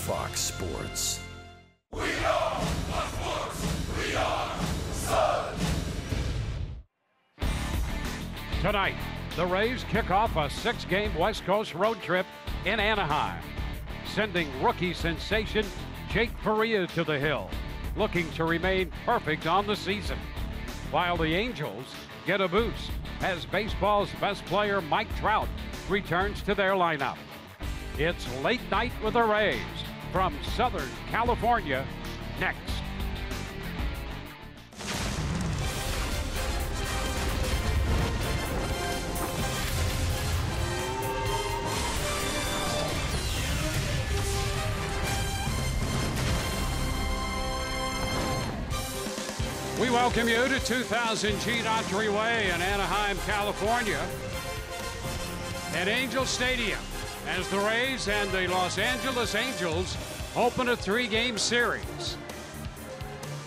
Fox Sports. We are sports. We are Sun. Tonight, the Rays kick off a 6-game West Coast road trip in Anaheim, sending rookie sensation Jake Faria to the hill, looking to remain perfect on the season, while the Angels get a boost as baseball's best player Mike Trout returns to their lineup. It's Late Night with the Rays from Southern California next. We welcome you to 2000 Gene Autry Way in Anaheim, California, at Angel Stadium, as the Rays and the Los Angeles Angels open a 3-game series.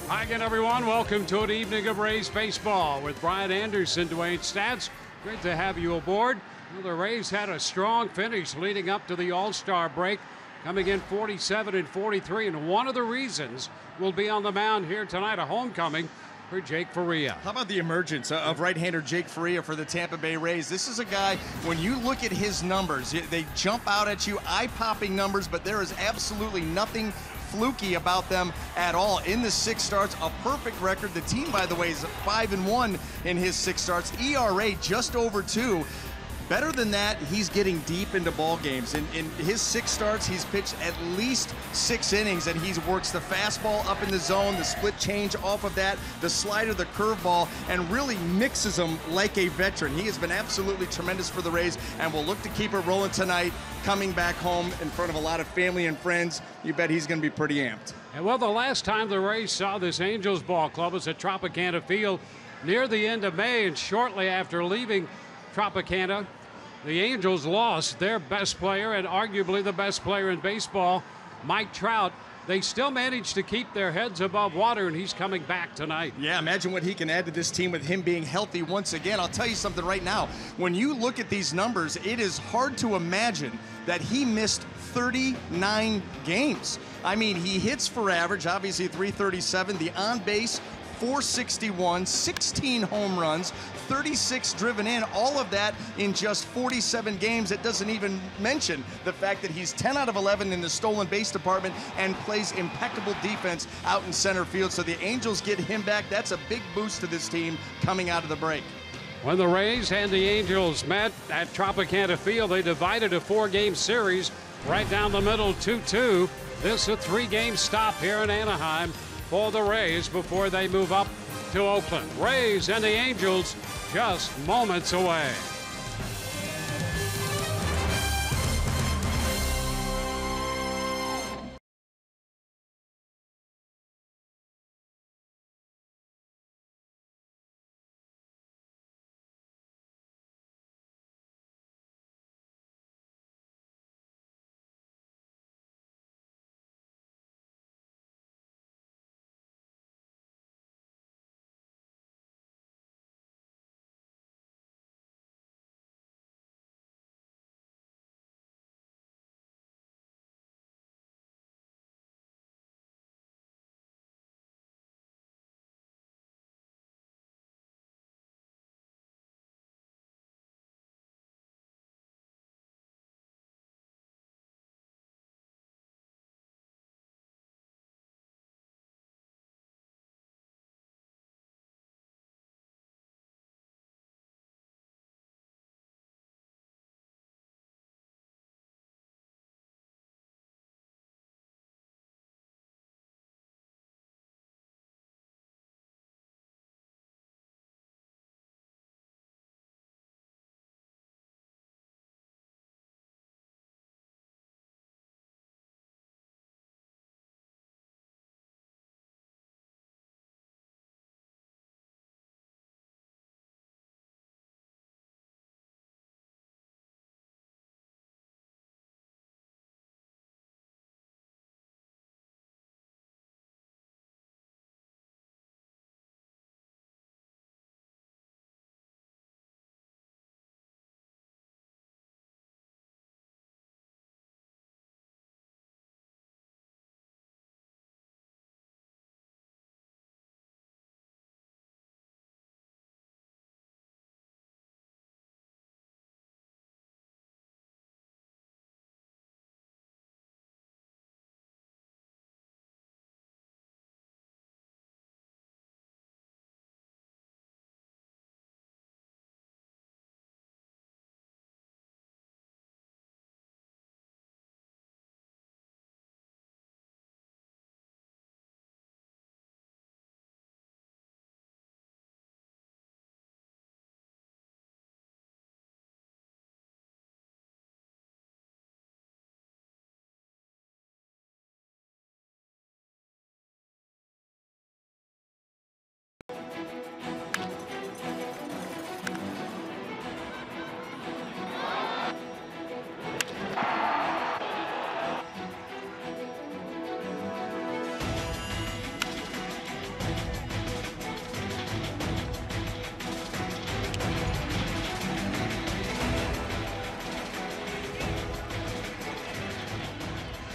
Hi again, everyone. Welcome to an evening of Rays baseball with Brian Anderson, Dwayne Stats. Great to have you aboard. Well, the Rays had a strong finish leading up to the All-Star break, coming in 47-43, and one of the reasons will be on the mound here tonight, a homecoming for Jake Faria. How about the emergence of right-hander Jake Faria for the Tampa Bay Rays? This is a guy, when you look at his numbers, they jump out at you, eye-popping numbers, but there is absolutely nothing fluky about them at all. In the 6 starts, a perfect record. The team, by the way, is 5-1 in his 6 starts. ERA just over 2. Better than that, he's getting deep into ball games. In his 6 starts, he's pitched at least 6 innings, and he works the fastball up in the zone, the split change off of that, the slider, the curveball, and really mixes them like a veteran. He has been absolutely tremendous for the Rays, and will look to keep it rolling tonight, coming back home in front of a lot of family and friends. You bet he's going to be pretty amped. And well, the last time the Rays saw this Angels ball club was at Tropicana Field near the end of May, and shortly after leaving Tropicana, the Angels lost their best player and arguably the best player in baseball, Mike Trout. They still managed to keep their heads above water, and he's coming back tonight. Yeah, imagine what he can add to this team with him being healthy once again. I'll tell you something right now. When you look at these numbers, it is hard to imagine that he missed 39 games. I mean, he hits for average, obviously 337, the on base 461, 16 home runs, 36 driven in, all of that in just 47 games. It doesn't even mention the fact that he's 10 out of 11 in the stolen base department and plays impeccable defense out in center field. So the Angels get him back. That's a big boost to this team coming out of the break. When the Rays and the Angels met at Tropicana Field, they divided a 4-game series right down the middle, 2-2. This is a 3-game stop here in Anaheim for the Rays before they move up to Oakland. Rays and the Angels just moments away.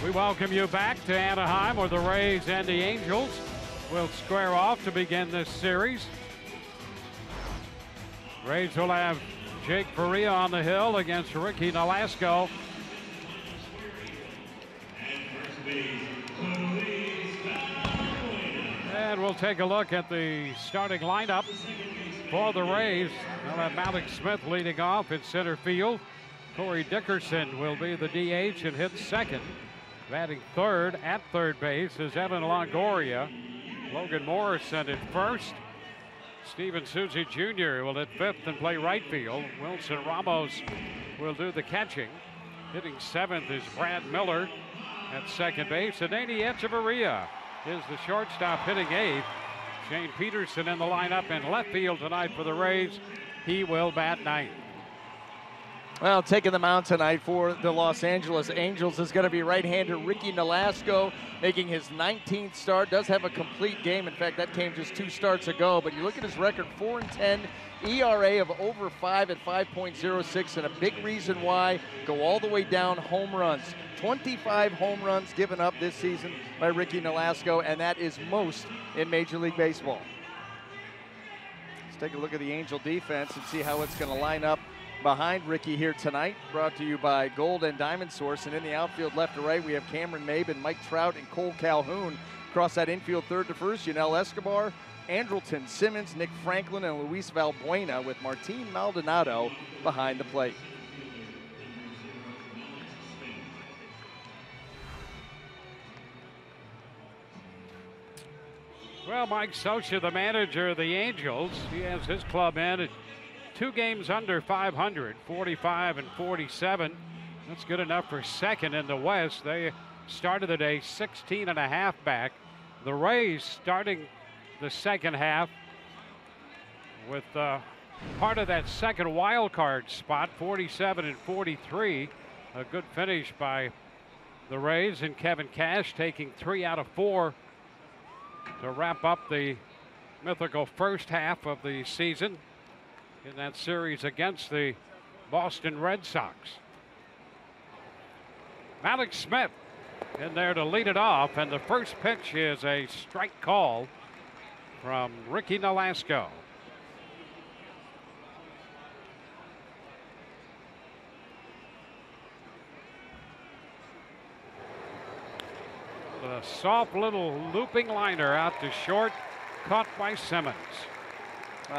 We welcome you back to Anaheim, where the Rays and the Angels will square off to begin this series. Rays will have Jake Faria on the hill against Ricky Nolasco. And we'll take a look at the starting lineup for the Rays. They'll have Malik Smith leading off in center field. Corey Dickerson will be the DH and hit second. Batting third at third base is Evan Longoria. Logan Morrison at first. Steven Souza Jr. will hit fifth and play right field. Wilson Ramos will do the catching. Hitting seventh is Brad Miller at second base. And Danny Echeverria is the shortstop, hitting eighth. Shane Peterson in the lineup in left field tonight for the Rays. He will bat ninth. Well, taking the mound tonight for the Los Angeles Angels is going to be right-hander Ricky Nolasco, making his 19th start. Does have a complete game. In fact, that came just 2 starts ago. But you look at his record, 4-10, ERA of over 5 at 5.06, and a big reason why, go all the way down, home runs. 25 home runs given up this season by Ricky Nolasco, and that is most in Major League Baseball. Let's take a look at the Angel defense and see how it's going to line up behind Ricky here tonight. Brought to you by Gold and Diamond Source. And in the outfield, left to right, we have Cameron Maben, Mike Trout, and Cole Calhoun. Across that infield, third to first, Yunel Escobar, Andrelton Simmons, Nick Franklin, and Luis Valbuena, with Martin Maldonado behind the plate. Well, Mike Scioscia, the manager of the Angels, he has his club in at 2 games under 500, 45 and 47. That's good enough for second in the West. They started the day 16.5 back. The Rays starting the second half with part of that second wild card spot, 47 and 43. A good finish by the Rays, and Kevin Cash taking 3 out of 4 to wrap up the mythical first half of the season in that series against the Boston Red Sox. Malik Smith in there to lead it off, and the first pitch is a strike call from Ricky Nolasco. The soft little looping liner out to short, caught by Simmons.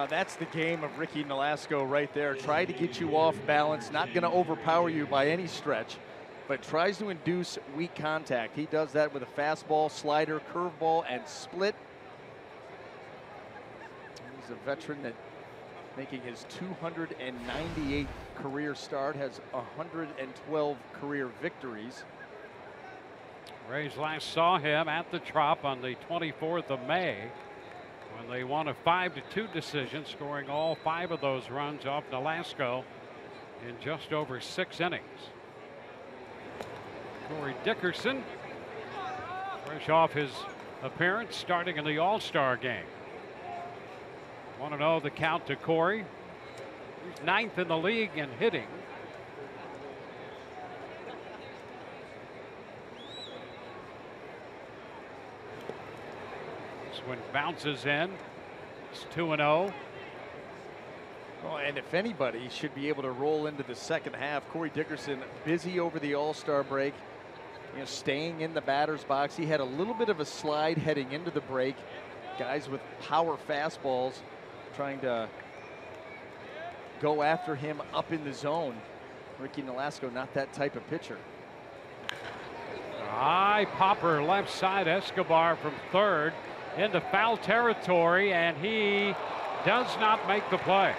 That's the game of Ricky Nolasco right there. Try to get you off balance, not going to overpower you by any stretch, but tries to induce weak contact. He does that with a fastball, slider, curveball, and split. He's a veteran that, making his 298th career start, has 112 career victories. Rays last saw him at the Trop on the 24th of May when they won a 5-2 decision, scoring all 5 of those runs off Nolasco in just over 6 innings. Corey Dickerson, fresh off his appearance starting in the All-Star game. 1-0 the count to Corey. He's 9th in the league in hitting. When bounces in, it's 2-0. Oh, and if anybody should be able to roll into the second half, Corey Dickerson, busy over the All-Star break, staying in the batter's box. He had a little bit of a slide heading into the break. Guys with power fastballs trying to go after him up in the zone. Ricky Nolasco, not that type of pitcher. High popper left side, Escobar from third into foul territory, and he does not make the play.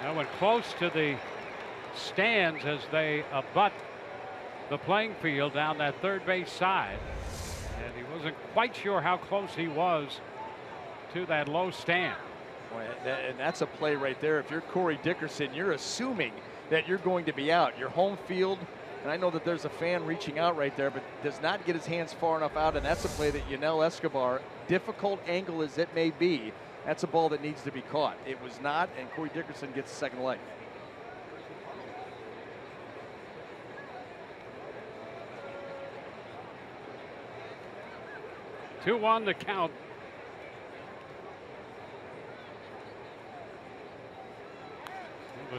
Now went close to the stands as they abut the playing field down that third base side, and he wasn't quite sure how close he was to that low stand. Boy, and that's a play right there. If you're Corey Dickerson, you're assuming that you're going to be out. Your home field, and I know that there's a fan reaching out right there, but does not get his hands far enough out, and that's a play that Yunel Escobar, difficult angle as it may be, that's a ball that needs to be caught. It was not, and Corey Dickerson gets a second life. 2-1 the count.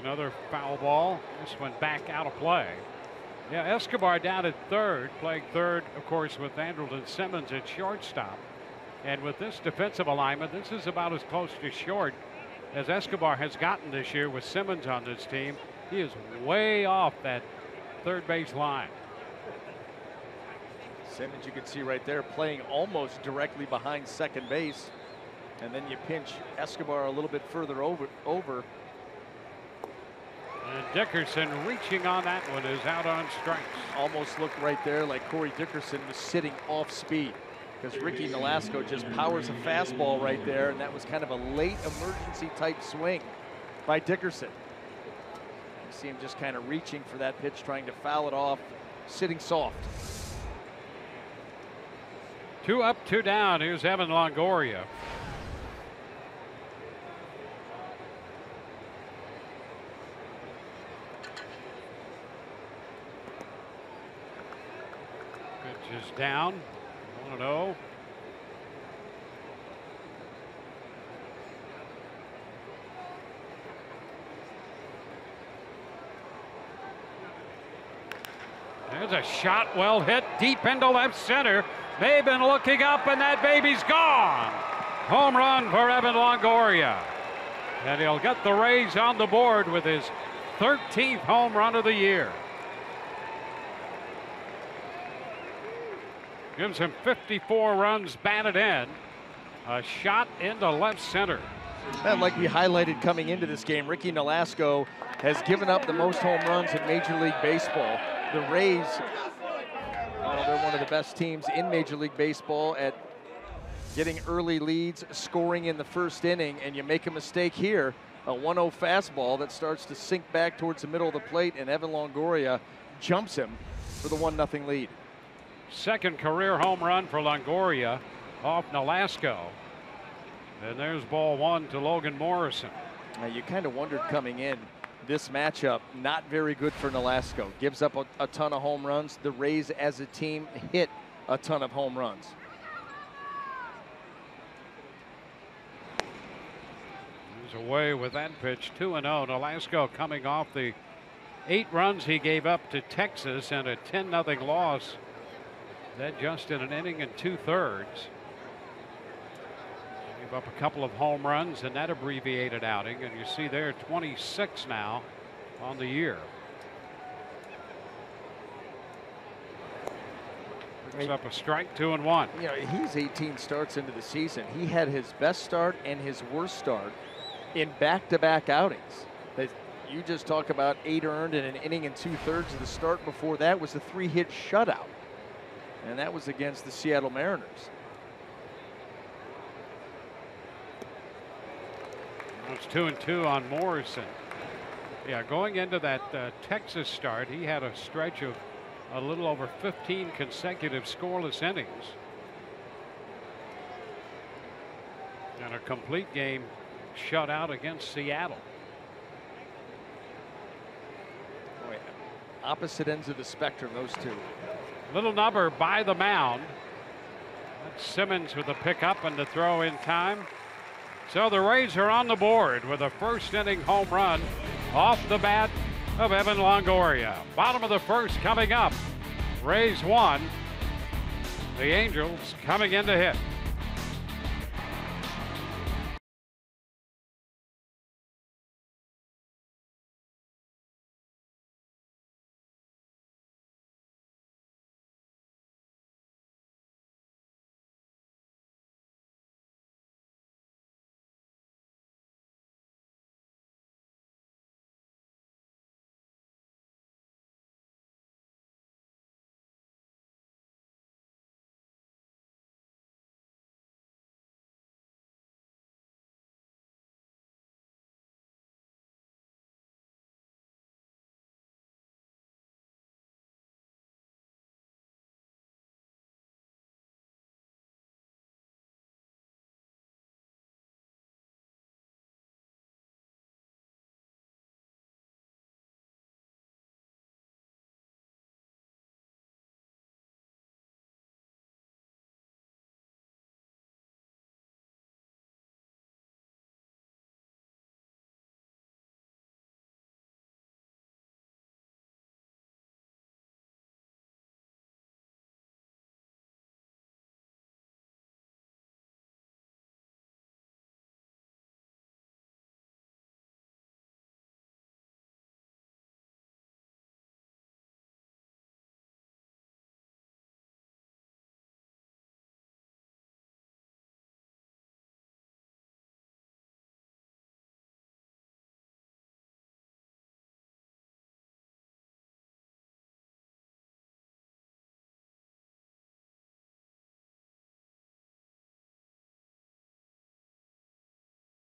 Another foul ball. This one back out of play. Yeah, Escobar down at third, playing third, of course, with Andrelton Simmons at shortstop. And with this defensive alignment, this is about as close to short as Escobar has gotten this year with Simmons on this team. He is way off that third base line. Simmons, you can see right there, playing almost directly behind second base. And then you pinch Escobar a little bit further over. And Dickerson reaching on that one is out on strikes. Almost looked right there like Corey Dickerson was sitting off speed, because Ricky Nolasco just powers a fastball right there, and that was kind of a late emergency type swing by Dickerson. You see him just kind of reaching for that pitch, trying to foul it off, sitting soft. 2 up, 2 down. Here's Evan Longoria. Pitch is down. 1-0. There's a shot well hit deep into left center. Maben looking up, and that baby's gone. Home run for Evan Longoria. And he'll get the Rays on the board with his 13th home run of the year. Gives him 54 runs batted in. A shot into left center. And like we highlighted coming into this game, Ricky Nolasco has given up the most home runs in Major League Baseball. The Rays, well, they're one of the best teams in Major League Baseball at getting early leads, scoring in the first inning, and you make a mistake here, a 1-0 fastball that starts to sink back towards the middle of the plate, and Evan Longoria jumps him for the 1-0 lead. Second career home run for Longoria off Nolasco. And there's ball 1 to Logan Morrison. Now you kind of wondered coming in, this matchup not very good for Nolasco. Gives up a ton of home runs. The Rays as a team hit a ton of home runs. He's away with that pitch. 2-0. Nolasco coming off the 8 runs he gave up to Texas and a 10-0 loss. That just in an inning and 2/3. Gave up a couple of home runs in that abbreviated outing, and you see there 26 now on the year. Picks up a strike, 2-1. You know, he's 18 starts into the season. He had his best start and his worst start in back-to-back outings. You just talk about 8 earned in an inning and 2/3. Of the start before that was a 3-hit shutout, and that was against the Seattle Mariners. It's 2-2 on Morrison. Yeah, going into that Texas start, he had a stretch of a little over 15 consecutive scoreless innings. And a complete game shutout against Seattle. Boy, opposite ends of the spectrum, those two. Little number by the mound. That's Simmons with a pickup and the throw in time. So the Rays are on the board with a first inning home run off the bat of Evan Longoria. Bottom of the first coming up. Rays 1. The Angels coming in to hit.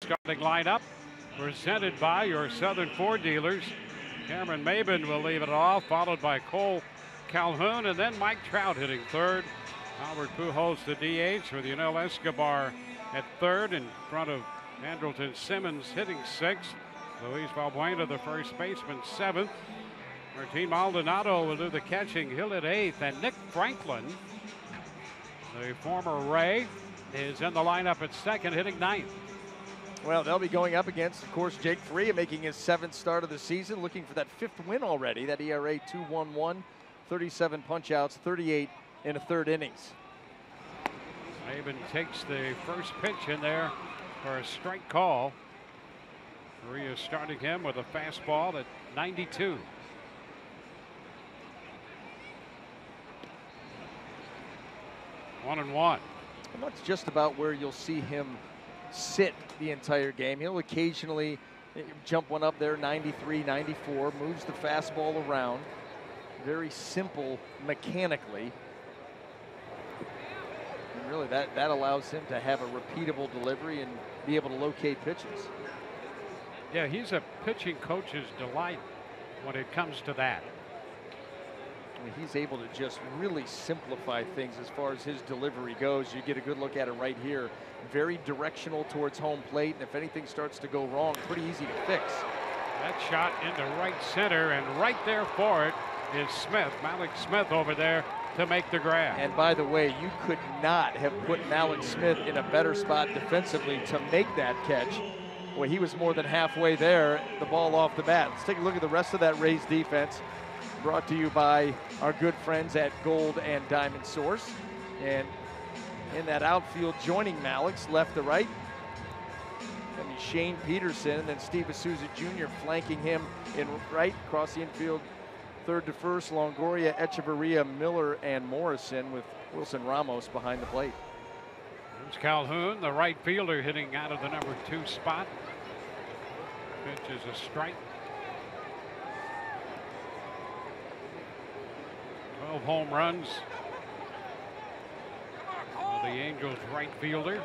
starting lineup presented by your Southern Ford dealers. Cameron Maben will leave it off, followed by Cole Calhoun, and then Mike Trout hitting third. Albert Pujols the DH with Yunel Escobar at third in front of Andrelton Simmons hitting sixth. Luis Valbuena, the first baseman, seventh. Martin Maldonado will do the catching. He'll hit eighth. And Nick Franklin, the former Ray, is in the lineup at second, hitting ninth. Well, they'll be going up against, of course, Jake Freya, making his 7th start of the season, looking for that 5th win already. That ERA 2.11, 37 punch-outs, 38 in a third innings. Maben takes the first pitch in there for a strike call. Freya starting him with a fastball at 92. One and one. And that's just about where you'll see him sit the entire game. He'll occasionally jump one up there, 93, 94, moves the fastball around. Very simple mechanically. And really that allows him to have a repeatable delivery and be able to locate pitches. Yeah, he's a pitching coach's delight when it comes to that. I mean, he's able to just really simplify things as far as his delivery goes. You get a good look at it right here. Very directional towards home plate, and if anything starts to go wrong, pretty easy to fix. That shot into right center, and right there for it is Smith. Malik Smith over there to make the grab. And by the way, you could not have put Malik Smith in a better spot defensively to make that catch. Well, he was more than halfway there, the ball off the bat. Let's take a look at the rest of that Rays defense. Brought to you by our good friends at Gold and Diamond Source. And in that outfield, joining Malik's left to right, gonna be Shane Peterson, and then Steve Asuza Jr. flanking him in right, across the infield, third to first, Longoria, Echeverria, Miller, and Morrison, with Wilson Ramos behind the plate. There's Calhoun, the right fielder, hitting out of the number 2 spot. Pitch is a strike. 12 home runs for the Angels right fielder.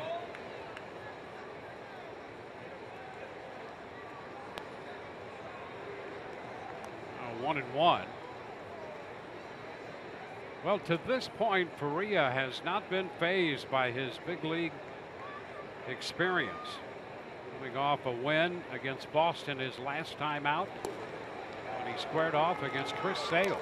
Now 1-1. Well, to this point, Faria has not been fazed by his big league experience. Coming off a win against Boston his last time out, when he squared off against Chris Sale.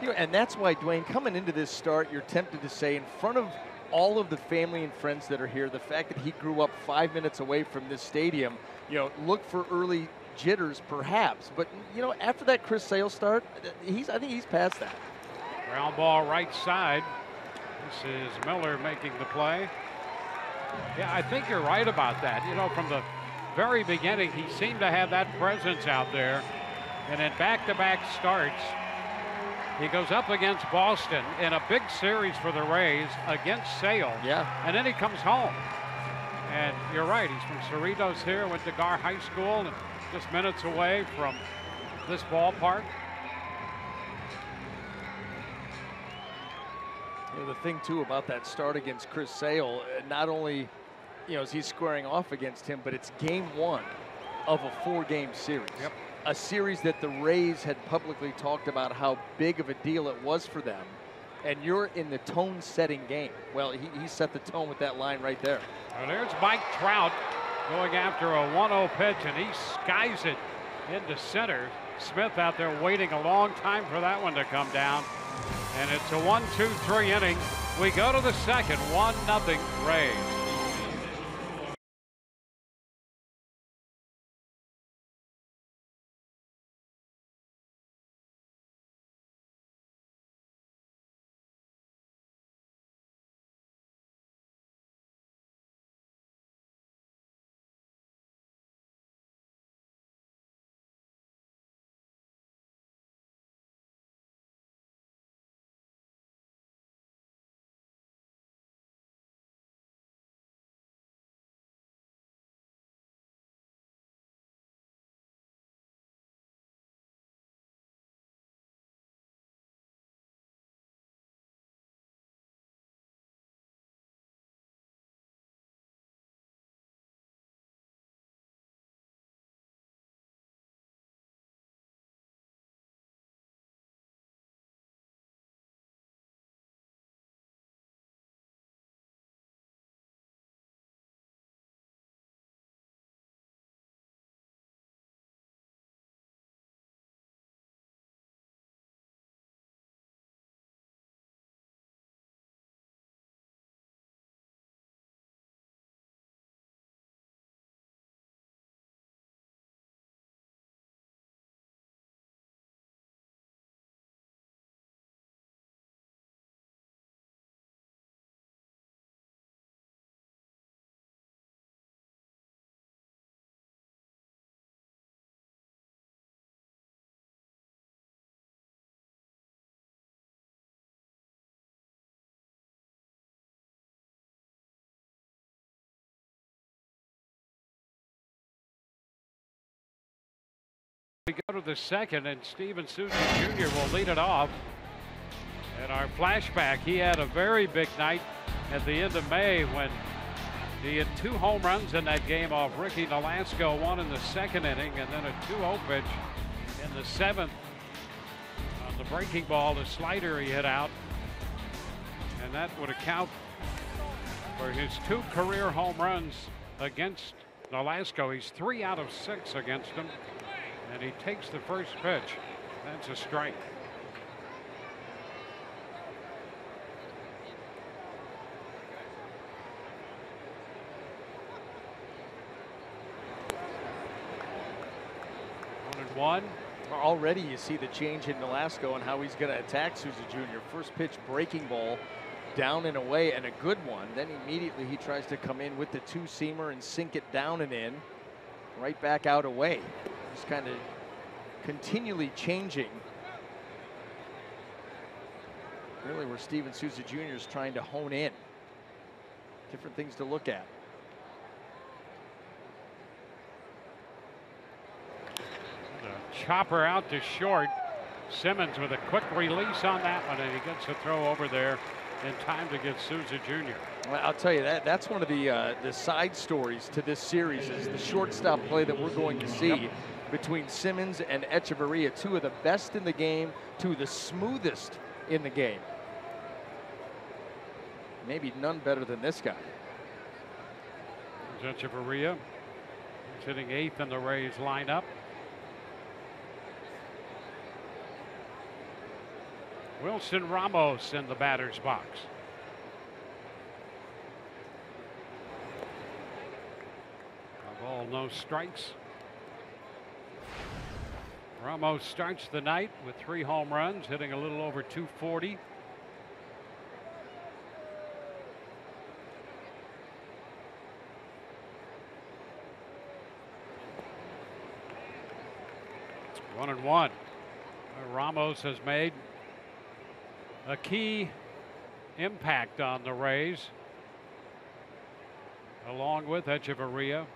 You know, and that's why, Dwayne, coming into this start, you're tempted to say, in front of all of the family and friends that are here, the fact that he grew up 5 minutes away from this stadium, you know, look for early jitters perhaps. But, you know, after that Chris Sale start, I think he's past that. Ground ball right side. This is Miller making the play. Yeah, I think you're right about that. You know, from the very beginning, he seemed to have that presence out there. And in back-to-back starts, he goes up against Boston in a big series for the Rays against Sale. Yeah. And then he comes home. And you're right, he's from Cerritos here, went to Gar High School, and just minutes away from this ballpark. You know, the thing too about that start against Chris Sale, not only, you know, is he squaring off against him, but it's game 1 of a 4-game series. Yep. A series that the Rays had publicly talked about how big of a deal it was for them. And you're in the tone-setting game. Well, he set the tone with that line right there. Well, there's Mike Trout going after a 1-0 pitch, and he skies it into center. Smith out there waiting a long time for that one to come down. And it's a 1-2-3 inning. We go to the second, 1-0 Rays. We go to the second, and Steven Souza Jr. will lead it off. And our flashback, he had a very big night at the end of May when he had 2 home runs in that game off Ricky Nolasco, 1 in the second inning, and then a 2-0 pitch in the 7th. On the breaking ball, the slider he hit out, and that would account for his 2 career home runs against Nolasco. He's 3 out of 6 against him, and he takes the first pitch. That's a strike. One. Already you see the change in Nolasco and how he's going to attack Souza Jr. First pitch breaking ball down and away, and a good one. Then immediately he tries to come in with the 2-seamer and sink it down and in. Right back out away. Just kind of continually changing. Really where Steven Souza Jr. is trying to hone in. Different things to look at. Chopper out to short. Simmons with a quick release on that one, and he gets a throw over there in time to get Souza Jr. Well, I'll tell you that's one of the side stories to this series is the shortstop play that we're going to see between Simmons and Echeverria, 2 of the best in the game, 2 of the smoothest in the game. Maybe none better than this guy. There's Echeverria. He's hitting 8th in the Rays lineup. Wilson Ramos in the batter's box. A ball, no strikes. Ramos starts the night with 3 home runs, hitting a little over 240. One and one. Ramos has made a key impact on the Rays, along with Echeverria.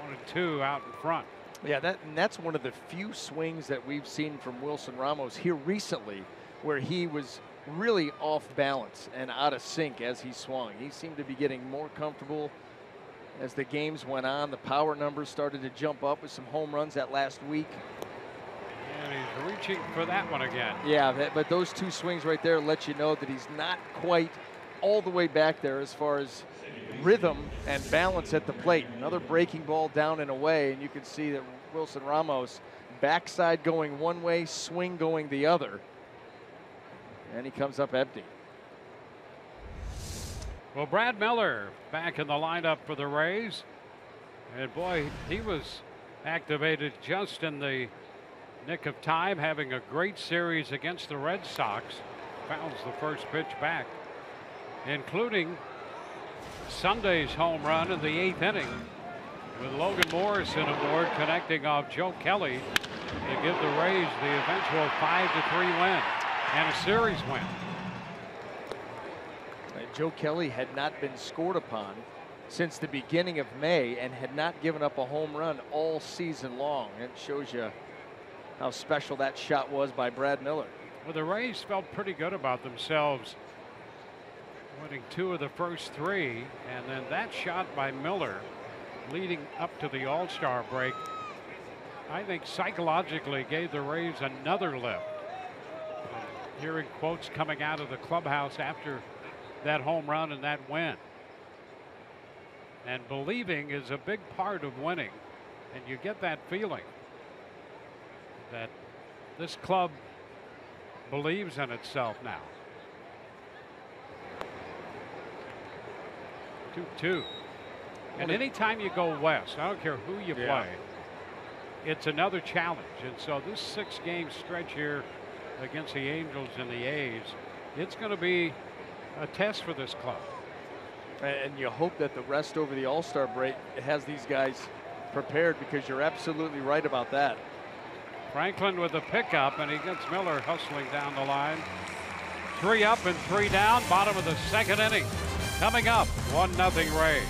One and two out in front. Yeah, that's one of the few swings that we've seen from Wilson Ramos here recently, where he was really off balance and out of sync as he swung. He seemed to be getting more comfortable as the games went on. The power numbers started to jump up with some home runs that last week. And he's reaching for that one again. Yeah, but those 2 swings right there let you know that he's not quite all the way back there as far as rhythm and balance at the plate. Another breaking ball down and away, and you can see that Wilson Ramos, backside going one way, swing going the other. And he comes up empty. Well, Brad Miller back in the lineup for the Rays. And boy, he was activated just in the nick of time, having a great series against the Red Sox. Fouls the first pitch back, including Sunday's home run in the 8th inning, with Logan Morrison aboard connecting off Joe Kelly to give the Rays the eventual 5-3 win and a series win. Joe Kelly had not been scored upon since the beginning of May and had not given up a home run all season long. It shows you how special that shot was by Brad Miller. Well, the Rays felt pretty good about themselves, winning 2 of the first 3, and then that shot by Miller leading up to the All-Star break, I think psychologically gave the Rays another lift. And hearing quotes coming out of the clubhouse after that home run and that win. And believing is a big part of winning, and you get that feeling that this club believes in itself now. 2-2. And anytime you go west, I don't care who you play, it's another challenge. And so this 6-game stretch here against the Angels and the A's, it's going to be a test for this club. And you hope that the rest over the All-Star break has these guys prepared, because you're absolutely right about that. Franklin with the pickup, and he gets Miller hustling down the line. 3 up and 3 down, bottom of the 2nd inning. Coming up, 1-0 Rays.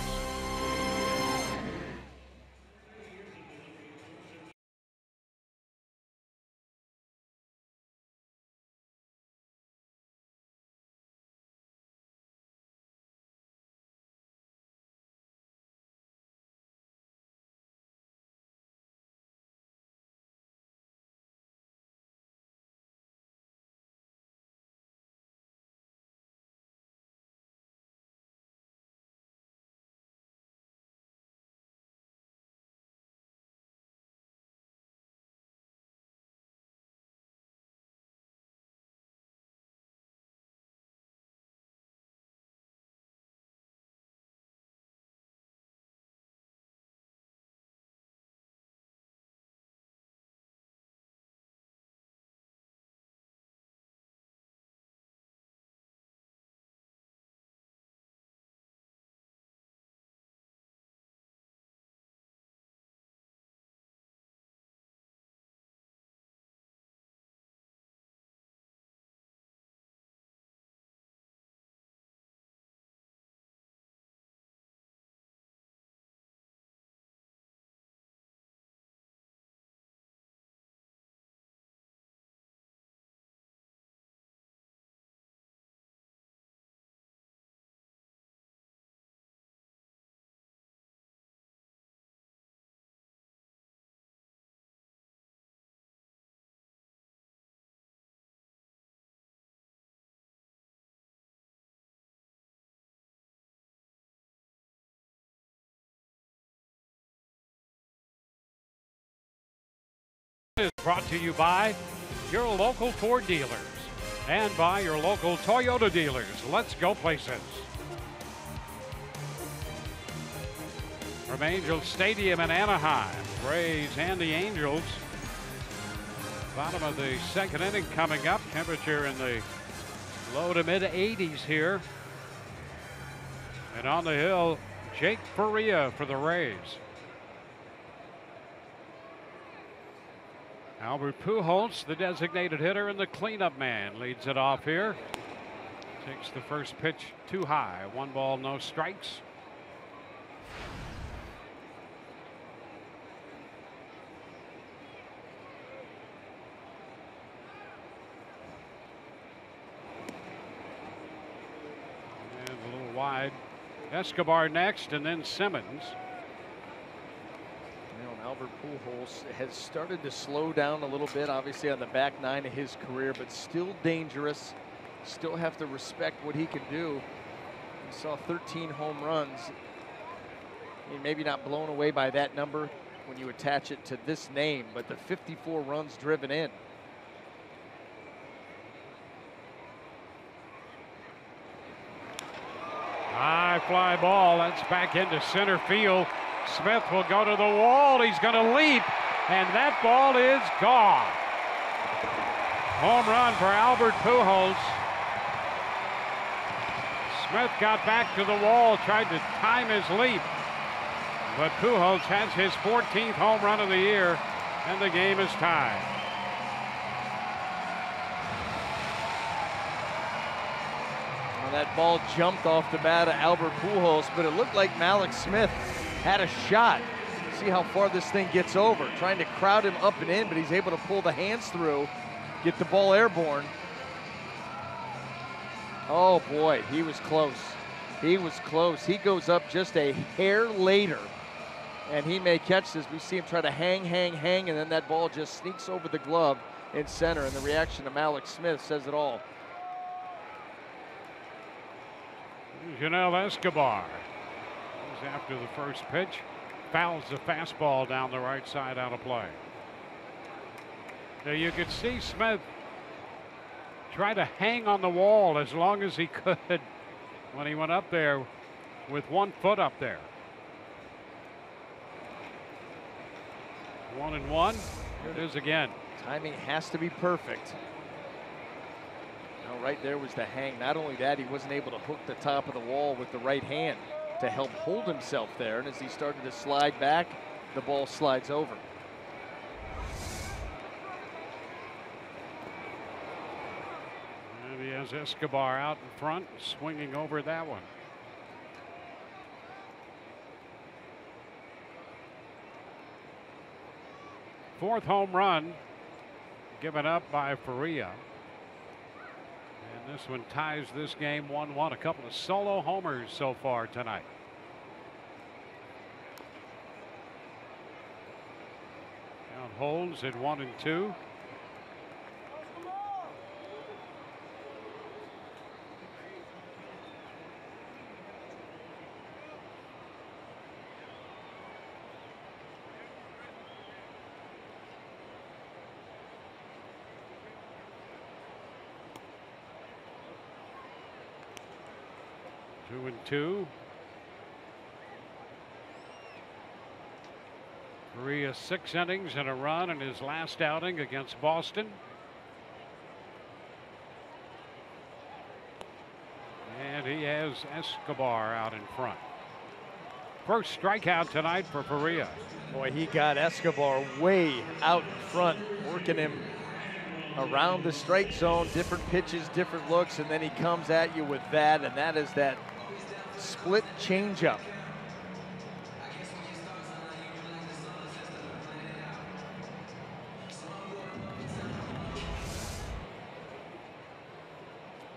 Is brought to you by your local Ford dealers and by your local Toyota dealers. Let's go places. From Angel Stadium in Anaheim, Rays and the Angels. Bottom of the second inning coming up. Temperature in the low to mid 80s here. And on the hill, Jake Faria for the Rays. Albert Pujols, the designated hitter and the cleanup man, leads it off here. Takes the first pitch too high. 1 ball, no strikes. And a little wide. Escobar next, and then Simmons. Albert Pujols has started to slow down a little bit, obviously on the back 9 of his career, but still dangerous. Still have to respect what he can do. We saw 13 home runs. I mean, maybe not blown away by that number when you attach it to this name, but the 54 runs driven in. High fly ball. That's back into center field. Smith will go to the wall. He's going to leap, and that ball is gone. Home run for Albert Pujols. Smith got back to the wall, tried to time his leap, but Pujols has his 14th home run of the year, and the game is tied. Well, that ball jumped off the bat of Albert Pujols, but it looked like Malik Smith had a shot. See how far this thing gets over. Trying to crowd him up and in, but he's able to pull the hands through, get the ball airborne. Oh boy, he was close. He was close. He goes up just a hair later, and he may catch this. We see him try to hang, and then that ball just sneaks over the glove in center, and the reaction to Malik Smith says it all. Janelle Escobar. After the first pitch, fouls the fastball down the right side out of play. Now you could see Smith try to hang on the wall as long as he could when he went up there with 1 foot up there. 1-1. Here it is again. Timing has to be perfect. Now right there was the hang. Not only that, he wasn't able to hook the top of the wall with the right hand to help hold himself there, and as he started to slide back, the ball slides over. And he has Escobar out in front, swinging over that one. 4th home run given up by Faria. And this one ties this game 1-1. A couple of solo homers so far tonight. Count holds at 1-2. Two and two. Faria 6 innings and a run in his last outing against Boston. And he has Escobar out in front. First strikeout tonight for Faria. Boy, he got Escobar way out in front, working him around the strike zone, different pitches, different looks, and then he comes at you with that, and that is that split changeup.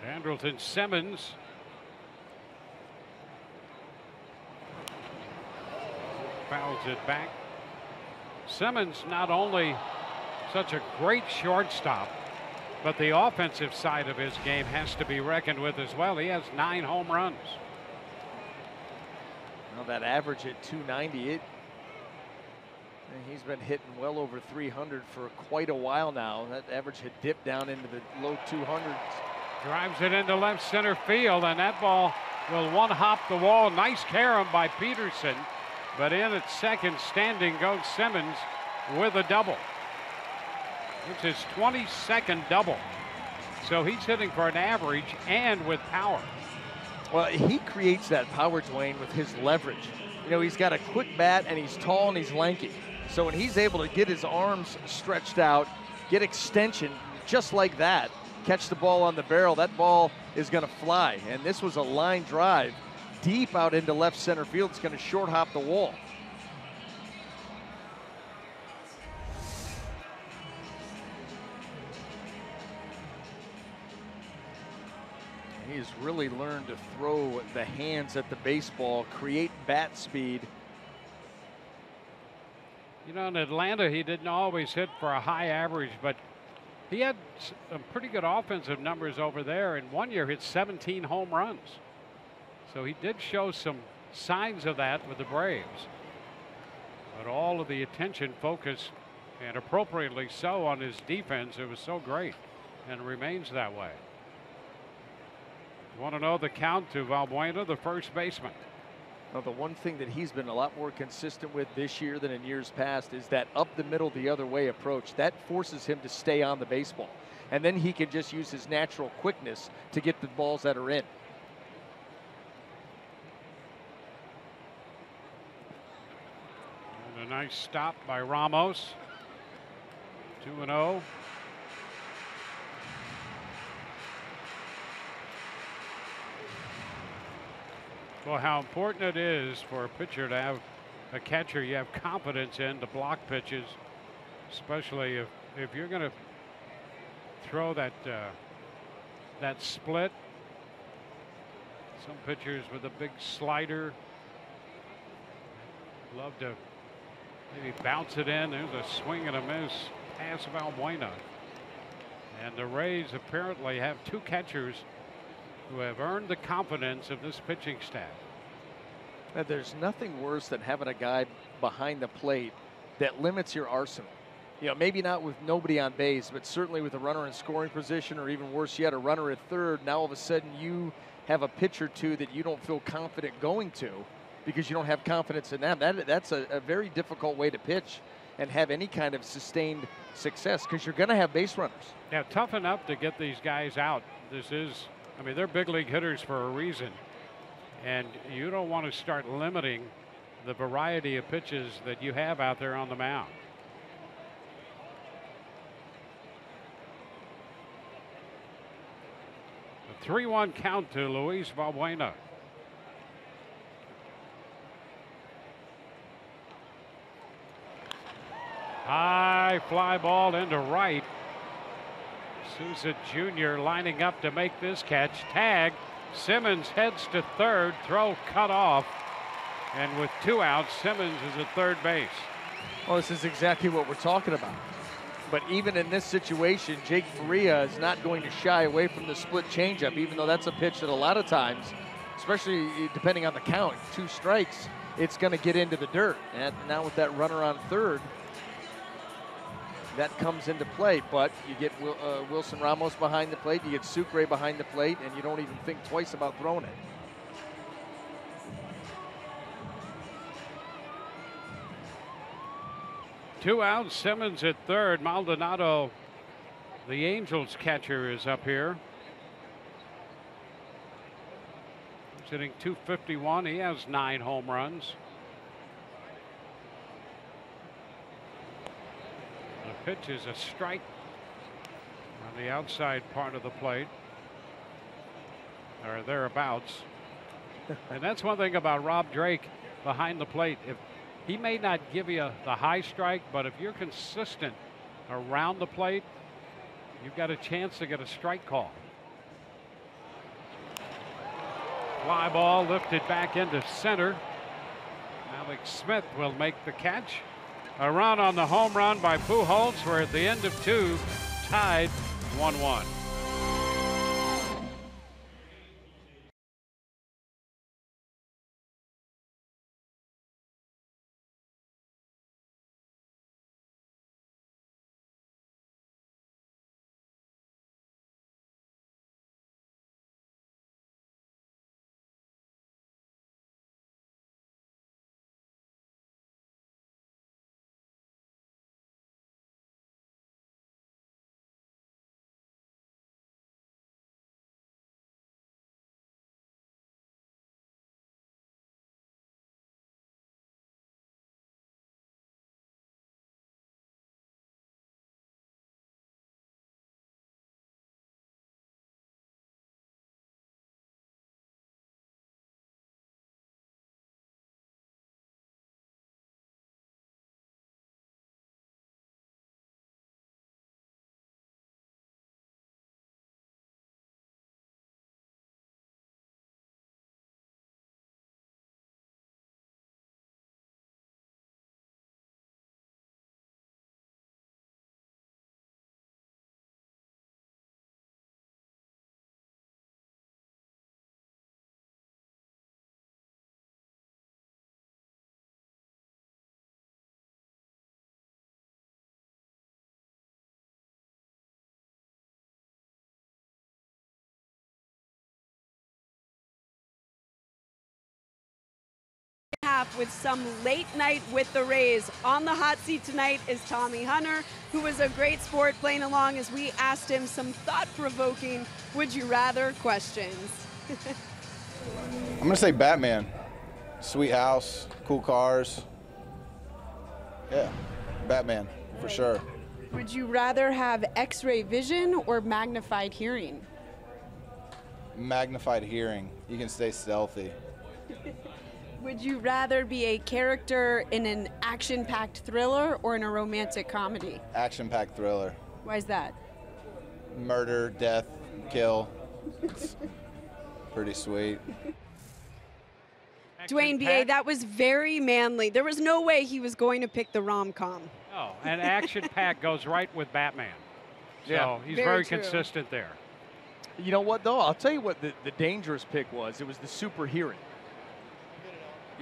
Andrelton Simmons. Fouls it back. Simmons not only such a great shortstop, but the offensive side of his game has to be reckoned with as well. He has 9 home runs. Well, that average at 298. He's been hitting well over 300 for quite a while now. That average had dipped down into the low 200s. Drives it into left center field, and that ball will one-hop the wall. Nice carom by Peterson, but in at second standing goes Simmons with a double. It's his 22nd double. So he's hitting for an average and with power. Well, he creates that power, Dwayne, with his leverage. You know, he's got a quick bat and he's tall and he's lanky. So when he's able to get his arms stretched out, get extension just like that, catch the ball on the barrel, that ball is going to fly. And this was a line drive deep out into left center field. It's going to short hop the wall. He's really learned to throw the hands at the baseball, create bat speed. You know, in Atlanta, he didn't always hit for a high average, but he had some pretty good offensive numbers over there. And one year hit 17 home runs. So he did show some signs of that with the Braves. But all of the attention focused, and appropriately so, on his defense. It was so great and remains that way. Want to know the count to Valbuena, the first baseman. Well, the one thing that he's been a lot more consistent with this year than in years past is that up the middle the other way approach. That forces him to stay on the baseball. And then he can just use his natural quickness to get the balls that are in. And a nice stop by Ramos. 2-0. Well, how important it is for a pitcher to have a catcher you have confidence in to block pitches, especially if you're going to throw that that split. Some pitchers with a big slider love to maybe bounce it in. There's a swing and a miss pass Valbuena. And the Rays apparently have 2 catchers who have earned the confidence of this pitching staff. And there's nothing worse than having a guy behind the plate that limits your arsenal. You know, maybe not with nobody on base, but certainly with a runner in scoring position, or even worse yet, a runner at third. Now all of a sudden you have a pitch or two that you don't feel confident going to because you don't have confidence in them. That's a very difficult way to pitch and have any kind of sustained success, because you're going to have base runners. Yeah, tough enough to get these guys out. This is, I mean, they're big league hitters for a reason. And you don't want to start limiting the variety of pitches that you have out there on the mound. A 3-1 count to Luis Valbuena. High high fly ball into right. Souza Jr. lining up to make this catch. Tag. Simmons heads to third. Throw cut off. And with 2 outs, Simmons is at third base. Well, this is exactly what we're talking about. But even in this situation, Jake Faria is not going to shy away from the split changeup, even though that's a pitch that a lot of times, especially depending on the count, 2 strikes, it's going to get into the dirt. And now with that runner on third, that comes into play. But you get Wilson Ramos behind the plate, you get Sucre behind the plate, and you don't even think twice about throwing it. Two outs, Simmons at third. Maldonado, the Angels catcher, is up here. He's hitting .251. He has 9 home runs. The pitch is a strike on the outside part of the plate, or thereabouts. And that's one thing about Rob Drake behind the plate. If he may not give you the high strike, but if you're consistent around the plate, you've got a chance to get a strike call. Fly ball lifted back into center. Alex Smith will make the catch. A run on the home run by Pujols. We're at the end of 2, tied 1-1. With some late night with the Rays. On the hot seat tonight is Tommy Hunter, who was a great sport playing along as we asked him some thought-provoking would you rather questions. I'm gonna say Batman. Sweet house, cool cars. Yeah, Batman for sure. Would you rather have X-ray vision or magnified hearing? Magnified hearing. You can stay stealthy. Would you rather be a character in an action-packed thriller or in a romantic comedy? Action-packed thriller. Why is that? Murder, death, kill. It's pretty sweet. Dwayne B.A., that was very manly. There was no way he was going to pick the rom-com. Oh, and action-packed goes right with Batman. So Yeah. he's Very very true. consistent there. You know what, though? I'll tell you what the dangerous pick was. It was the super hearing.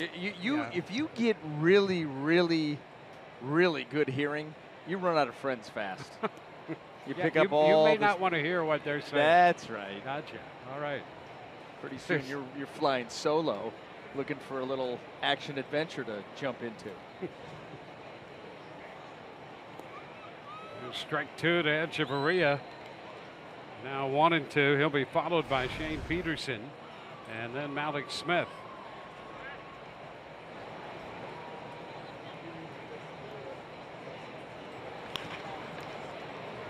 If you get really, really, really good hearing, you run out of friends fast. You Yeah, pick up all. You may this- not want to hear what they're saying. That's right. Gotcha. All right. Pretty soon you're flying solo, looking for a little action adventure to jump into. Strike 2 to Echeverria. Now 1-2. He'll be followed by Shane Peterson and then Malik Smith.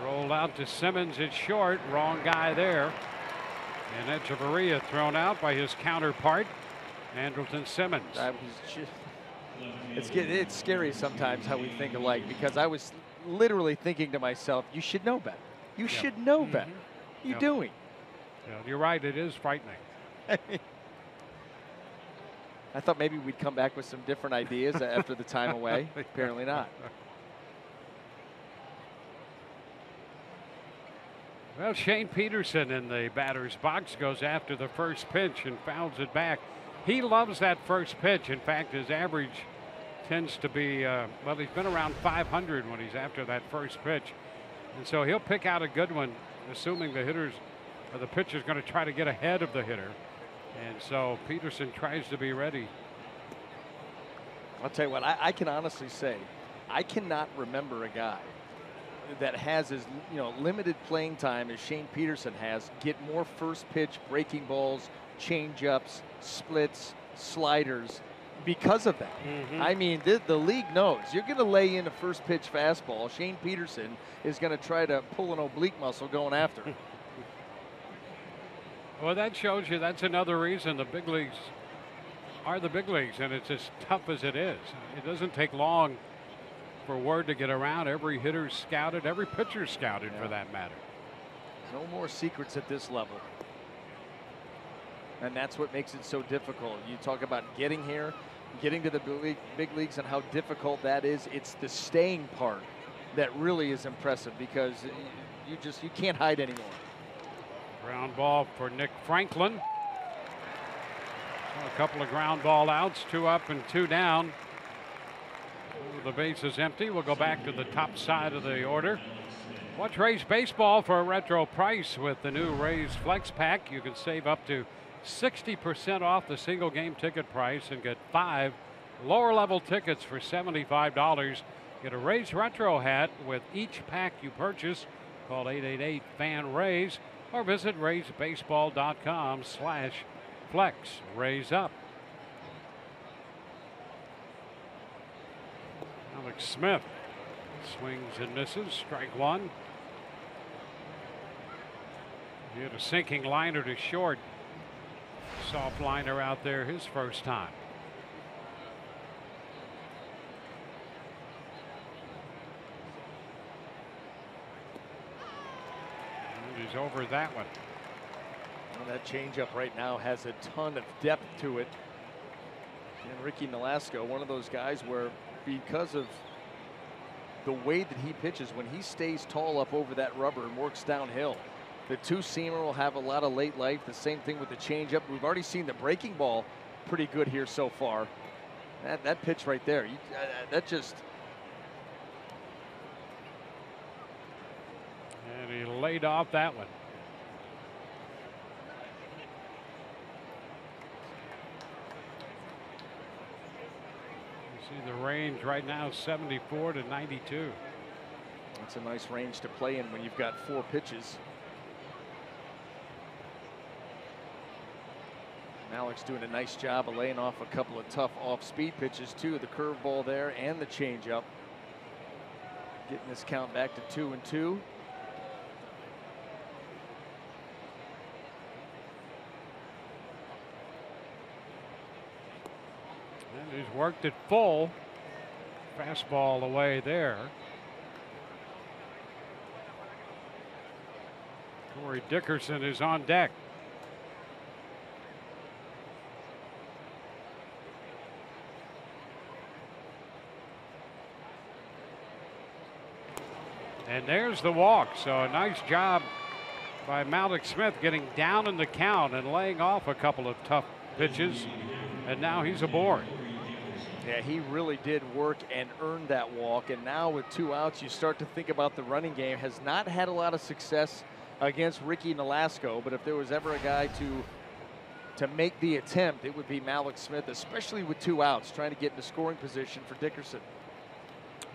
Rolled out to Simmons at short. Wrong guy there. And Echeverria thrown out by his counterpart, Andrelton Simmons. I was just, it's scary sometimes how we think alike, because I was literally thinking to myself, you should know better. You should know better. What are you doing? Yeah, you're right. It is frightening. I thought maybe we'd come back with some different ideas after the time away. Apparently not. Well, Shane Peterson in the batter's box goes after the first pitch and fouls it back. He loves that first pitch. In fact, his average tends to be, well, he's been around 500 when he's after that first pitch. And so he'll pick out a good one, assuming the hitters or the pitcher's going to try to get ahead of the hitter. And so Peterson tries to be ready. I'll tell you what, I can honestly say, I cannot remember a guy that has as limited playing time as Shane Peterson has get more first pitch breaking balls, change-ups, splits, sliders because of that. I mean, the league knows you're going to lay in a first pitch fastball. Shane Peterson is going to try to pull an oblique muscle going after. Well, that shows you that's another reason the big leagues are the big leagues, and it's as tough as it is. It doesn't take long for word to get around. Every hitter's scouted, every pitcher's scouted for that matter. No more secrets at this level. And that's what makes it so difficult. You talk about getting here, getting to the big leagues and how difficult that is. It's the staying part that really is impressive because you can't hide anymore. Ground ball for Nick Franklin. So a couple of ground ball outs, 2 up and 2 down. The base is empty. We'll go back to the top side of the order. Watch Rays baseball for a retro price with the new Rays Flex Pack. You can save up to 60% off the single game ticket price and get 5 lower level tickets for $75. Get a Rays retro hat with each pack you purchase. Call 888-FAN-RAYS or visit raysbaseball.com/flex. Rays up. Alex Smith swings and misses. Strike 1. He hit a sinking liner to short. Soft liner out there his first time. And he's over that one. Well, that changeup right now has a ton of depth to it. And Ricky Nolasco, one of those guys where because of the way that he pitches, when he stays tall up over that rubber and works downhill, the two-seamer will have a lot of late life. The same thing with the changeup. We've already seen the breaking ball pretty good here so far. That pitch right there, that just... And he laid off that one. You see the range right now, 74 to 92. That's a nice range to play in when you've got 4 pitches. Malik's doing a nice job of laying off a couple of tough off-speed pitches too. The curveball there and the changeup. Getting this count back to 2-2. And he's worked it full. Fastball away there. Corey Dickerson is on deck. And there's the walk. So a nice job by Malik Smith getting down in the count and laying off a couple of tough pitches. And now he's aboard. Yeah, he really did work and earned that walk. And now with 2 outs, you start to think about the running game. Has not had a lot of success against Ricky Nolasco, but if there was ever a guy to make the attempt, it would be Malik Smith, especially with 2 outs, trying to get into scoring position for Dickerson.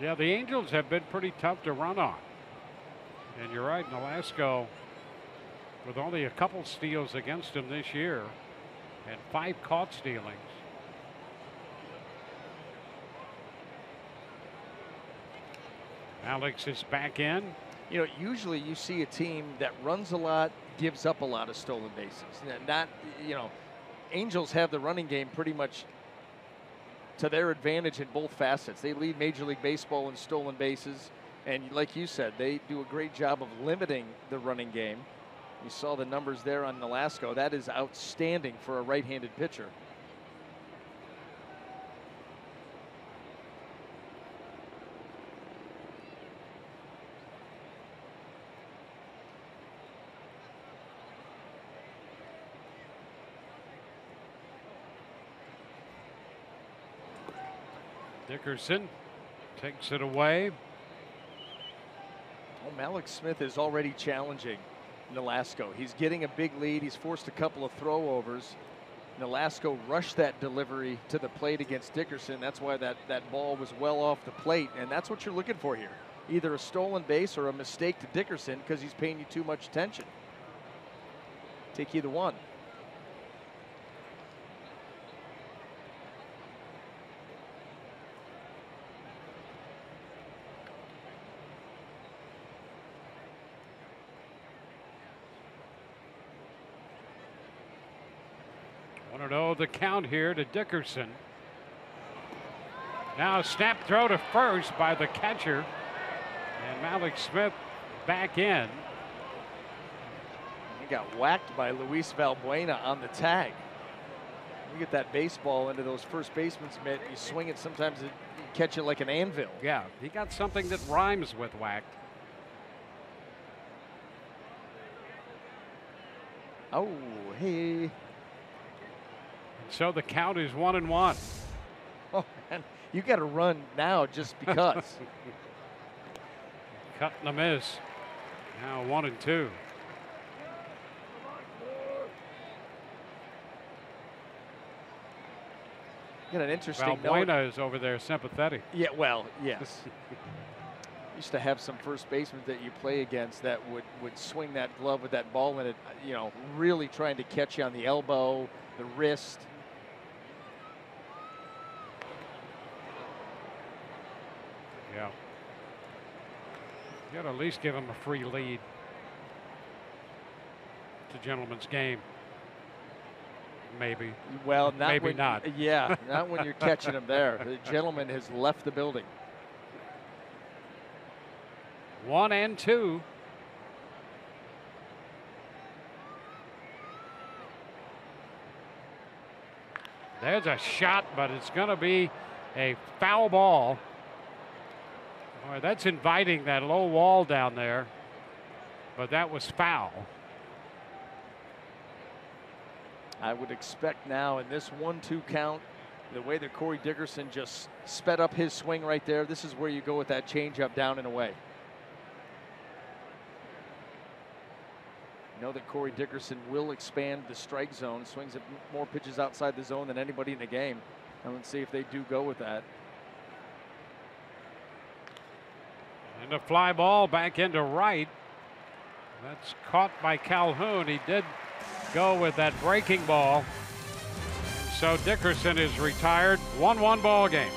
Yeah, the Angels have been pretty tough to run on. And you're right, Nolasco, with only a couple steals against him this year and 5 caught stealings. Alex is back in. You know, usually you see a team that runs a lot, gives up a lot of stolen bases. Not, you know, Angels have the running game pretty much to their advantage in both facets. They lead Major League Baseball in stolen bases. And like you said, they do a great job of limiting the running game. You saw the numbers there on Nolasco. That is outstanding for a right-handed pitcher. Dickerson takes it away. Oh, Malik Smith is already challenging Nolasco. He's getting a big lead. He's forced a couple of throwovers. Nolasco rushed that delivery to the plate against Dickerson. That's why that ball was well off the plate, and that's what you're looking for here. Either a stolen base or a mistake to Dickerson because he's paying you too much attention. Take either one. Want to know the count here to Dickerson. Now a snap throw to first by the catcher. And Malik Smith back in. He got whacked by Luis Valbuena on the tag. You get that baseball into those first baseman's mitt, you swing it, sometimes you catch it like an anvil. Yeah, he got something that rhymes with whacked. Oh, hey. So the count is 1-1. Oh, man, you got to run now just because. Cut and a miss. Now 1-2. Got an interesting Valbuena note. is over there sympathetic. Yeah, well, yes. Used to have some first basemen that you play against that would swing that glove with that ball in it, you know, really trying to catch you on the elbow, the wrist. Yeah. You got to at least give him a free lead. It's a gentleman's game. Maybe. Well, not maybe when, not. Yeah, not when you're catching him there. The gentleman has left the building. 1-2. There's a shot, but it's going to be a foul ball. Boy, that's inviting that low wall down there, but that was foul. I would expect now in this 1-2 count, the way that Corey Dickerson just sped up his swing right there, this is where you go with that changeup down and away. You know that Corey Dickerson will expand the strike zone, swings at more pitches outside the zone than anybody in the game. And let's see if they do go with that. And a fly ball back into right. That's caught by Calhoun. He did go with that breaking ball. So Dickerson is retired. 1-1 ball game.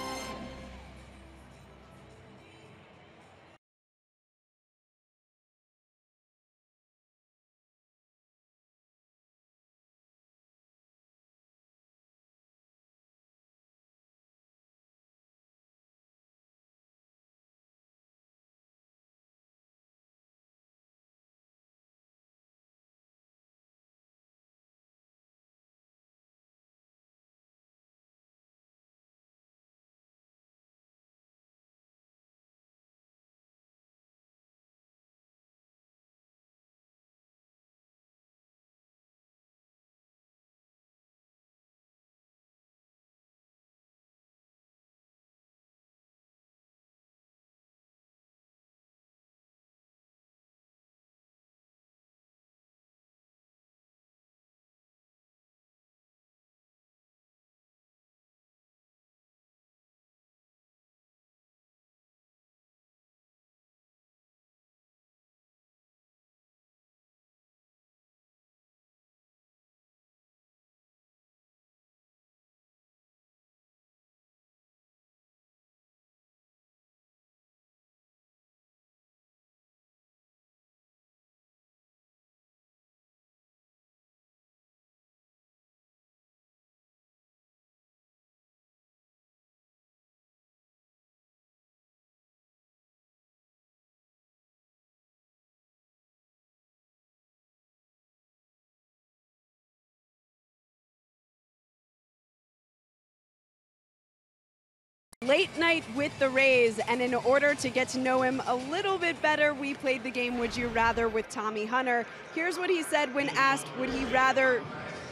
late night with the Rays, and in order to get to know him a little bit better, we played the game Would You Rather with Tommy Hunter. Here's what he said when asked, would he rather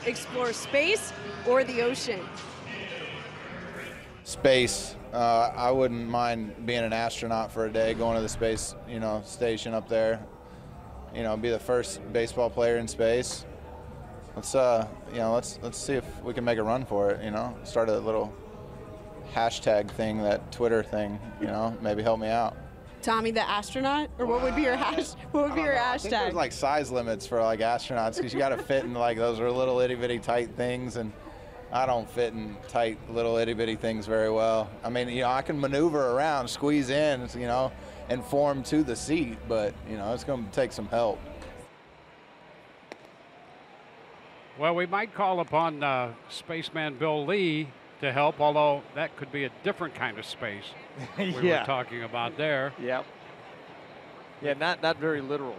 explore space or the ocean? Space. I wouldn't mind being an astronaut for a day, going to the space, station up there. Be the first baseball player in space. Let's see if we can make a run for it. Start a little hashtag thing, that Twitter thing. Maybe help me out. Tommy the astronaut, or what would be your hashtag? I think there's like size limits for like astronauts, because you got to fit in like those little itty bitty tight things, and I don't fit in tight little itty bitty things very well. I mean, I can maneuver around, squeeze in, and form to the seat, but it's going to take some help. Well, we might call upon Spaceman Bill Lee to help, although that could be a different kind of space we were talking about there. Yep. Yeah, not very literal.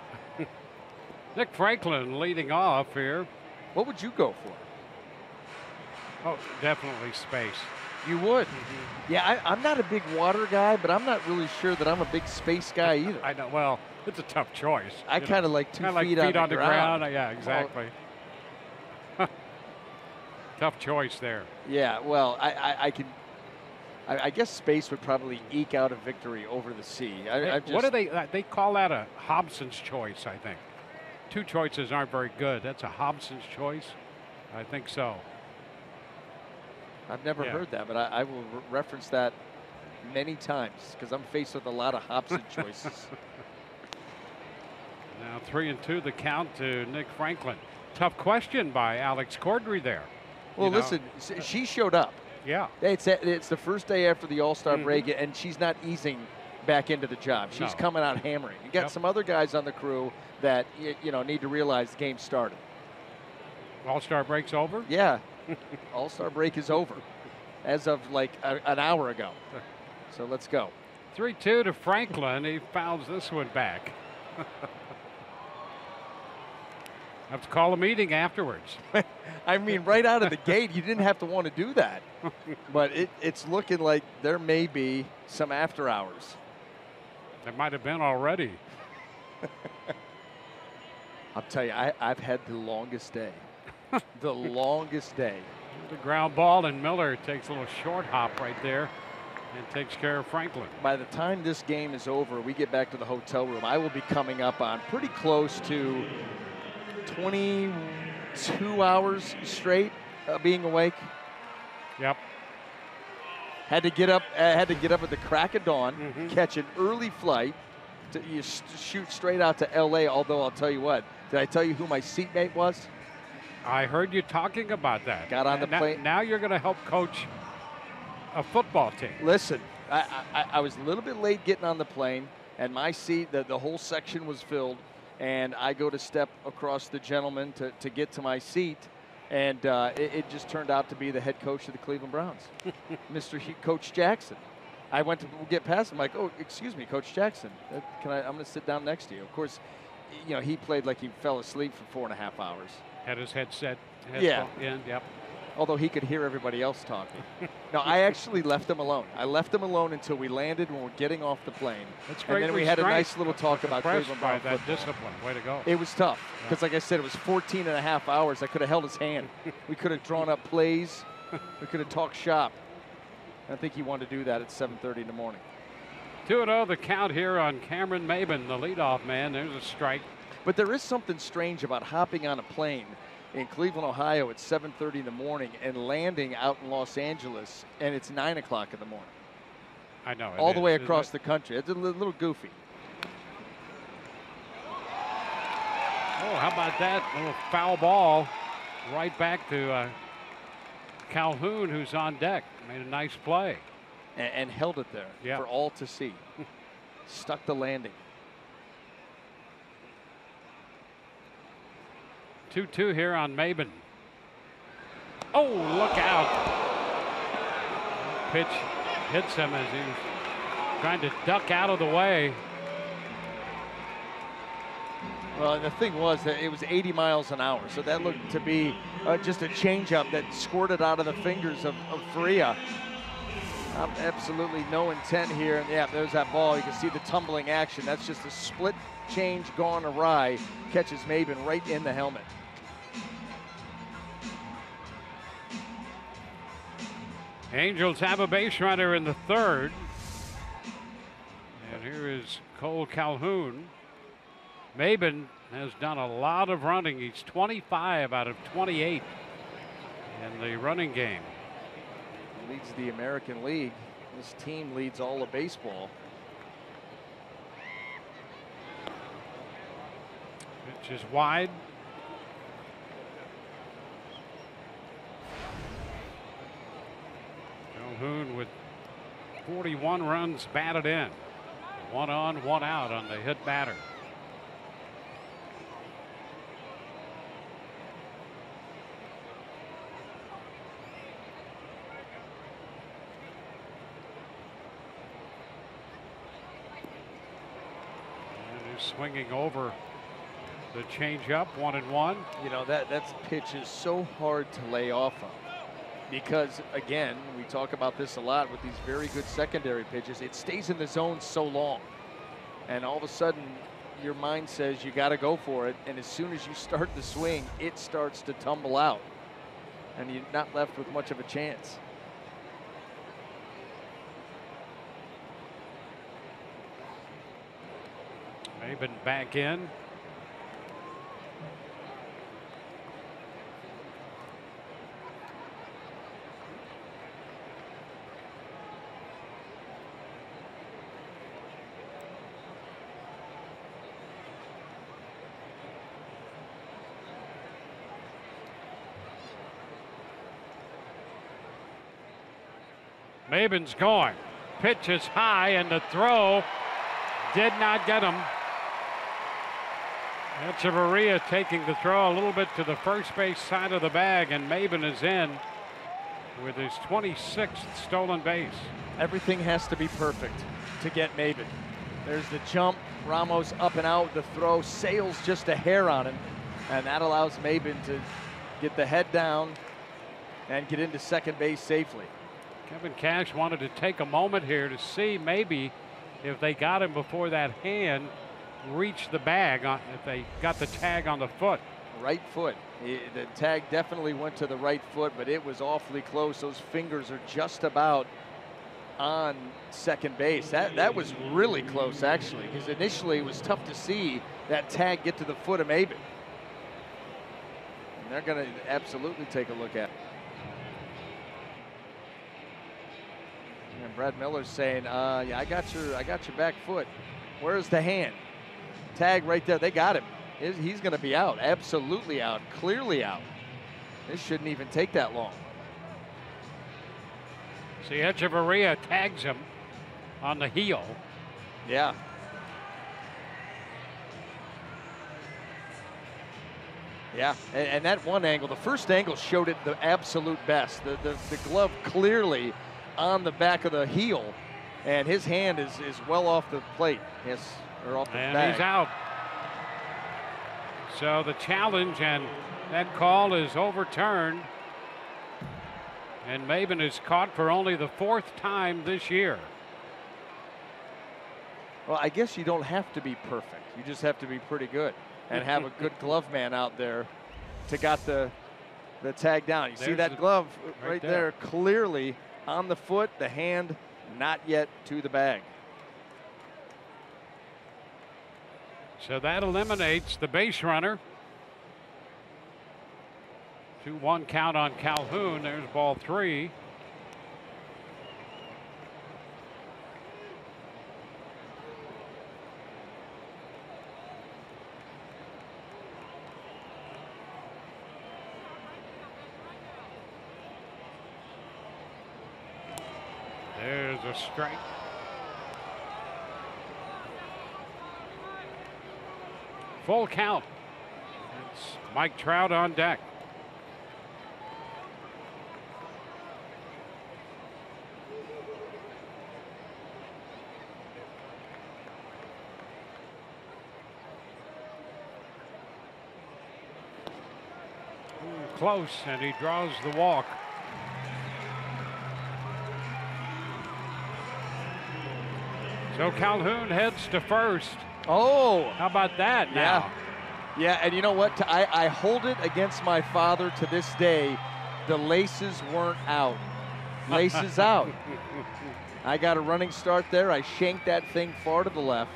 Nick Franklin leading off here. What would you go for? Oh, definitely space. You would? Yeah, I'm not a big water guy, but I'm not really sure that I'm a big space guy either. I know. Well, it's a tough choice. I kind of like 2 feet on the ground. ground. Yeah, exactly. Tough choice there. Yeah, well, I guess space would probably eke out a victory over the sea. What do they call that a Hobson's choice, I think. 2 choices aren't very good. That's a Hobson's choice? I think so. I've never heard that, but I will reference that many times because I'm faced with a lot of Hobson choices. Now 3-2 the count to Nick Franklin. Tough question by Alex Cordry there. Well, listen, she showed up. Yeah. It's the first day after the All-Star break, and she's not easing back into the job. She's coming out hammering. You got some other guys on the crew that need to realize the game started. All-Star break's over? Yeah. All-Star break is over as of like an hour ago. So let's go. 3-2 to Franklin. He fouls this one back. Have to call a meeting afterwards. I mean, right out of the gate, you didn't have to want to do that. But it's looking like there may be some after hours. There might have been already. I'll tell you, I've had the longest day. The longest day. The ground ball, and Miller takes a little short hop right there and takes care of Franklin. By the time this game is over, we get back to the hotel room, I will be coming up on pretty close to 22 hours straight being awake. Yep. Had to get up at the crack of dawn, catch an early flight to shoot straight out to LA. Although I'll tell you what, did I tell you who my seatmate was? I heard you talking about that. Got on the plane. Now you're going to help coach a football team. Listen, I was a little bit late getting on the plane, and my seat, the whole section was filled, and I go to step across the gentleman to get to my seat, and it just turned out to be the head coach of the Cleveland Browns, Coach Jackson. I went to get past him, like, oh, excuse me, Coach Jackson, I'm going to sit down next to you. Of course, he played like he fell asleep for 4.5 hours. Had his headset in, yep. Although he could hear everybody else talking. No, I actually left him alone. I left him alone until we landed when we're getting off the plane. That's great. And then we had a nice little talk about Cleveland by Browns that football. discipline. Way to go. It was tough because, like I said, it was 14.5 hours. I could have held his hand. We could have drawn up plays. We could have talked shop. I think he wanted to do that at 7:30 in the morning. 2-0 the count here on Cameron Maben, the leadoff man. There's a strike. But there is something strange about hopping on a plane in Cleveland, Ohio at 7:30 in the morning and landing out in Los Angeles, and it's 9 o'clock in the morning. I know. All the way across the country. It's a little goofy. Oh, how about that? A little foul ball right back to Calhoun, who's on deck. Made a nice play. And held it there for all to see. Stuck the landing. 2-2 here on Maben. Oh, look out. Pitch hits him as he was trying to duck out of the way. Well, the thing was that it was 80 miles an hour, so that looked to be just a changeup that squirted out of the fingers of Faria. Absolutely no intent here. And yeah, there's that ball. You can see the tumbling action. That's just a split change gone awry. Catches Maben right in the helmet. Angels have a base runner in the third. And here is Cole Calhoun. Maben has done a lot of running. He's 25 out of 28 in the running game. He leads the American League. This team leads all of baseball. Pitch is wide. Calhoun with 41 runs batted in. 1 on, 1 out on the hit batter. Swinging over the changeup, 1-1. You know, that pitch is so hard to lay off of because, again, we talk about this a lot with these very good secondary pitches. It stays in the zone so long, and all of a sudden your mind says you got to go for it, and as soon as you start the swing, it starts to tumble out, and you're not left with much of a chance. Maben back in. Maben's going. Pitch is high, and the throw did not get him. Echeverria taking the throw a little bit to the first base side of the bag, and Maben is in with his 26th stolen base. Everything has to be perfect to get Maben. There's the jump, Ramos up and out, the throw sails just a hair on him, and that allows Maben to get the head down and get into second base safely. Kevin Cash wanted to take a moment here to see maybe if they got him before that hand reached the bag, if they got the tag on the foot. Right foot. The tag definitely went to the right foot, but it was awfully close. Those fingers are just about on second base. That was really close, actually, because initially it was tough to see that tag get to the foot of Maben. And they're going to absolutely take a look at it. And Brad Miller's saying, yeah, I got your back foot. Where's the hand? Tag right there. They got him. He's going to be out. Absolutely out. Clearly out. This shouldn't even take that long. See, Echeverria tags him on the heel. Yeah. Yeah, and that one angle, the first angle showed it the absolute best. The glove clearly on the back of the heel, and his hand is well off the plate. Yes, or off the bag. And he's out. So the challenge and that call is overturned. And Maben is caught for only the 4th time this year. Well, I guess you don't have to be perfect. You just have to be pretty good and have a good glove man out there to got the tag down. You see that glove right there, clearly on the foot, the hand not yet to the bag. So that eliminates the base runner. 2-1 count on Calhoun. There's ball 3. There's a strike. Full count. It's Mike Trout on deck. Close, and he draws the walk. So Calhoun heads to first. Oh, How about that now? yeah, and you know what? I hold it against my father to this day. The laces weren't out. Laces out. I got a running start there. I shanked that thing far to the left,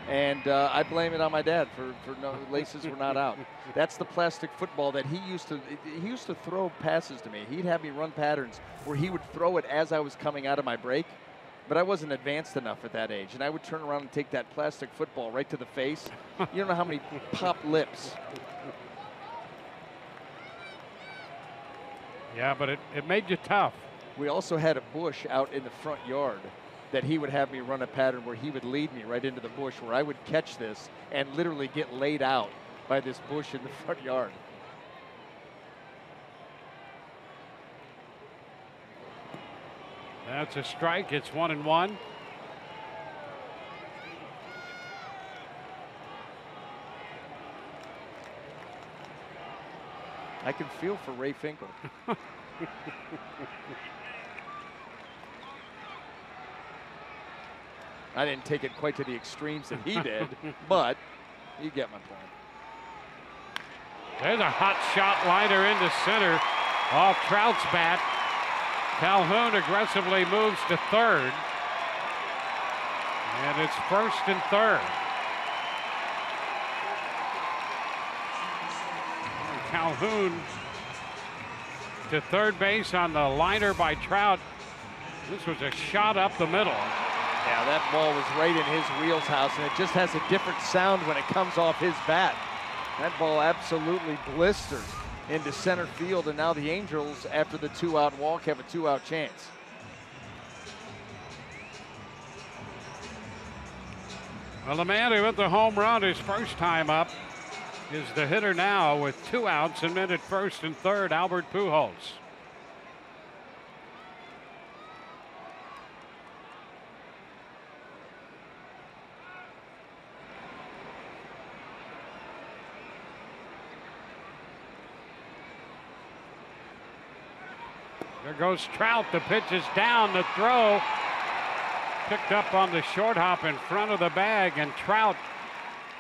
and I blame it on my dad for no laces were not out. That's the plastic football that he used to throw passes to me. He'd have me run patterns where he would throw it as I was coming out of my break, but I wasn't advanced enough at that age, and I would turn around and take that plastic football right to the face. You don't know how many popped lips. Yeah, but it made you tough. We also had a bush out in the front yard that he would have me run a pattern where he would lead me right into the bush, where I would catch this and literally get laid out by this bush in the front yard. That's a strike. It's 1-1. I can feel for Ray Finkel. I didn't take it quite to the extremes that he did, but you get my point. There's a hot shot liner into center off Trout's bat. Calhoun aggressively moves to third. And it's first and third. Calhoun to third base on the liner by Trout. This was a shot up the middle. Yeah, that ball was right in his wheelhouse, and it just has a different sound when it comes off his bat. That ball absolutely blistered into center field, and now the Angels, after the 2-out walk, have a 2-out chance. Well, the man who hit the home run his first time up is the hitter now with 2 outs and men at first and third, Albert Pujols. There goes Trout. The pitch is down. The throw picked up on the short hop in front of the bag, and Trout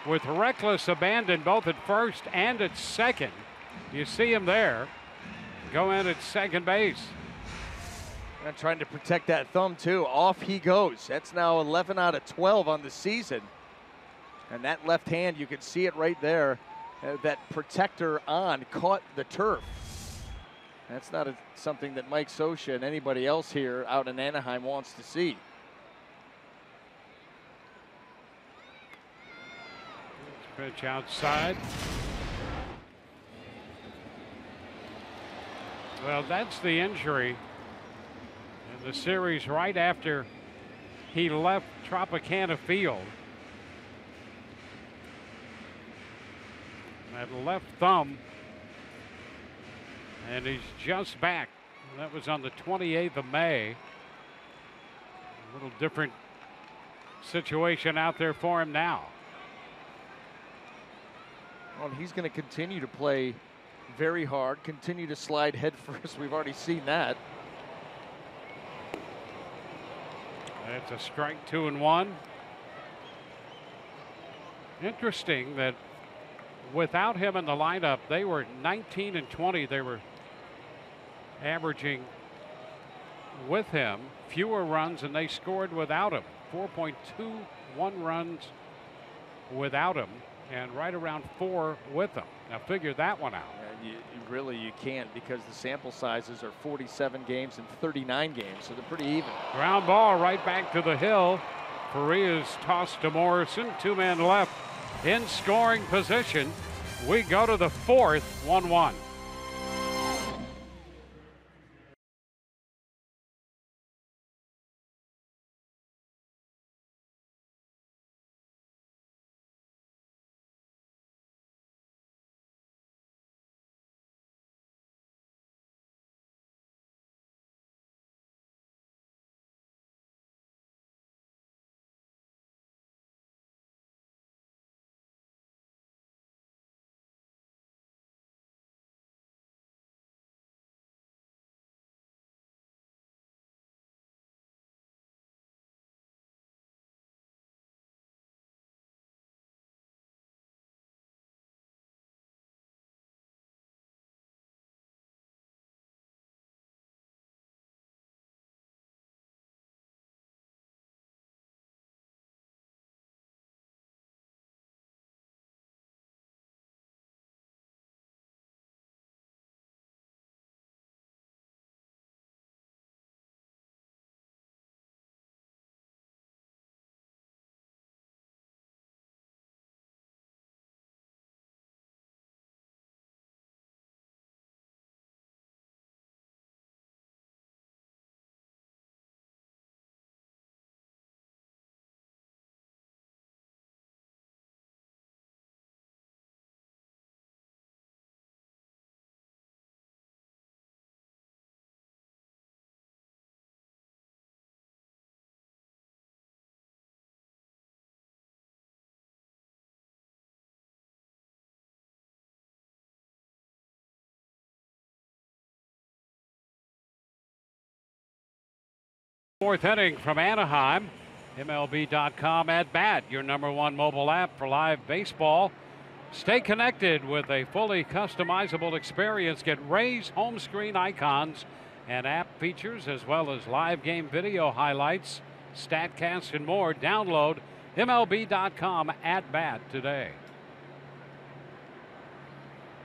with reckless abandon both at first and at second. You see him there go in at second base. And trying to protect that thumb too. Off he goes. That's now 11 out of 12 on the season. And that left hand, you can see it right there. That protector on caught the turf. That's not something that Mike Scioscia and anybody else here out in Anaheim wants to see. Pitch outside. Well, that's the injury in the series right after he left Tropicana Field. That left thumb. And he's just back. That was on the 28th of May. A little different situation out there for him now. Well, he's going to continue to play very hard, continue to slide head first. We've already seen that. It's a strike, 2-1. Interesting that without him in the lineup, they were 19 and 20. They were averaging with him fewer runs than they scored without him. 4.21 runs without him, and right around 4 with him. Now figure that one out. You can't, because the sample sizes are 47 games and 39 games, so they're pretty even. Ground ball right back to the hill. Faria's tossed to Morrison. 2 men left in scoring position. We go to the 4th, 1-1. fourth inning from Anaheim. MLB.com at bat, your #1 mobile app for live baseball. Stay connected with a fully customizable experience. Get Rays home screen icons and app features, as well as live game video highlights, StatCast, and more. Download MLB.com at bat today.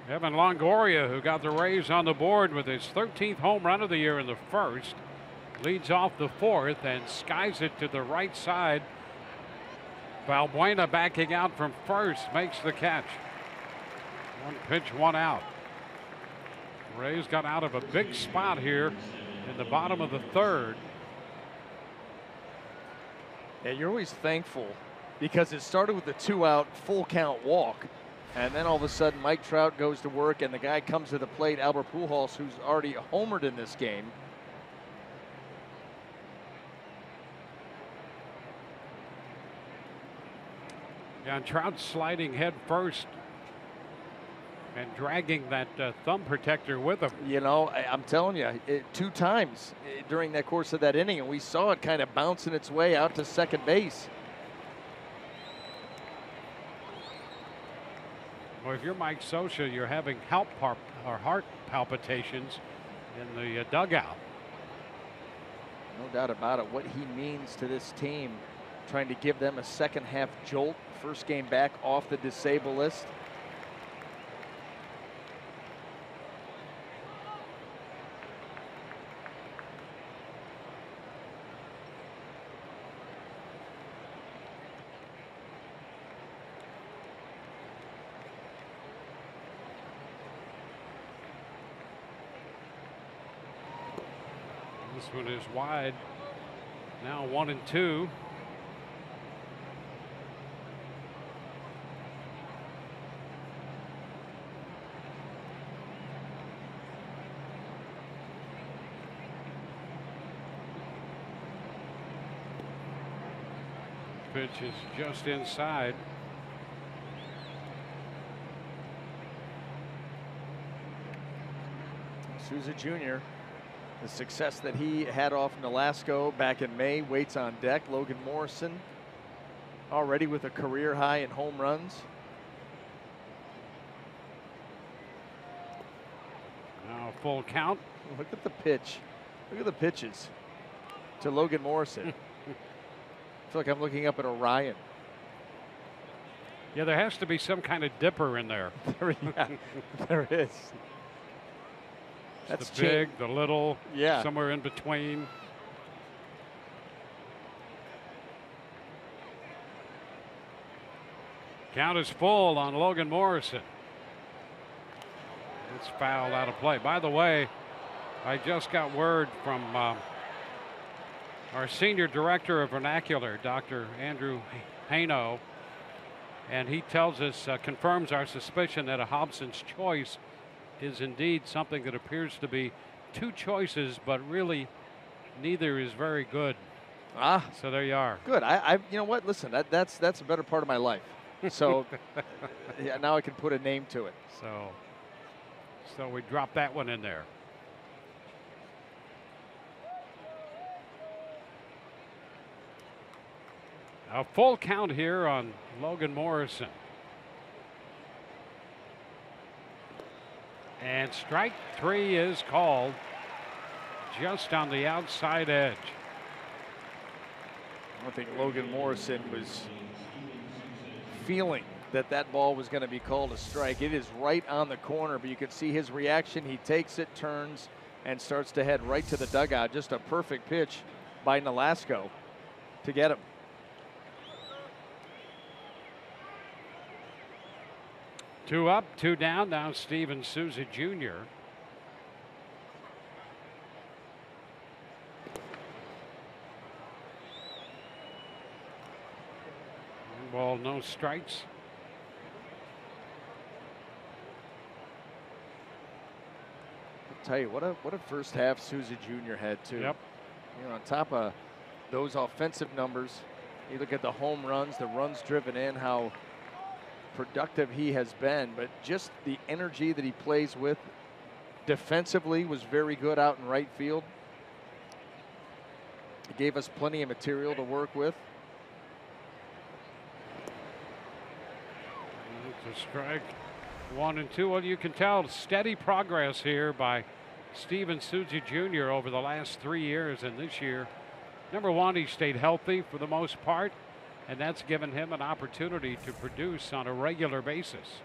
Evan Longoria, who got the Rays on the board with his 13th home run of the year in the first, leads off the fourth and skies it to the right side. Valbuena backing out from first makes the catch. One pitch, one out. Rays got out of a big spot here in the bottom of the third. Yeah, you're always thankful because it started with a 2-out full count walk. And then all of a sudden Mike Trout goes to work and the guy comes to the plate, Albert Pujols, who's already homered in this game. Yeah, and Trout sliding head first and dragging that thumb protector with him. You know, I'm telling you, 2 times during that course of that inning, and we saw it kind of bouncing its way out to second base. Well, if you're Mike Scioscia, you're having heart palpitations in the dugout. No doubt about it. What he means to this team, trying to give them a second half jolt. First game back off the disabled list. This one is wide. Now 1-2. Pitch is just inside. Souza Jr., the success that he had off Nolasco back in May waits on deck. Logan Morrison already with a career high in home runs. Now full count. Look at the pitch. Look at the pitches to Logan Morrison. I feel like I'm looking up at Orion. Yeah, there has to be some kind of dipper in there. Yeah, there is. That's the big, the little, yeah, somewhere in between. Count is full on Logan Morrison. It's fouled out of play. By the way, I just got word from our senior director of vernacular, Dr. Andrew Haino, and he tells us, confirms our suspicion that a Hobson's choice is indeed something that appears to be 2 choices, but really neither is very good. Ah, so there you are. Good. You know what? Listen, that's a better part of my life. So yeah, now I can put a name to it. So we dropped that one in there. A full count here on Logan Morrison. And strike 3 is called, just on the outside edge. I don't think Logan Morrison was feeling that ball was going to be called a strike. It is right on the corner, but you can see his reaction. He takes it, turns, and starts to head right to the dugout. Just a perfect pitch by Nolasco to get him. Two up, 2 down. Now Steven Souza Jr. One ball, no strikes. I'll tell you what a first half Souza Jr. had too. Yep. You know, on top of those offensive numbers, you look at the home runs, the runs driven in, how productive he has been, but just the energy that he plays with defensively was very good out in right field. gave us plenty of material to work with. To strike 1 and 2. Well, you can tell steady progress here by Steven Souza Jr. over the last 3 years, and this year, number one, he stayed healthy for the most part, and that's given him an opportunity to produce on a regular basis.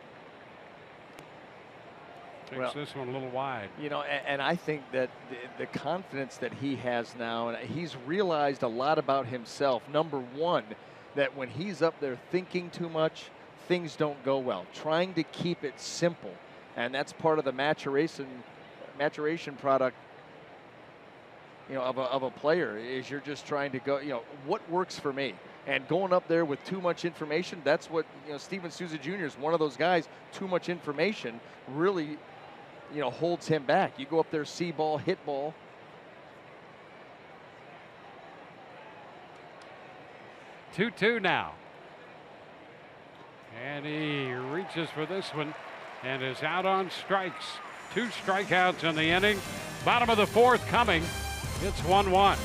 Takes this one a little wide. You know, and I think that the confidence that he has now, and he's realized a lot about himself. Number one, that when he's up there thinking too much, things don't go well. Trying to keep it simple, and that's part of the maturation product, you know, of a player, is you're just trying to go, you know, what works for me. And going up there with too much information, that's what, you know, Steven Souza Jr. is one of those guys. Too much information really, you know, holds him back. You go up there, see ball, hit ball. Two now. And he reaches for this one and is out on strikes. 2 strikeouts in the inning. Bottom of the 4th coming. It's 1-1.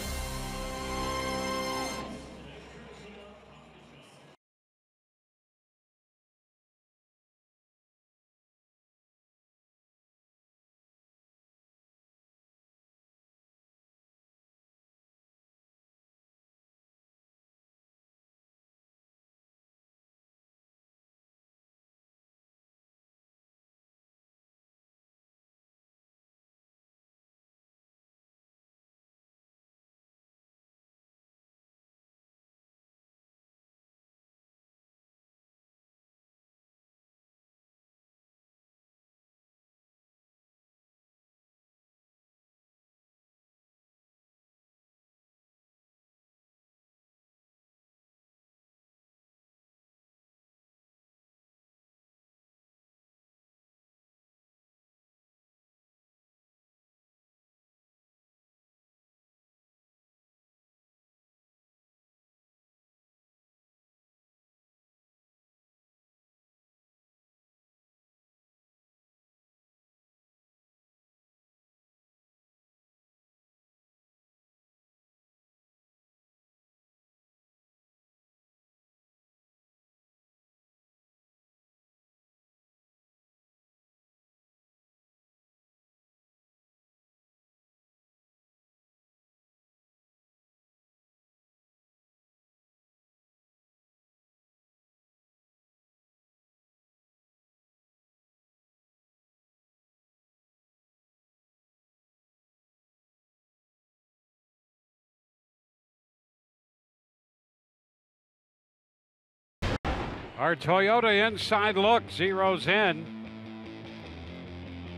Our Toyota inside look zeroes in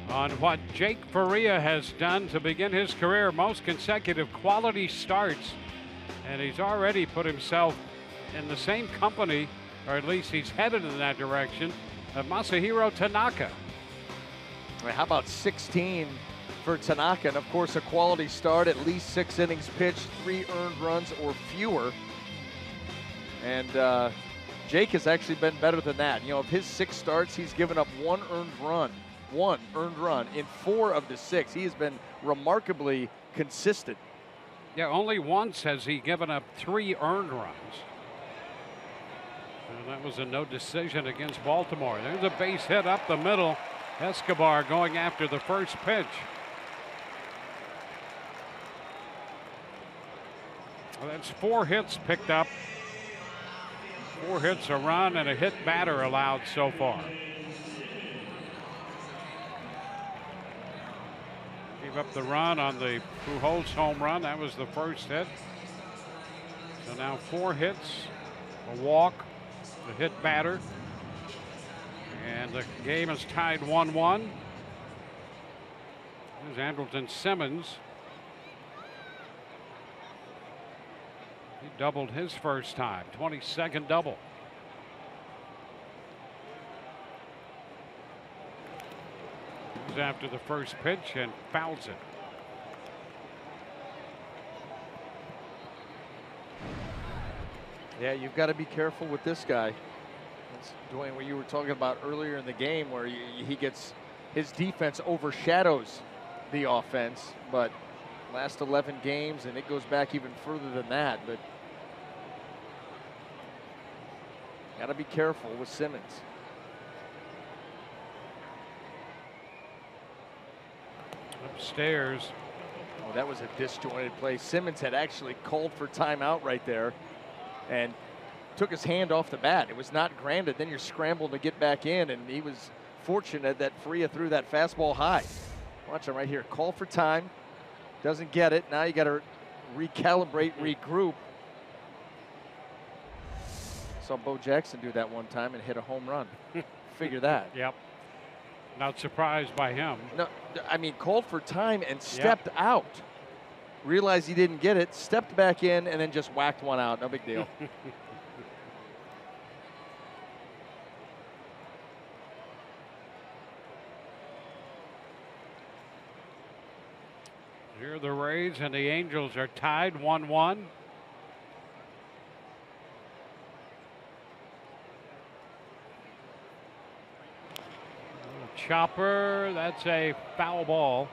on what Jake Faria has done to begin his career. Most consecutive quality starts, and he's already put himself in the same company, or at least he's headed in that direction, of Masahiro Tanaka. How about 16 for Tanaka? And of course, a quality start, at least 6 innings pitched, 3 earned runs or fewer. And Jake has actually been better than that. You know, of his 6 starts, he's given up 1 earned run in 4 of the 6. He has been remarkably consistent. Yeah, only once has he given up 3 earned runs. And that was a no decision against Baltimore. There's a base hit up the middle. Escobar going after the first pitch. Well, that's 4 hits picked up. 4 hits, a run, and a hit batter allowed so far. Gave up the run on the Pujols home run. That was the first hit. So now 4 hits, a walk, a hit batter. And the game is tied 1-1. There's Andrelton Simmons. He doubled his first time, 22nd double. He's after the first pitch and fouls it. Yeah, you've got to be careful with this guy. That's Dwayne, what you were talking about earlier in the game, where he gets, his defense overshadows the offense, but last 11 games, and it goes back even further than that. But got to be careful with Simmons. Upstairs. Oh, that was a disjointed play. Simmons had actually called for timeout right there and took his hand off the bat. It was not granted. Then you're scrambling to get back in, and he was fortunate that Faria threw that fastball high. Watch him right here. Call for time. Doesn't get it. Now you got to recalibrate, regroup. Saw Bo Jackson do that one time and hit a home run. Figure that. Yep. Not surprised by him. No, I mean, called for time and stepped out. Realized he didn't get it, stepped back in, and then just whacked one out. No big deal. Here the Rays and the Angels are tied 1-1. Chopper, that's a foul ball.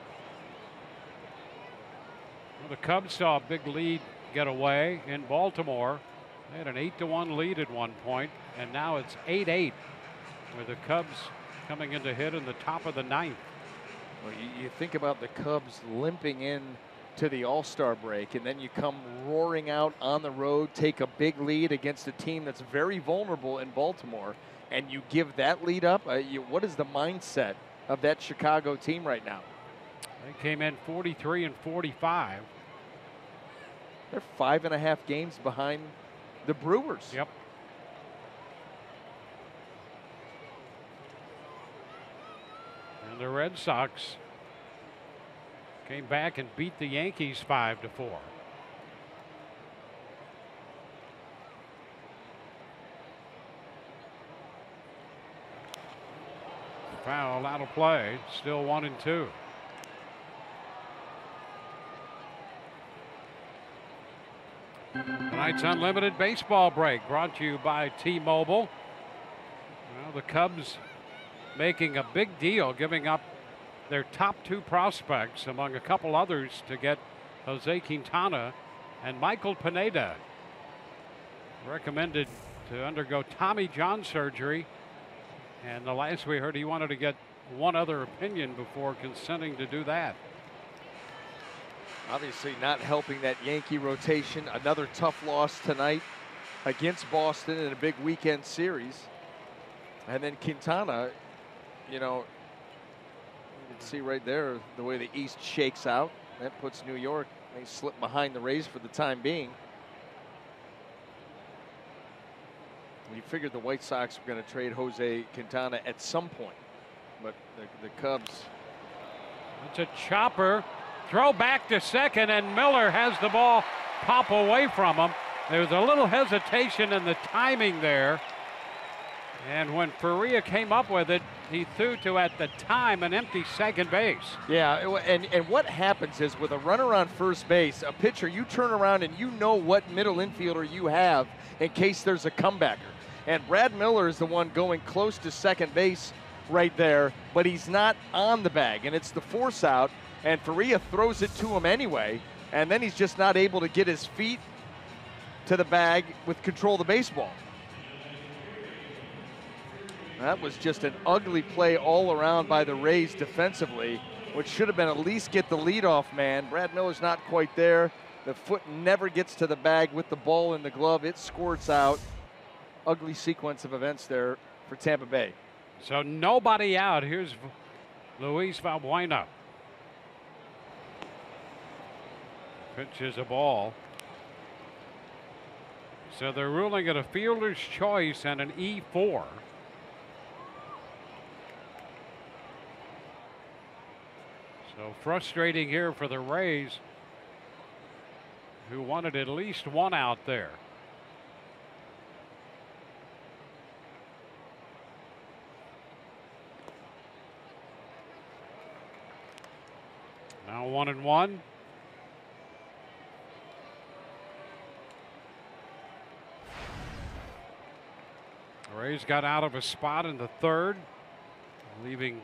Well, the Cubs saw a big lead get away in Baltimore. They had an 8-1 lead at one point, and now it's 8-8 with the Cubs coming in to hit in the top of the ninth. Well, you think about the Cubs limping in to the All-Star break, and then you come roaring out on the road, take a big lead against a team that's very vulnerable in Baltimore, and you give that lead up. What is the mindset of that Chicago team right now? They came in 43 and 45. They're 5.5 games behind the Brewers. Yep. And the Red Sox came back and beat the Yankees 5-4. Foul out of play, still 1-2. Tonight's Unlimited Baseball break brought to you by T-Mobile. Well, the Cubs making a big deal, giving up their top 2 prospects among a couple others to get Jose Quintana and Michael Pineda. Recommended to undergo Tommy John surgery. And the last we heard, he wanted to get one other opinion before consenting to do that. Obviously not helping that Yankee rotation. Another tough loss tonight against Boston in a big weekend series. And then Quintana, you know, you can see right there the way the East shakes out. That puts New York, they slip behind the Rays for the time being. You figured the White Sox were going to trade Jose Quintana at some point, but the Cubs. It's a chopper. Throw back to second, and Miller has the ball pop away from him. There's a little hesitation in the timing there. And when Faria came up with it, he threw to, at the time, an empty second base. Yeah, and what happens is with a runner on first base, a pitcher, you turn around and you know what middle infielder you have in case there's a comebacker. And Brad Miller is the one going close to second base right there, but he's not on the bag, and it's the force out, and Faria throws it to him anyway, and then he's just not able to get his feet to the bag with control of the baseball. That was just an ugly play all around by the Rays defensively, which should have been at least get the leadoff man. Brad Miller's not quite there. The foot never gets to the bag with the ball in the glove. It squirts out. Ugly sequence of events there for Tampa Bay. So nobody out. Here's Luis Valbuena. Pitches a ball. So they're ruling it a fielder's choice and an E4. So frustrating here for the Rays, who wanted at least one out there. Now 1-1. The Rays got out of a spot in the third, leaving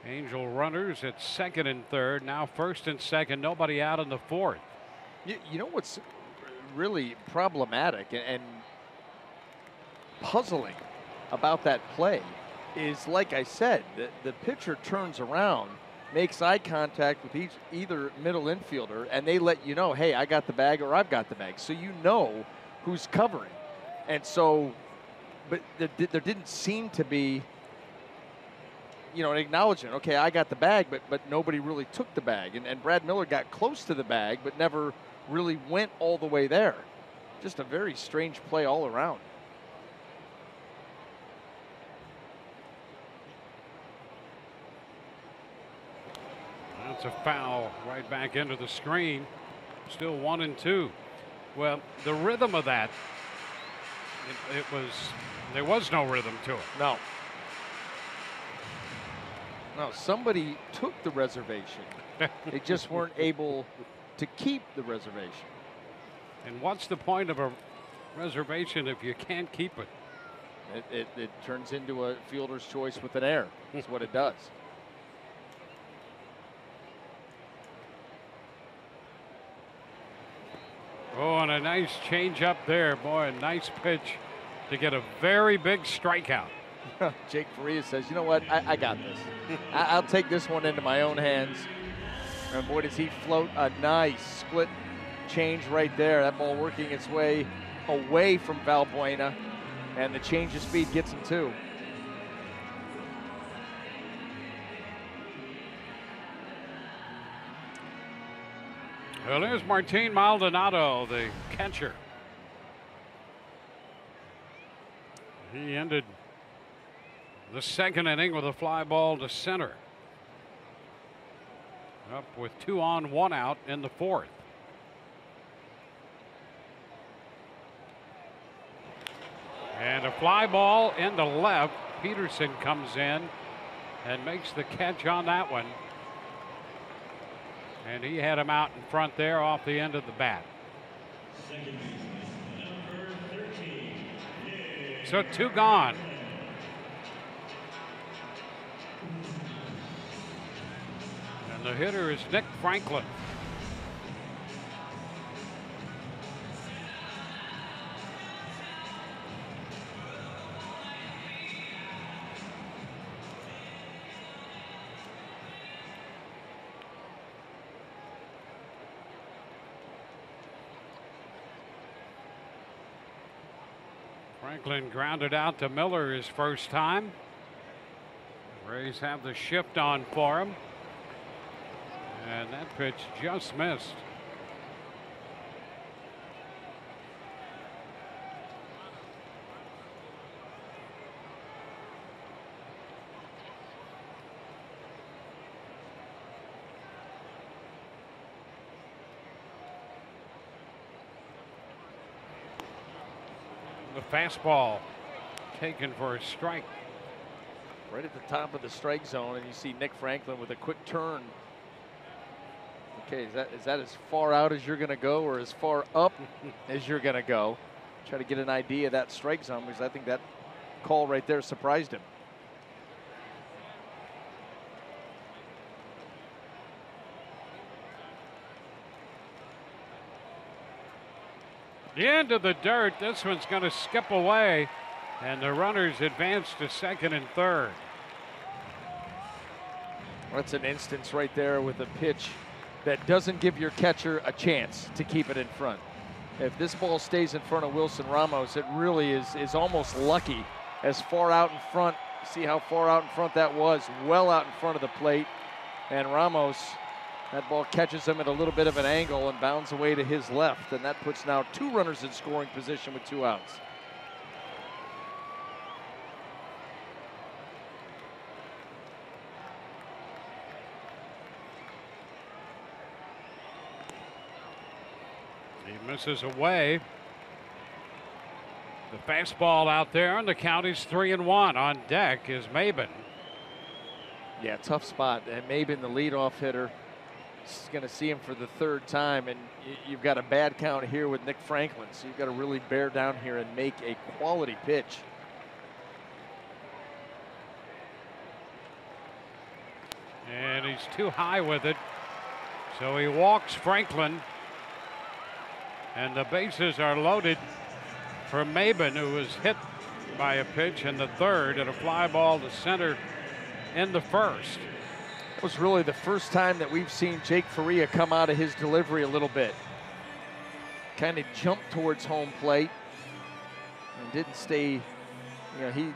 Angel runners at second and third. Now first and second. Nobody out in the fourth. You know what's really problematic and puzzling about that play is, like I said, the pitcher turns around, makes eye contact with either middle infielder, and they let you know, hey, I got the bag or I've got the bag. So you know who's covering. And so, but there didn't seem to be, you know, an acknowledgement. Okay, I got the bag, but nobody really took the bag. And Brad Miller got close to the bag, but never really went all the way there. Just a very strange play all around. That's a foul right back into the screen. Still 1-2. Well, the rhythm of that, there was no rhythm to it. No. No, somebody took the reservation. They just weren't able to keep the reservation. And what's the point of a reservation if you can't keep it? It turns into a fielder's choice with an error. That's what it does. Oh, and a nice change up there. Boy, a nice pitch to get a very big strikeout. Jake Faria says, you know what, I got this. I'll take this one into my own hands. And boy, does he float a nice split change right there. That ball working its way away from Valbuena, and the change of speed gets him too. Well, there's Martin Maldonado, the catcher. He ended the second inning with a fly ball to center. Up with 2 on, 1 out in the fourth. And a fly ball into left. Peterson comes in and makes the catch on that one. And he had him out in front there off the end of the bat. So 2 gone. And the hitter is Nick Franklin. Franklin grounded out to Miller his first time. Rays have the shift on for him. And that pitch just missed. The fastball taken for a strike. Right at the top of the strike zone, and you see Nick Franklin with a quick turn. Okay, is that as far out as you're going to go, or as far up as you're going to go? Try to get an idea of that strike zone, because I think that call right there surprised him. The end of the dirt. This one's going to skip away, and the runners advance to second and third. That's an instance right there with a pitch that doesn't give your catcher a chance to keep it in front. If this ball stays in front of Wilson Ramos, it really is almost lucky. As far out in front, see how far out in front that was, well out in front of the plate. And Ramos, that ball catches him at a little bit of an angle and bounds away to his left. And that puts now 2 runners in scoring position with 2 outs. He misses away. The fastball out there, and the count is 3-1. On deck is Maben. Yeah, tough spot. And Maben, the leadoff hitter, is going to see him for the 3rd time, and you've got a bad count here with Nick Franklin, so you've got to really bear down here and make a quality pitch. And he's too high with it. So he walks Franklin. And the bases are loaded for Maben, who was hit by a pitch in the third and a fly ball to center in the first. It was really the first time that we've seen Jake Faria come out of his delivery a little bit. Kind of jumped towards home plate and didn't stay, he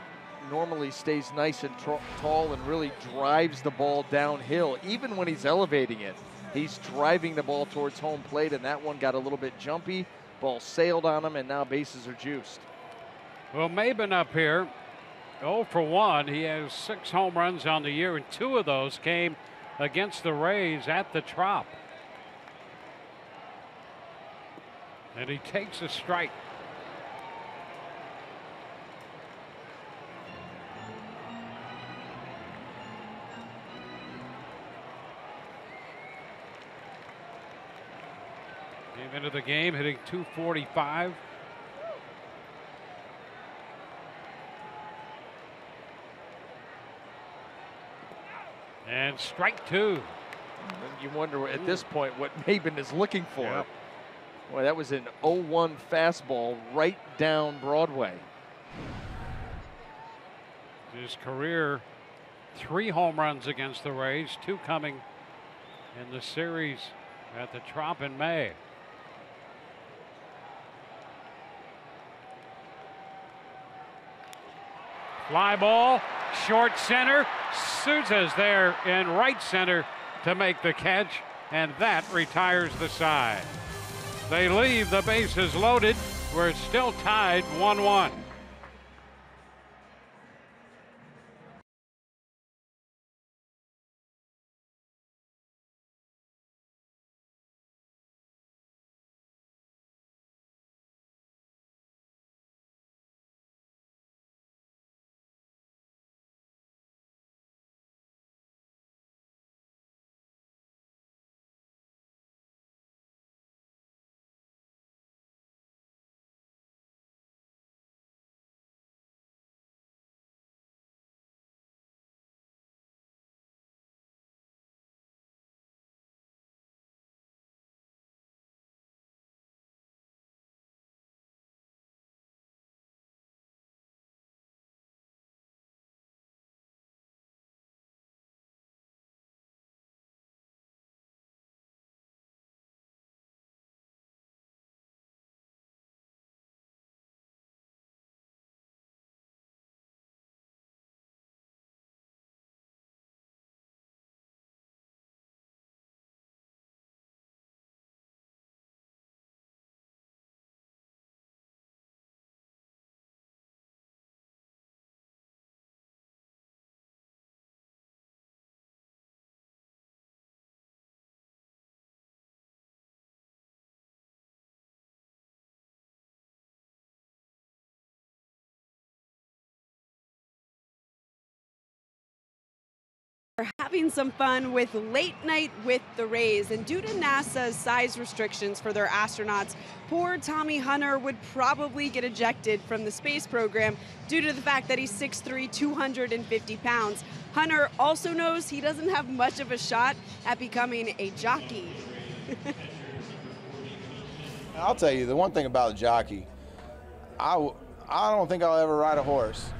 normally stays nice and tall and really drives the ball downhill. Even when he's elevating it, he's driving the ball towards home plate, and that one got a little bit jumpy. Ball sailed on him, and now bases are juiced. Well, Maben up here, 0 for 1. He has 6 home runs on the year, and 2 of those came against the Rays at the Trop. And he takes a strike. Came into the game hitting .245. And strike 2. You wonder at this point what Maben is looking for. Yeah. Boy, that was an 0-1 fastball right down Broadway. His career 3 home runs against the Rays, 2 coming in the series at the Trop in May. Fly ball, short center. Souza's there in right center to make the catch, and that retires the side. They leave the bases loaded. We're still tied 1-1. We're having some fun with Late Night with the Rays, and due to NASA's size restrictions for their astronauts, poor Tommy Hunter would probably get ejected from the space program due to the fact that he's 6'3", 250 pounds. Hunter also knows he doesn't have much of a shot at becoming a jockey. I'll tell you, the one thing about a jockey, I don't think I'll ever ride a horse.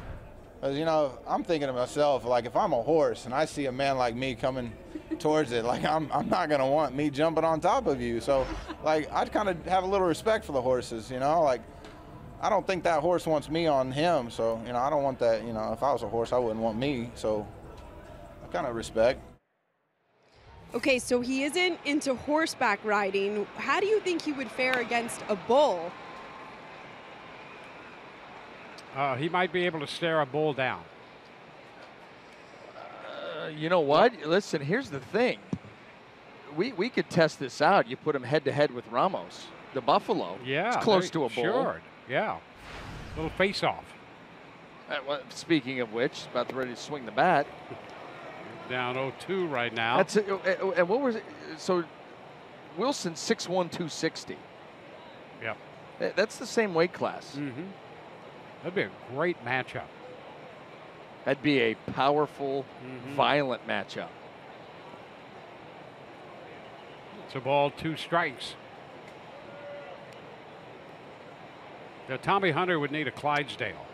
Because, I'm thinking to myself, like, if I'm a horse and I see a man like me coming towards it, like, I'm not going to want me jumping on top of you. So, like, I'd kind of have a little respect for the horses, Like, I don't think that horse wants me on him. So, I don't want that. If I was a horse, I wouldn't want me. So, I kind of respect. Okay, so he isn't into horseback riding. How do you think he would fare against a bull? He might be able to stare a bull down. You know what? Listen, here's the thing. We could test this out. You put him head-to-head with Ramos, the Buffalo. Yeah. It's close to a bull. Sure, yeah. Little face-off. Well, speaking of which, about ready to swing the bat. Down 0-2 right now. And what was it? So Wilson's 6'1", 260. Yep. That's the same weight class. Mm-hmm. That'd be a great matchup. That'd be a powerful, violent matchup. It's a ball, 2 strikes. Now, Tommy Hunter would need a Clydesdale.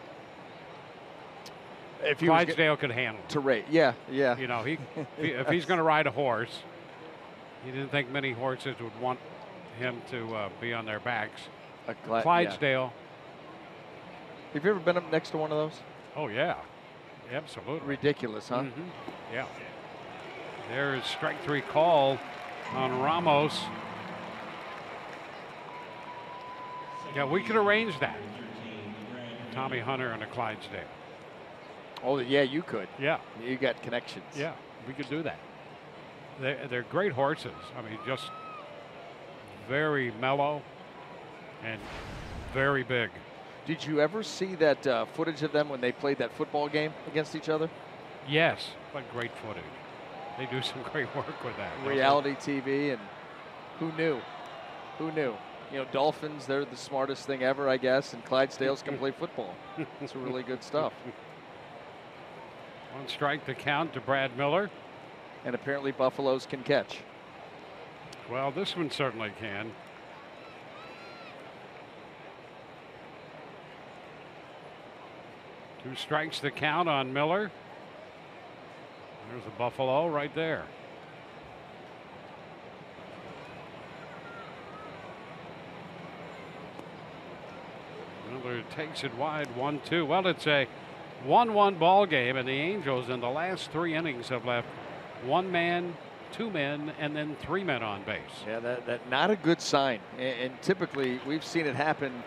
If Clydesdale could handle it. To rate, yeah. You know, if he's going to ride a horse, he didn't think many horses would want him to be on their backs. Clydesdale. Yeah. Have you ever been up next to one of those? Oh, yeah. Absolutely. Ridiculous, huh? Yeah. There's strike 3 call on Ramos. Yeah, we could arrange that. Tommy Hunter and a Clydesdale. Oh, yeah, you could. Yeah. You got connections. Yeah, we could do that. They're great horses. I mean, just very mellow and very big. Did you ever see that footage of them when they played that football game against each other? Yes, but great footage. They do some great work with that. Reality TV, and who knew? Who knew? You know, Dolphins, they're the smartest thing ever, I guess, and Clydesdales can play football. It's really good stuff. 1 strike to count to Brad Miller. And apparently Buffaloes can catch. Well, this one certainly can. Two strikes to count on Miller. There's a Buffalo right there. Miller takes it wide, 1-2. Well, it's a 1-1 ball game, and the Angels in the last 3 innings have left 1 man, 2 men, and then 3 men on base. Yeah, that not a good sign. And typically we've seen it happen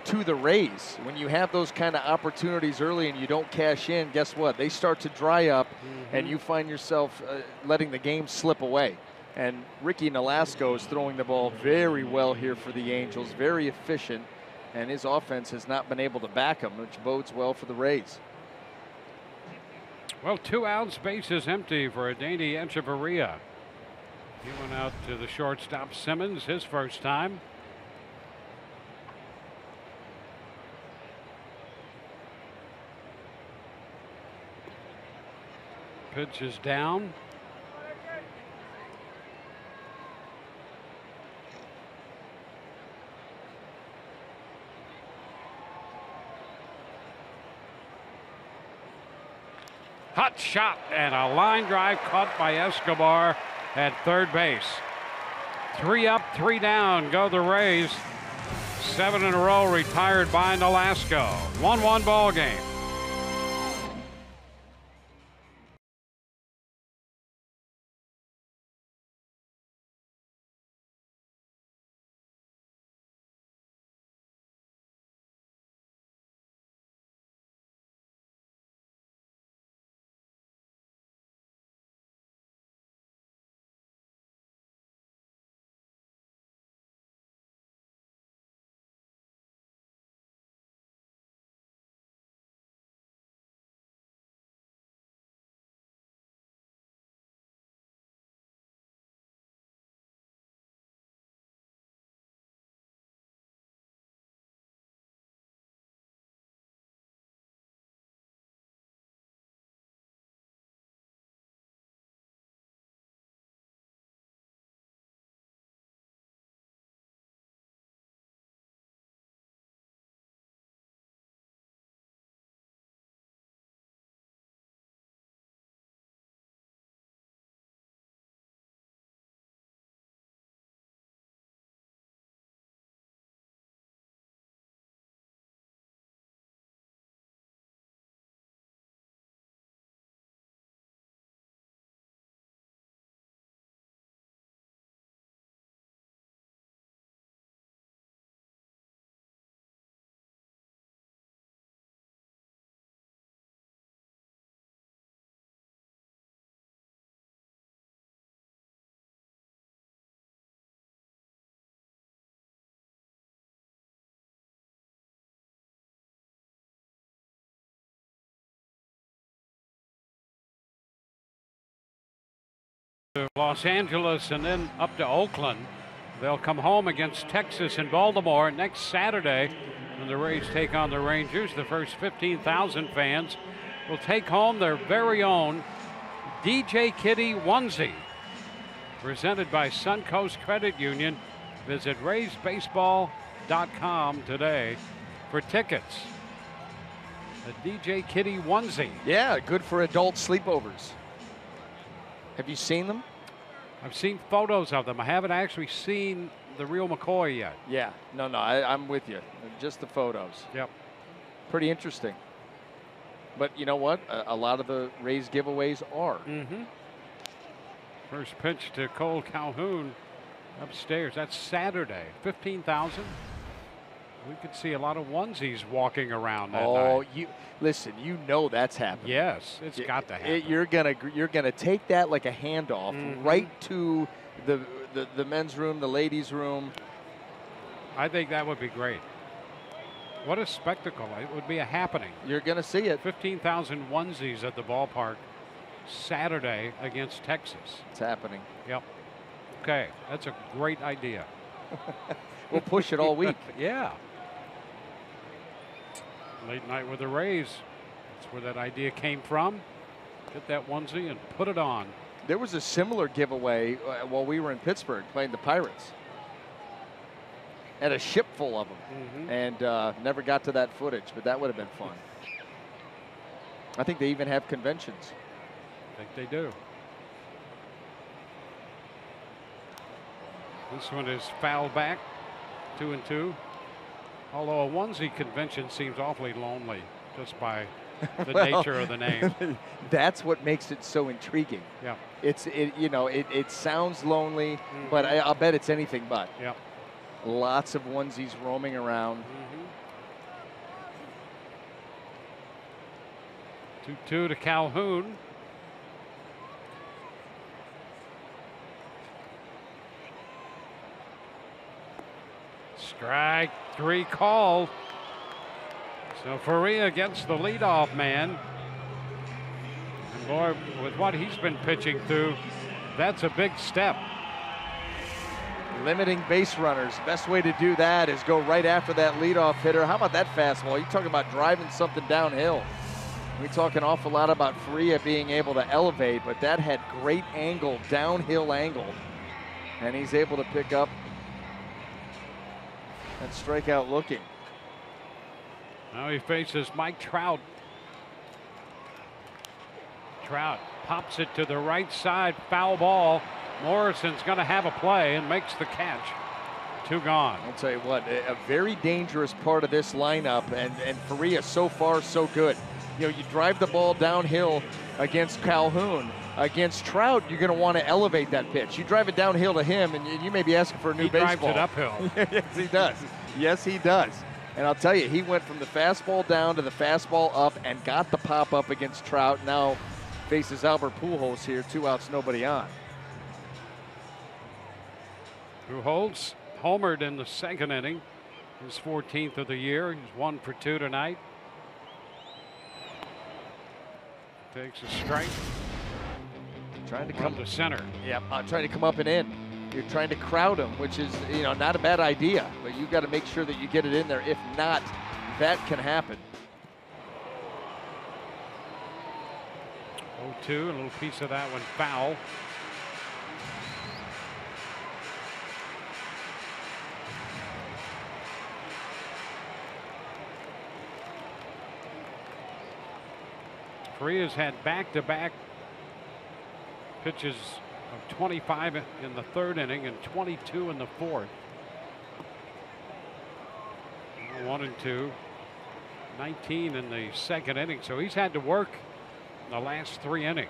to the Rays. When you have those kind of opportunities early and you don't cash in, guess what? They start to dry up, and you find yourself letting the game slip away. And Ricky Nolasco is throwing the ball very well here for the Angels, very efficient, and his offense has not been able to back him, which bodes well for the Rays. Well, 2 outs, bases empty for Adeiny Echeverria. He went out to the shortstop Simmons, his first time. Pitch is down. Hot shot and a line drive caught by Escobar at third base. 3 up, 3 down go the Rays. 7 in a row retired by Nolasco. 1-1 ball game. To Los Angeles and then up to Oakland. They'll come home against Texas and Baltimore next Saturday when the Rays take on the Rangers. The first 15,000 fans will take home their very own DJ Kitty onesie. presented by Suncoast Credit Union. Visit RaysBaseball.com today for tickets. The DJ Kitty onesie. Yeah, good for adult sleepovers. Have you seen them? I've seen photos of them. I haven't actually seen the real McCoy yet. Yeah, no, I'm with you. Just the photos. Yep. Pretty interesting. But you know what? A lot of the Rays giveaways are. Mm-hmm. First pitch to Cole Calhoun upstairs. That's Saturday. 15,000. We could see a lot of onesies walking around that night. You listen. You know that's happening. Yes, it's got to happen. You're gonna take that like a handoff right to the men's room, the ladies' room. I think that would be great. What a spectacle. It would be a happening. You're going to see it. 15,000 onesies at the ballpark Saturday against Texas. It's happening. Yep. Okay, that's a great idea. We'll push it all week. Yeah. Late night with the Rays. That's where that idea came from. Get that onesie and put it on. There was a similar giveaway while we were in Pittsburgh playing the Pirates. Had a ship full of them, and never got to that footage, but that would have been fun. I think they even have conventions. I think they do. This one is foul back, 2-2. Although a onesie convention seems awfully lonely just by the nature of the name. That's what makes it so intriguing. Yeah. It sounds lonely, but I'll bet it's anything but. Yeah. Lots of onesies roaming around. 2-2 to Calhoun. Strike 3 called. So Faria gets the leadoff man. And boy, with what he's been pitching through, that's a big step. Limiting base runners. Best way to do that is go right after that leadoff hitter. How about that fastball? You're talking about driving something downhill. We talk an awful lot about Faria being able to elevate, but that had great angle, downhill angle. And he's able to pick up and strikeout looking. Now he faces Mike Trout. Trout pops it to the right side, foul ball. Morrison's going to have a play and makes the catch. 2 gone. I'll tell you what, a very dangerous part of this lineup, and Faria so far so good. You know, you drive the ball downhill against Calhoun. Against Trout, you're going to want to elevate that pitch. You drive it downhill to him, and you may be asking for a new baseball. He drives it uphill. Yes, he does. Yes, he does. And I'll tell you, he went from the fastball down to the fastball up and got the pop up against Trout. Now faces Albert Pujols here, 2 outs, nobody on. Pujols homered in the 2nd inning, his 14th of the year. He's 1 for 2 tonight. Takes a strike. Trying to come to center. Yeah, trying to come up and in. You're trying to crowd him, which is, not a bad idea, but you've got to make sure that you get it in there. If not, that can happen. 0-2, a little piece of that one foul. Faria's had back-to-back pitches of 25 in the 3rd inning and 22 in the 4th. 1-2, 19 in the 2nd inning. So he's had to work the last 3 innings.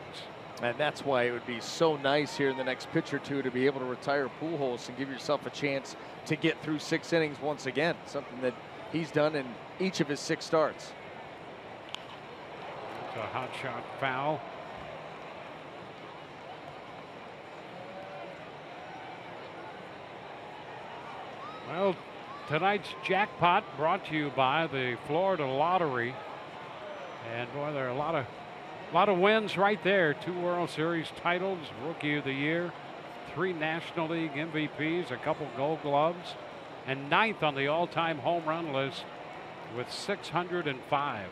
And that's why it would be so nice here in the next pitch or two to be able to retire Pujols and give yourself a chance to get through 6 innings once again. Something that he's done in each of his 6 starts. It's a hot shot foul. Well, tonight's jackpot brought to you by the Florida Lottery. And boy, there are a lot of wins right there. 2 World Series titles, Rookie of the Year, 3 National League MVPs, a couple Gold Gloves, and 9th on the all-time home run list with 605.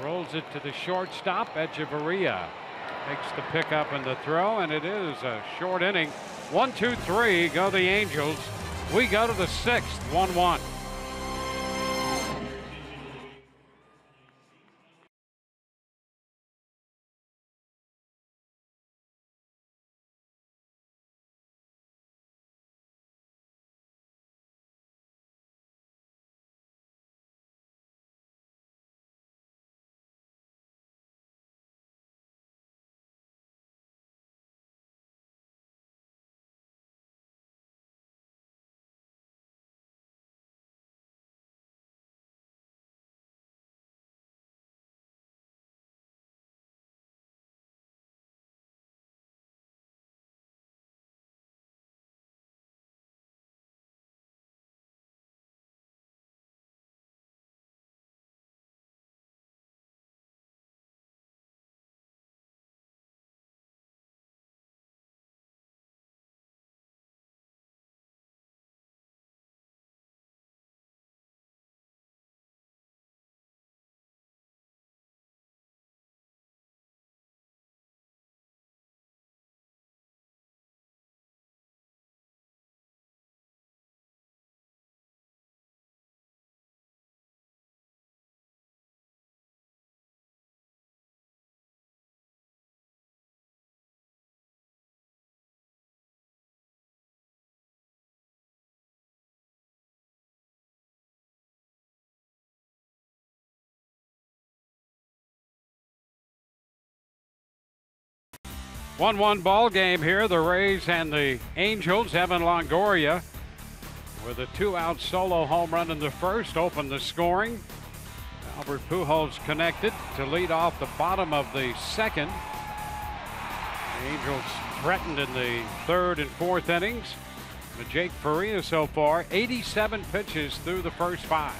Rolls it to the shortstop, Echeverria. Makes the pickup and the throw, and it is a short inning. 1, 2, 3 go the Angels. We go to the 6th, 1-1. One ball game here. The Rays and the Angels. Evan Longoria with a 2-out solo home run in the first opened the scoring. Albert Pujols connected to lead off the bottom of the second. The Angels threatened in the third and fourth innings. But Jake Faria so far 87 pitches through the first 5.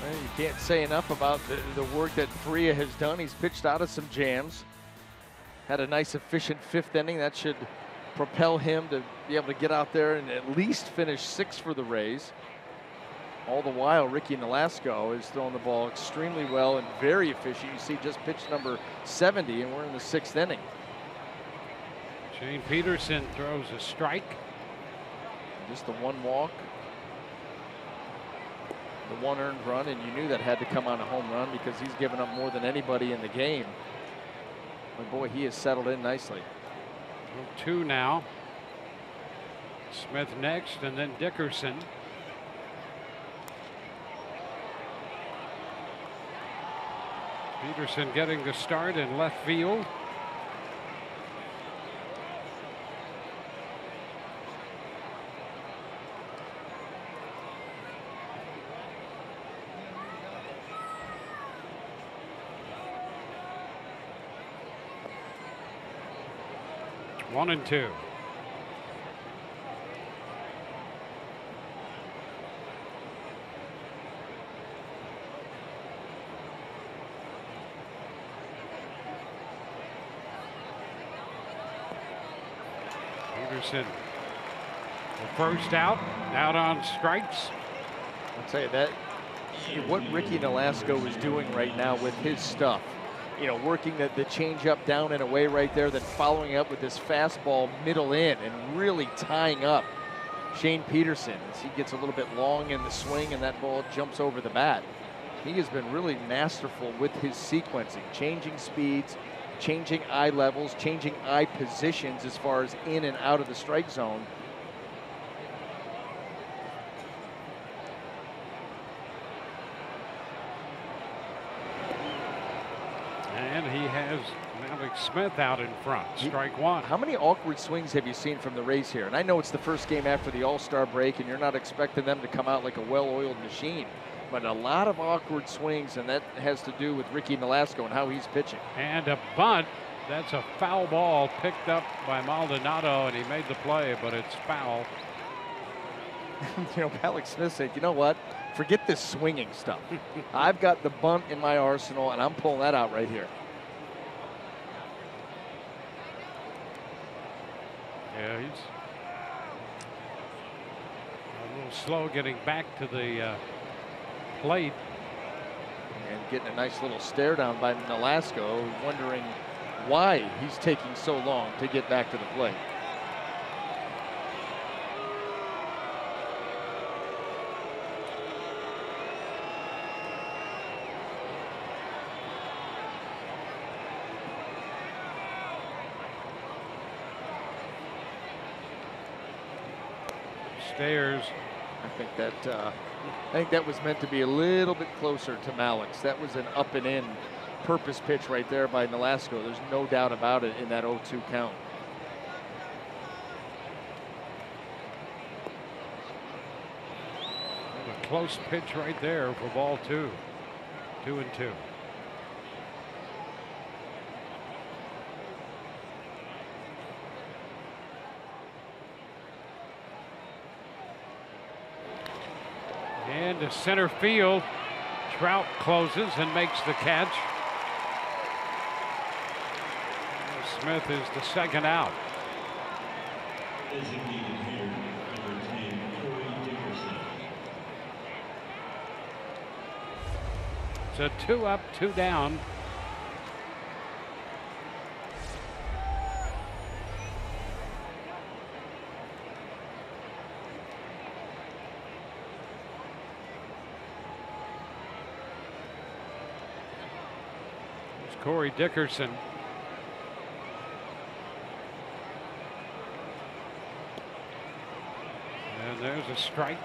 Well, you can't say enough about the work that Faria has done. He's pitched out of some jams. Had a nice efficient 5th inning. That should propel him to be able to get out there and at least finish 6th for the Rays. All the while, Ricky Nolasco is throwing the ball extremely well and very efficient. You see just pitch number 70, and we're in the 6th inning. Shane Peterson throws a strike. Just the 1 walk. The 1 earned run, and you knew that had to come on a home run because he's given up more than anybody in the game. But boy, he has settled in nicely. 2 now. Smith next, and then Dickerson. Peterson getting the start in left field. One and 2. Peterson, the first out on strikes. I'll tell you that what Ricky Nolasco is doing right now with his stuff. You know, working the changeup down and away right there, then following up with this fastball middle in and really tying up Shane Peterson as he gets a little bit long in the swing and that ball jumps over the bat. He has been really masterful with his sequencing, changing speeds, changing eye levels, changing eye positions as far as in and out of the strike zone. And he has Alex Smith out in front. Strike 1. How many awkward swings have you seen from the Rays here? And I know it's the first game after the All-Star break, and you're not expecting them to come out like a well-oiled machine. But a lot of awkward swings, and that has to do with Ricky Nolasco and how he's pitching. And a bunt. That's a foul ball picked up by Maldonado, and he made the play, but it's foul. You know, Alex Smith said, you know what? Forget this swinging stuff. I've got the bunt in my arsenal, and I'm pulling that out right here. Yeah, he's a little slow getting back to the plate. and getting a nice little stare down by Nolasco, wondering why he's taking so long to get back to the plate. Stairs. I think that was meant to be a little bit closer to Malik's. That was an up and in purpose pitch right there by Nolasco. There's no doubt about it in that 0-2 count. A close pitch right there for ball 2. 2-2. And to center field, Trout closes and makes the catch. Smith is the second out. It's a 2 up, 2 down. Corey Dickerson. And there's a strike.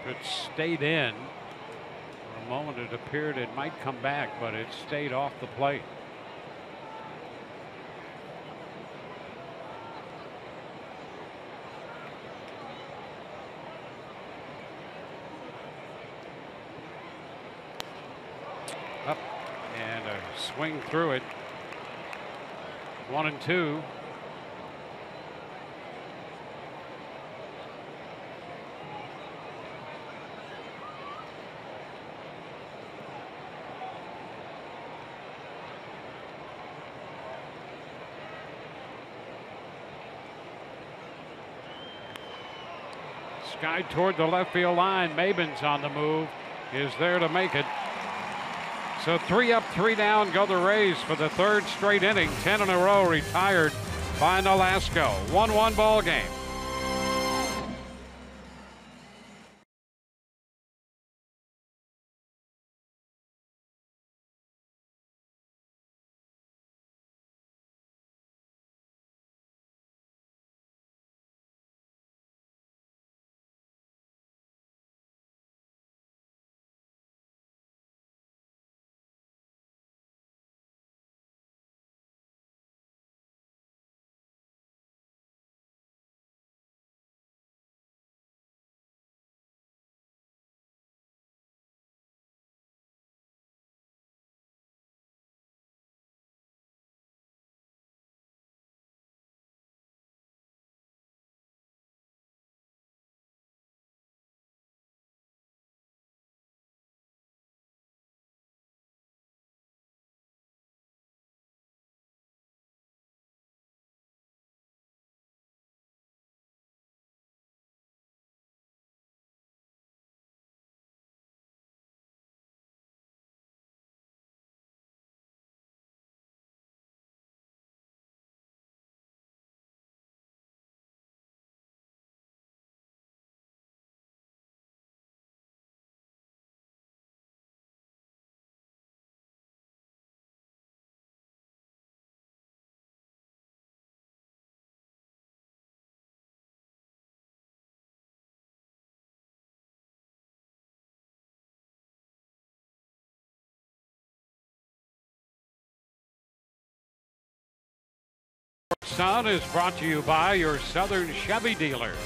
It stayed in. Moment it appeared it might come back, but it stayed off the plate. Up and a swing through it. 1-2. Guy toward the left field line. Maben's on the move, is there to make it. So 3 up, 3 down go the Rays for the 3rd straight inning. 10 in a row retired by Nolasco. 1-1 ball game. Sun is brought to you by your Southern Chevy dealers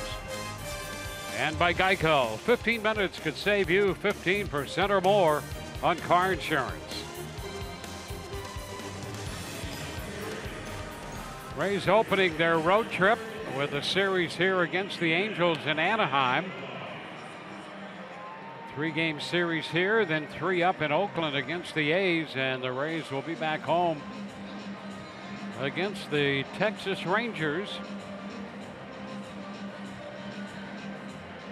and by Geico. 15 minutes could save you 15% or more on car insurance. Rays opening their road trip with a series here against the Angels in Anaheim. Three-game series here, then 3 up in Oakland against the A's, and the Rays will be back home against the Texas Rangers.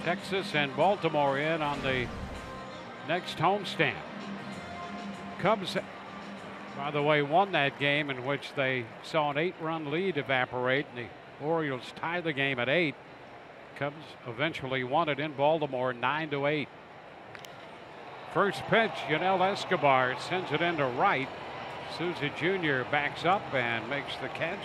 Texas and Baltimore in on the next homestand. Cubs, by the way, won that game in which they saw an 8-run lead evaporate, and the Orioles tied the game at 8. Cubs eventually won it in Baltimore 9-8. First pitch, Yunel Escobar sends it into right. Souza Jr. backs up and makes the catch.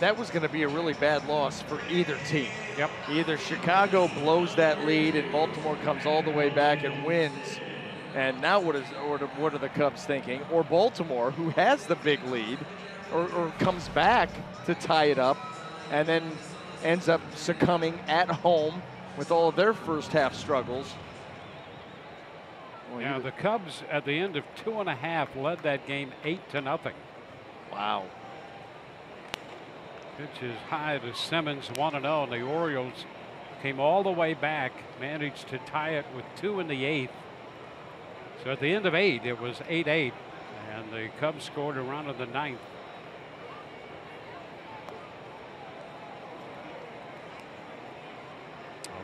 That was going to be a really bad loss for either team. Yep. Either Chicago blows that lead and Baltimore comes all the way back and wins. And now what are the Cubs thinking? Or Baltimore, who has the big lead, or comes back to tie it up and then ends up succumbing at home with all of their first half struggles. Well, yeah, the Cubs at the end of 2.5 led that game 8-0. Wow. Pitch is high to Simmons, 1-0, and the Orioles came all the way back, managed to tie it with 2 in the 8th. So at the end of 8, it was 8-8, and the Cubs scored a run in the 9th.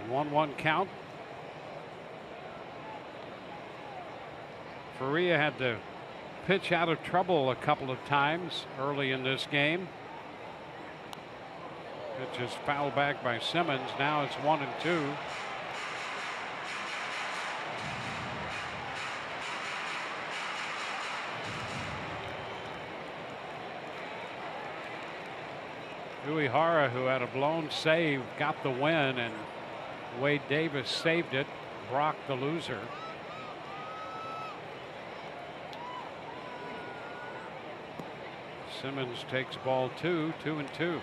A 1-1 count. Faria had to pitch out of trouble a couple of times early in this game. Pitch is fouled back by Simmons. Now it's 1-2. Uehara, who had a blown save, got the win, and Wade Davis saved it. Brock the loser. Simmons takes ball 2, 2-2.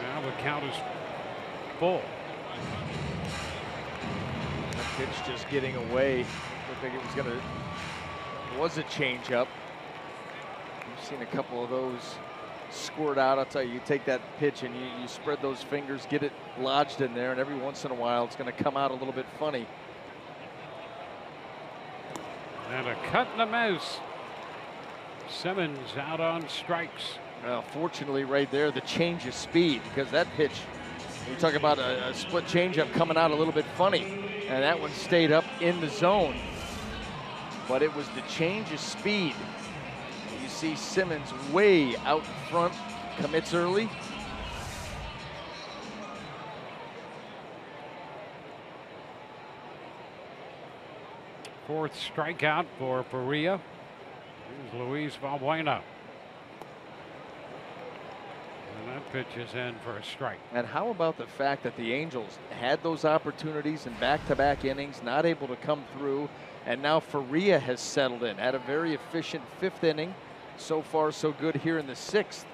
Now the count is full. That pitch just getting away. I think it was a changeup. We've seen a couple of those squirt out. I'll tell you, you take that pitch and you spread those fingers, get it lodged in there, and every once in a while it's going to come out a little bit funny. And a cut and a miss. Simmons out on strikes. Well, fortunately right there, the change of speed, because that pitch, you talk about a split changeup coming out a little bit funny, and that one stayed up in the zone. But it was the change of speed. You see Simmons way out in front, commits early. Fourth strikeout for Faria. Here's Luis Valbuena. And that pitch is in for a strike. And how about the fact that the Angels had those opportunities in back-to-back innings, not able to come through, and now Faria has settled in. Had a very efficient 5th inning. So far, so good here in the 6th.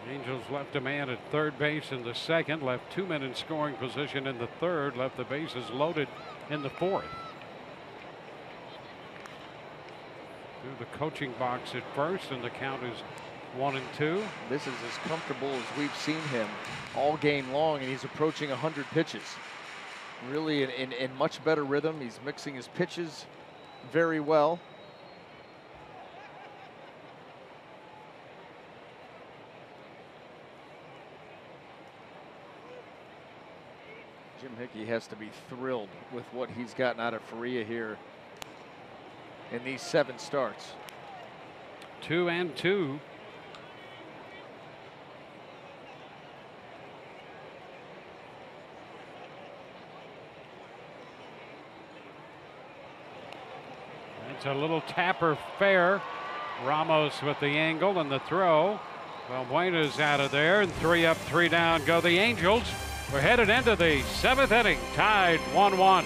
Angels left a man at third base in the 2nd, left 2 men in scoring position in the 3rd, left the bases loaded in the 4th. Through the coaching box at first, and the count is 1-2. This is as comfortable as we've seen him all game long, and he's approaching 100 pitches. Really in much better rhythm. He's mixing his pitches very well. Jim Hickey has to be thrilled with what he's gotten out of Faria here in these 7 starts. 2-2. It's a little tapper fair. Ramos with the angle and the throw. Valbuena's out of there, and 3 up, 3 down go the Angels. We're headed into the 7th inning, tied 1-1.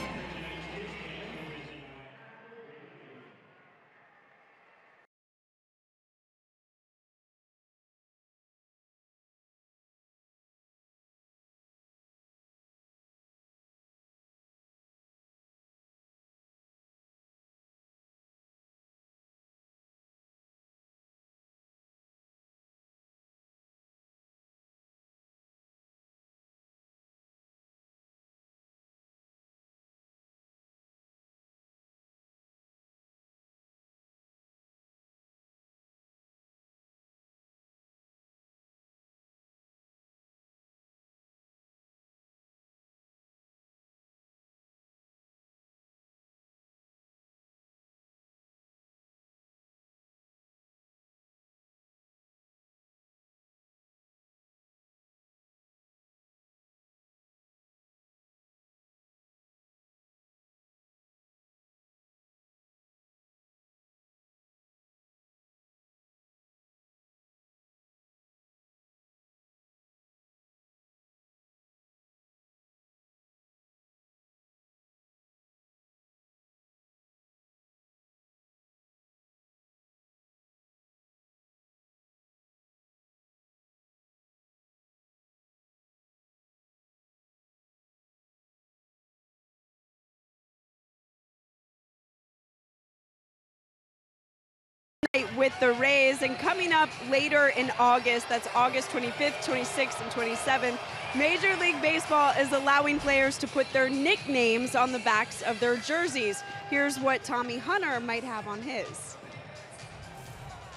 with the Rays. And coming up later in August, that's August 25th, 26th, and 27th, Major League Baseball is allowing players to put their nicknames on the backs of their jerseys. Here's what Tommy Hunter might have on his.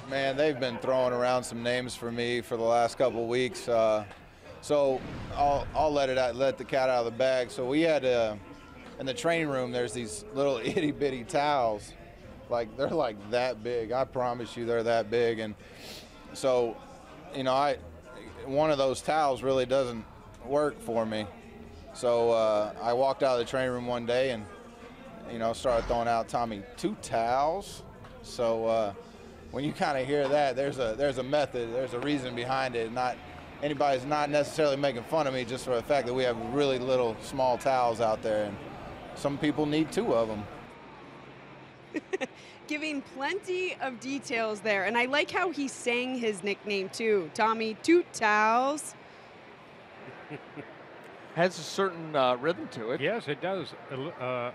Man, they've been throwing around some names for me for the last couple of weeks. So I'll let the cat out of the bag. So we had in the training room, there's these little itty bitty towels. Like, they're like that big. I promise you they're that big. And so, you know, one of those towels really doesn't work for me. So I walked out of the training room one day and, you know, started throwing out, Tommy, 2 towels. So when you kind of hear that, there's a method, there's a reason behind it. Anybody's not necessarily making fun of me, just for the fact that we have really little small towels out there, and some people need 2 of them. Giving plenty of details there. And I like how he sang his nickname too. Tommy, 2 towels. Has a certain rhythm to it. Yes, it does.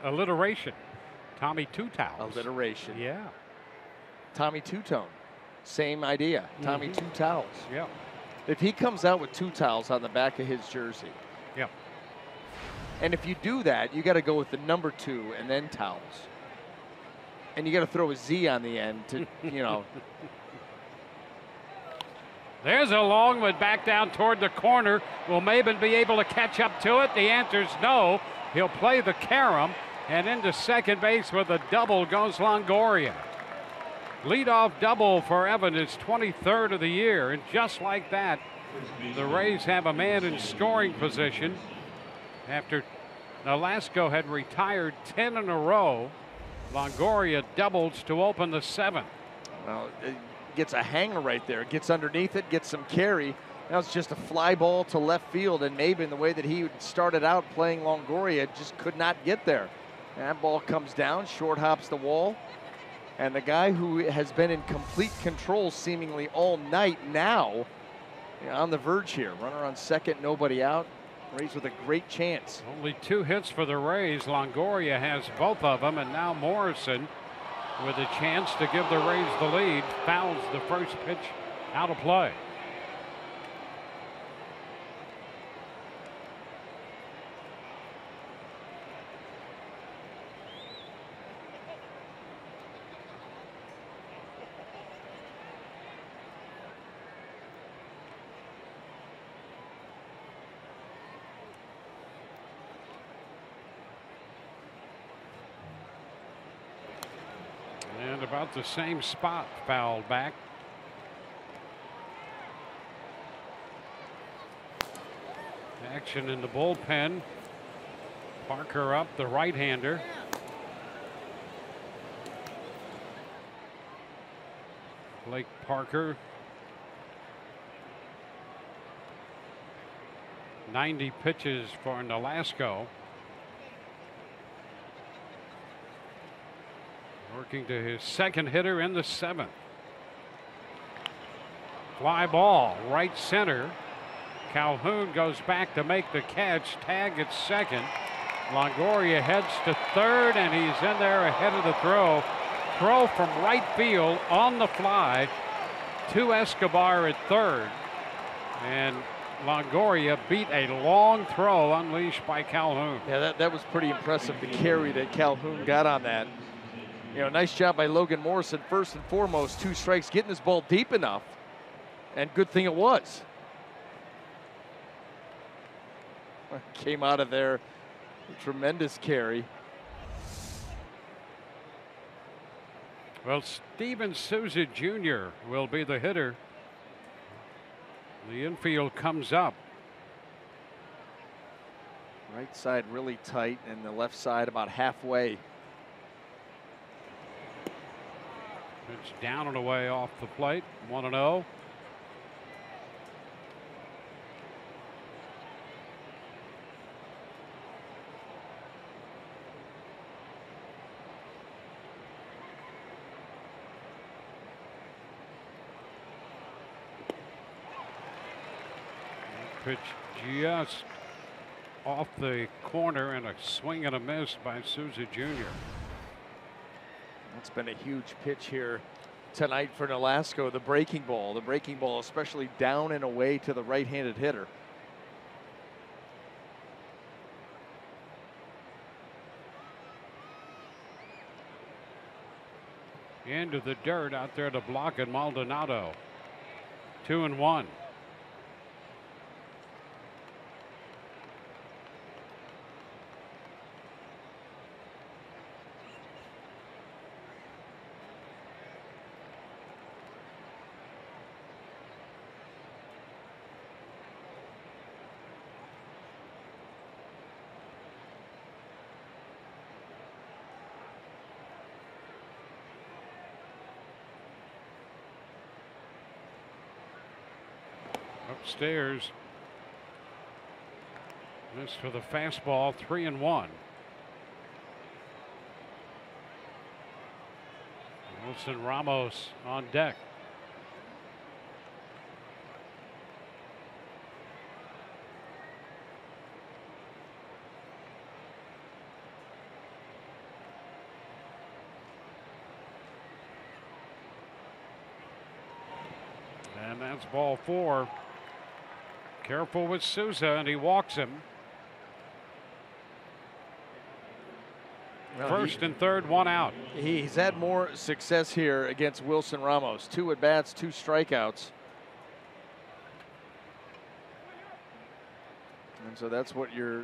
Alliteration. Tommy 2 towels. Alliteration. Yeah. Tommy two-tone. Same idea. Tommy 2 towels. Yeah. If he comes out with 2 towels on the back of his jersey. Yeah. And if you do that, you got to go with the number 2 and then towels. And you got to throw a Z on the end to, you know. There's a long one back down toward the corner. Will Maben be able to catch up to it? The answer's no. He'll play the carom, and into second base with a double goes Longoria. Leadoff double for Evan, his 23rd of the year, and just like that, the Rays have a man in scoring position after Nolasco had retired 10 in a row. Longoria doubles to open the 7th. Well, it gets a hanger right there. Gets underneath it, gets some carry. That was just a fly ball to left field, and Maben, the way that he started out playing Longoria, just could not get there. And that ball comes down, short hops the wall. And the guy who has been in complete control seemingly all night now, on the verge here. Runner on second, nobody out. Rays with a great chance. Only 2 hits for the Rays. Longoria has both of them, and now Morrison with a chance to give the Rays the lead. Fouls the first pitch out of play. And about the same spot, fouled back. Action in the bullpen. Parker up, the right-hander. Blake Parker. 90 pitches for Nolasco. Working to his second hitter in the 7th. Fly ball, right center. Calhoun goes back to make the catch. Tag at second. Longoria heads to third, and he's in there ahead of the throw. Throw from right field on the fly to Escobar at third. And Longoria beat a long throw unleashed by Calhoun. Yeah, that was pretty impressive, the carry that Calhoun got on that. You know, nice job by Logan Morrison, first and foremost, 2 strikes, getting this ball deep enough. And good thing it was. Came out of there, a tremendous carry. Well, Steven Souza Jr. will be the hitter. The infield comes up. Right side really tight, and the left side about halfway. It's down and away off the plate, 1-0. Pitch just off the corner, and a swing and a miss by Souza Jr. That's been a huge pitch here tonight for Nolasco, the breaking ball. The breaking ball, especially down and away to the right-handed hitter. Into the dirt out there to block it, Maldonado. 2-1. Upstairs. Missed for the fastball, 3-1. Wilson Ramos on deck. And that's ball 4. Careful with Souza, and he walks him. Well, First and third, 1 out. He's had more success here against Wilson Ramos. 2 at-bats, 2 strikeouts. And so that's what you're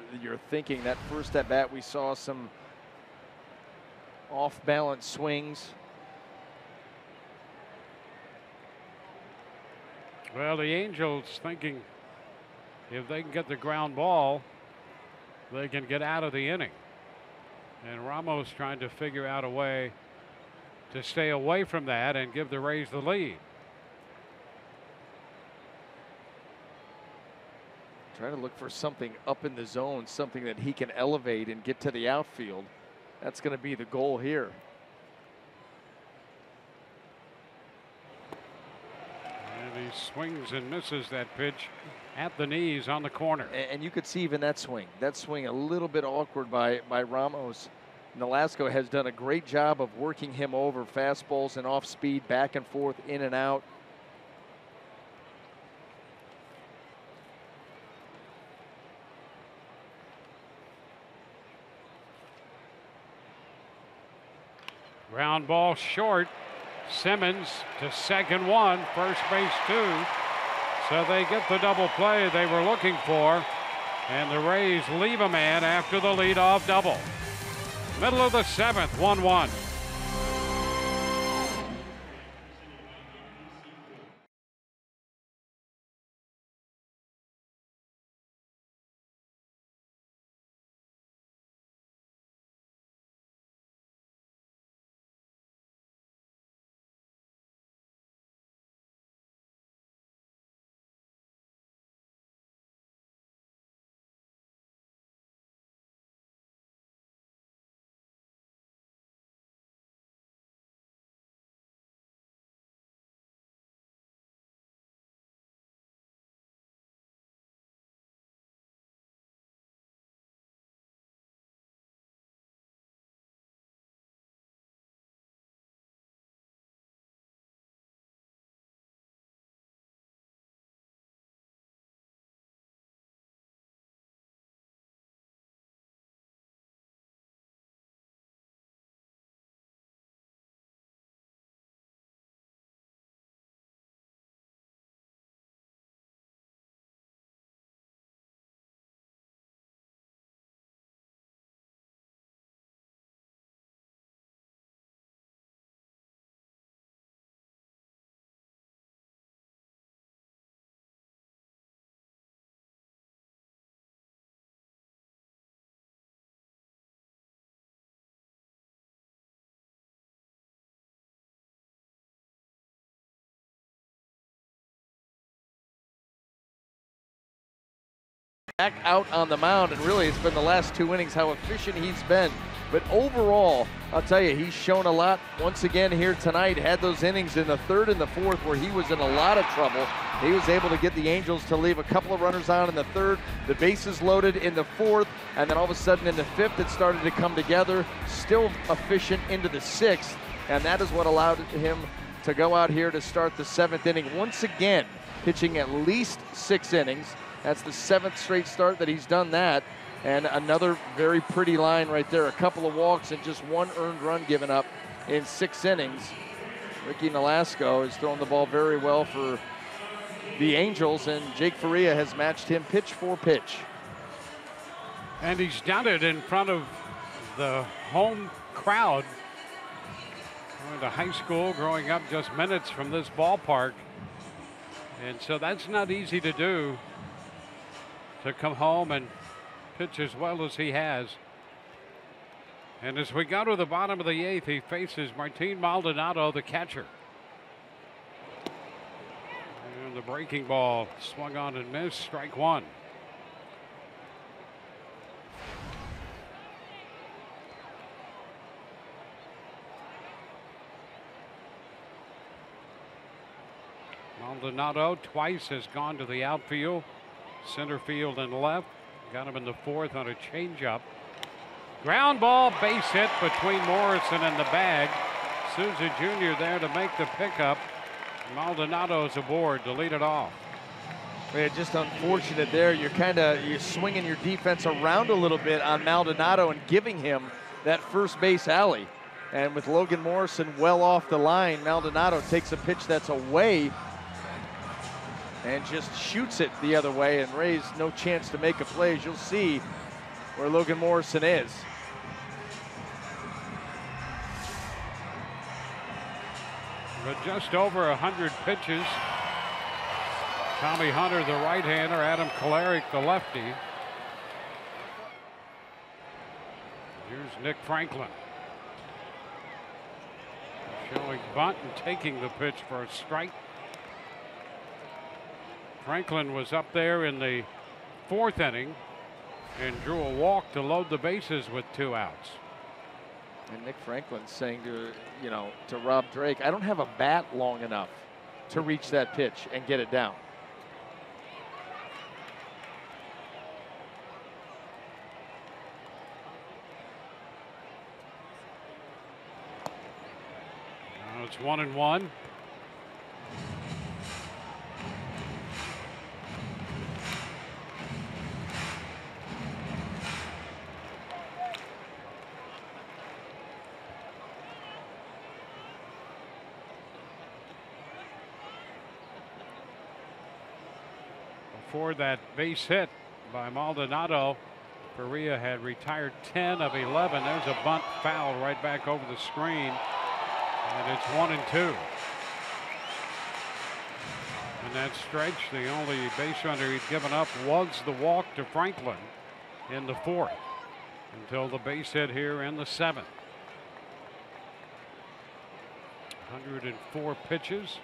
thinking. That first at-bat, we saw some off-balance swings. Well, the Angels thinking if they can get the ground ball, they can get out of the inning. And Ramos trying to figure out a way to stay away from that and give the Rays the lead. Trying to look for something up in the zone, something that he can elevate and get to the outfield. That's going to be the goal here. And he swings and misses that pitch at the knees on the corner. And you could see even that swing a little bit awkward by Ramos. Nolasco has done a great job of working him over, fastballs and off speed, back and forth, in and out. Ground ball short. Simmons to second 1, first base 2. So they get the double play they were looking for, and the Rays leave a man after the leadoff double. Middle of the 7th, 1-1. Back out on the mound, and really it's been the last 2 innings how efficient he's been. But overall, I'll tell you, he's shown a lot once again here tonight. Had those innings in the 3rd and the 4th where he was in a lot of trouble. He was able to get the Angels to leave a couple of runners on in the 3rd, the bases loaded in the 4th, and then all of a sudden in the 5th it started to come together. Still efficient into the 6th, and that is what allowed him to go out here to start the 7th inning. Once again, pitching at least 6 innings. That's the 7th straight start that he's done that. And another very pretty line right there. A couple of walks and just 1 earned run given up in 6 innings. Ricky Nolasco is throwing the ball very well for the Angels, and Jake Faria has matched him pitch for pitch. And he's done it in front of the home crowd. Going to high school, growing up just minutes from this ballpark. And so that's not easy to do, to come home and pitch as well as he has. And as we go to the bottom of the 8th, he faces Martin Maldonado, the catcher. And the breaking ball swung on and missed, strike 1. Maldonado twice has gone to the outfield, center field and left. Got him in the 4th on a changeup. Ground ball, base hit between Morrison and the bag. Souza Jr. there to make the pickup. Maldonado's aboard to lead it off. Yeah, just unfortunate there. You're swinging your defense around a little bit on Maldonado and giving him that first base alley. And with Logan Morrison well off the line, Maldonado takes a pitch that's away and just shoots it the other way, and Rays no chance to make a play, as you'll see where Logan Morrison is. But just over 100 pitches. Tommy Hunter, the right-hander, Adam Kolarek, the lefty. Here's Nick Franklin. Showing bunt and taking the pitch for a strike. Franklin was up there in the 4th inning and drew a walk to load the bases with 2 outs. And Nick Franklin's saying to Rob Drake, I don't have a bat long enough to reach that pitch and get it down. Now it's 1-1. Before that base hit by Maldonado, Faria had retired 10 of 11. There's a bunt foul right back over the screen, and it's 1-2. In that stretch, the only base runner he'd given up was the walk to Franklin in the 4th, until the base hit here in the 7th. 104 pitches.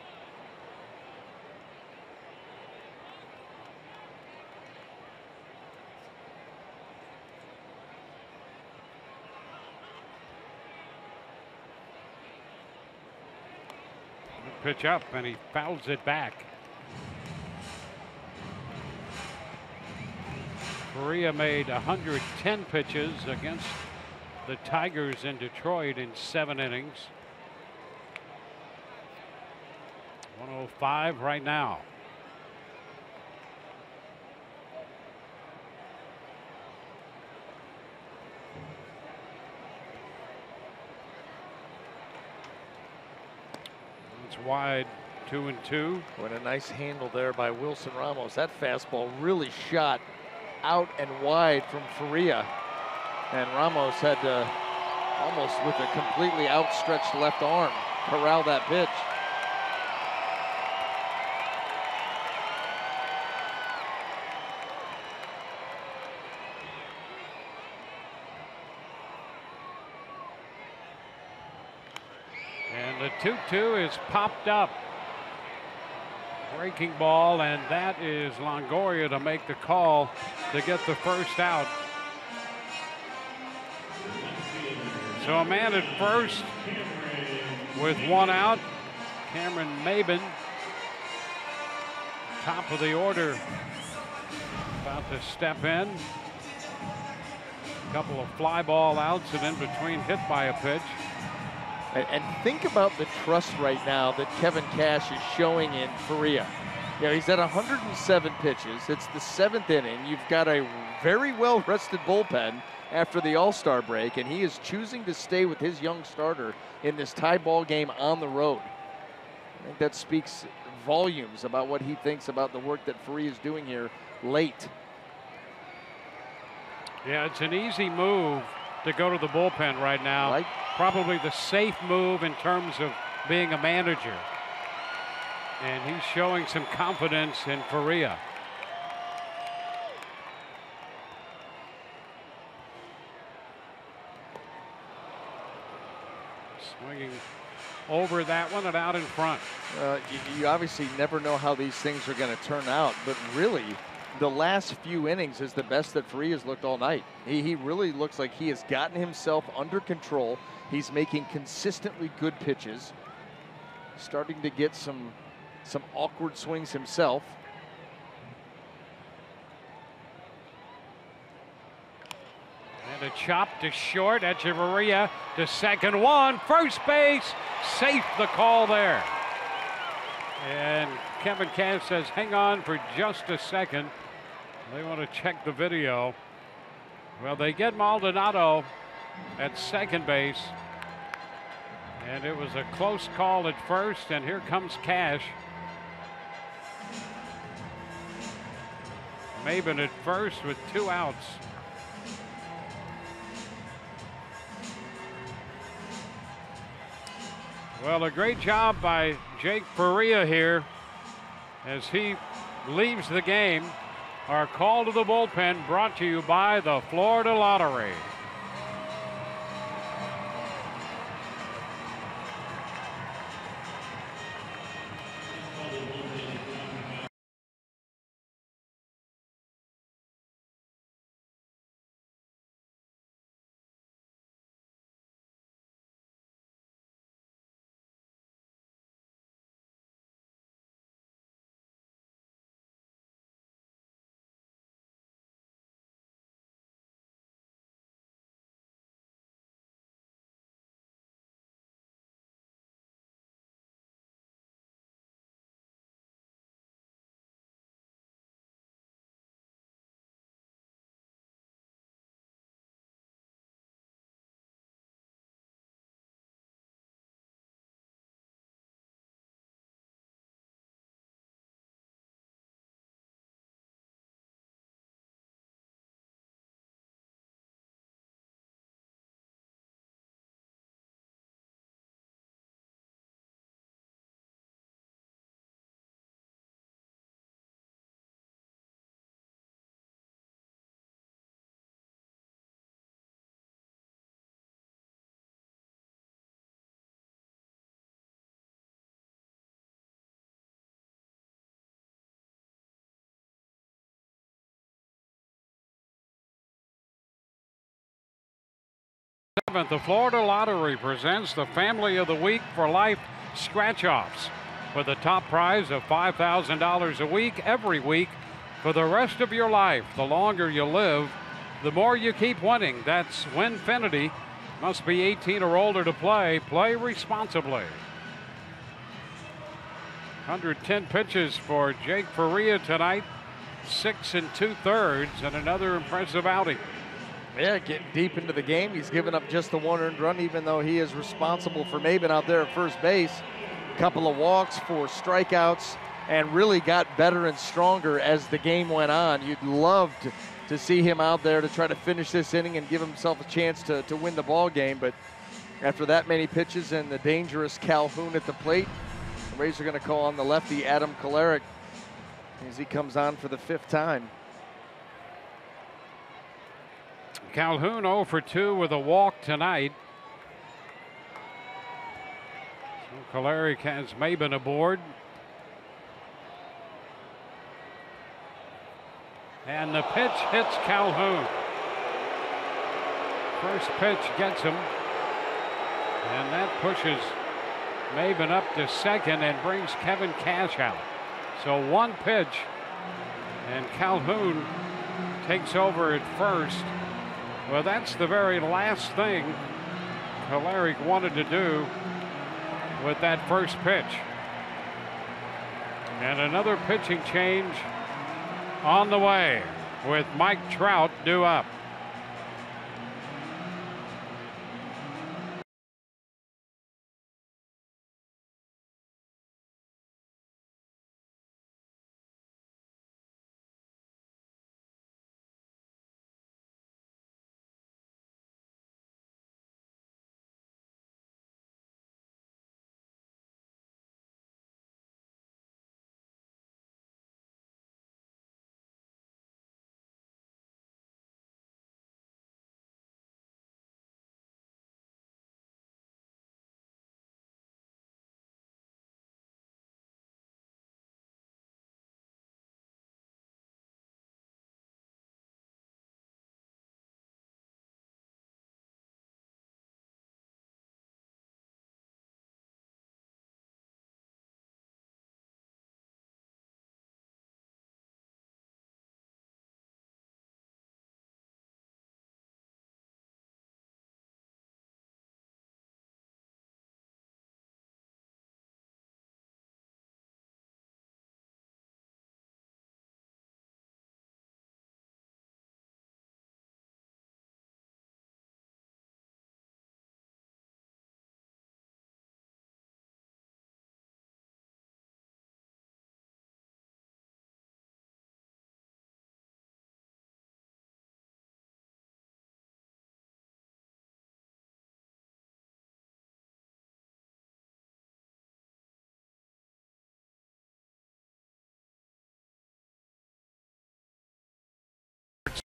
Pitch up, and he fouls it back. Faria made 110 pitches against the Tigers in Detroit in 7 innings. 105 right now. Wide, 2-2. What a nice handle there by Wilson Ramos. That fastball really shot out and wide from Faria, and Ramos had to, almost with a completely outstretched left arm, corral that pitch. The 2-2 is popped up. Breaking ball, and that is Longoria to make the call to get the first out. So a man at first with 1 out. Cameron Maben, top of the order, about to step in. A couple of fly ball outs and in between hit by a pitch. And think about the trust right now that Kevin Cash is showing in Faria. You know, he's at 107 pitches. It's the 7th inning. You've got a very well-rested bullpen after the All-Star break, and he is choosing to stay with his young starter in this tie ball game on the road. I think that speaks volumes about what he thinks about the work that Faria is doing here late. Yeah, it's an easy move to go to the bullpen right now. Right. Probably the safe move in terms of being a manager. And he's showing some confidence in Faria. Swinging over that one and out in front. You obviously never know how these things are going to turn out, but really, the last few innings is the best that Faria's looked all night. He really looks like he has gotten himself under control. He's making consistently good pitches, starting to get some awkward swings himself. And a chop to short. Echeverria to second one. First base. Safe the call there. And Kevin Cash says, hang on for just a second. They want to check the video. Well, they get Maldonado at second base. And it was a close call at first, and here comes Cash. Maben at first with 2 outs. Well, a great job by Jake Faria here as he leaves the game. Our call to the bullpen brought to you by the Florida Lottery. The Florida Lottery presents the Family of the Week for Life Scratch-Offs with a top prize of $5,000 a week every week for the rest of your life. The longer you live, the more you keep winning. That's Winfinity. Must be 18 or older to play. Play responsibly. 110 pitches for Jake Faria tonight. 6 2/3 and another impressive outing. Yeah, getting deep into the game. He's given up just the 1 earned run, even though he is responsible for Maben out there at first base. Couple of walks, 4 strikeouts, and really got better and stronger as the game went on. You'd love to see him out there to try to finish this inning and give himself a chance to win the ball game. But after that many pitches and the dangerous Calhoun at the plate, the Rays are going to call on the lefty Adam Kolarek as he comes on for the 5th time. Calhoun 0 for 2 with a walk tonight. So Kolarek has Maben aboard. And the pitch hits Calhoun. First pitch gets him. And that pushes Maben up to second and brings Kevin Cash out. So 1 pitch and Calhoun takes over at first. Well, that's the very last thing Kolarek wanted to do with that first pitch. And another pitching change on the way with Mike Trout due up.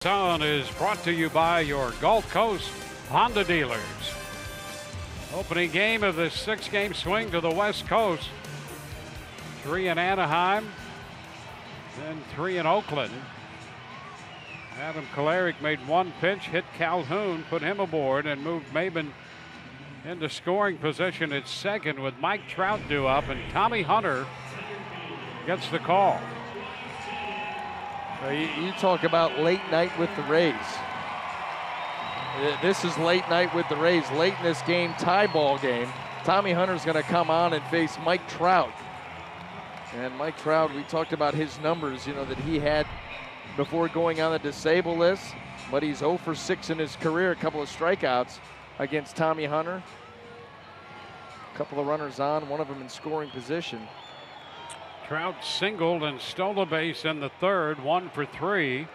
Zone is brought to you by your Gulf Coast Honda dealers. Opening game of the 6-game swing to the West Coast. 3 in Anaheim, then 3 in Oakland. Adam Kolarek made one pitch, hit Calhoun, put him aboard, and moved Maben into scoring position at second with Mike Trout due up, and Tommy Hunter gets the call. You talk about late night with the Rays. This is late night with the Rays. Late in this game, tie ball game. Tommy Hunter's going to come on and face Mike Trout. And Mike Trout, we talked about his numbers, that he had before going on the disabled list. But he's 0 for 6 in his career, a couple of strikeouts against Tommy Hunter. A couple of runners on, one of them in scoring position. Trout singled and stole a base in the third, 1 for 3.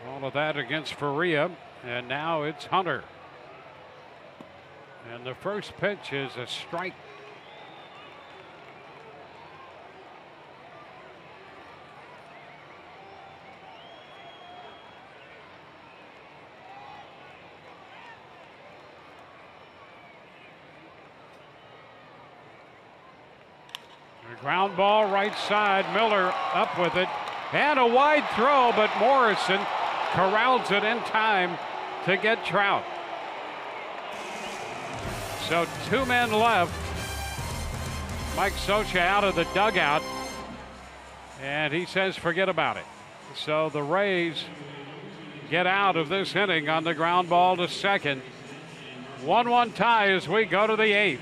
All of that against Faria, and now it's Hunter. And the first pitch is a strike. Ground ball right side, Miller up with it, and a wide throw, but Morrison corrals it in time to get Trout. So 2 men left. Mike Socha out of the dugout, and he says forget about it. So the Rays get out of this inning on the ground ball to second. 1-1 tie as we go to the 8th.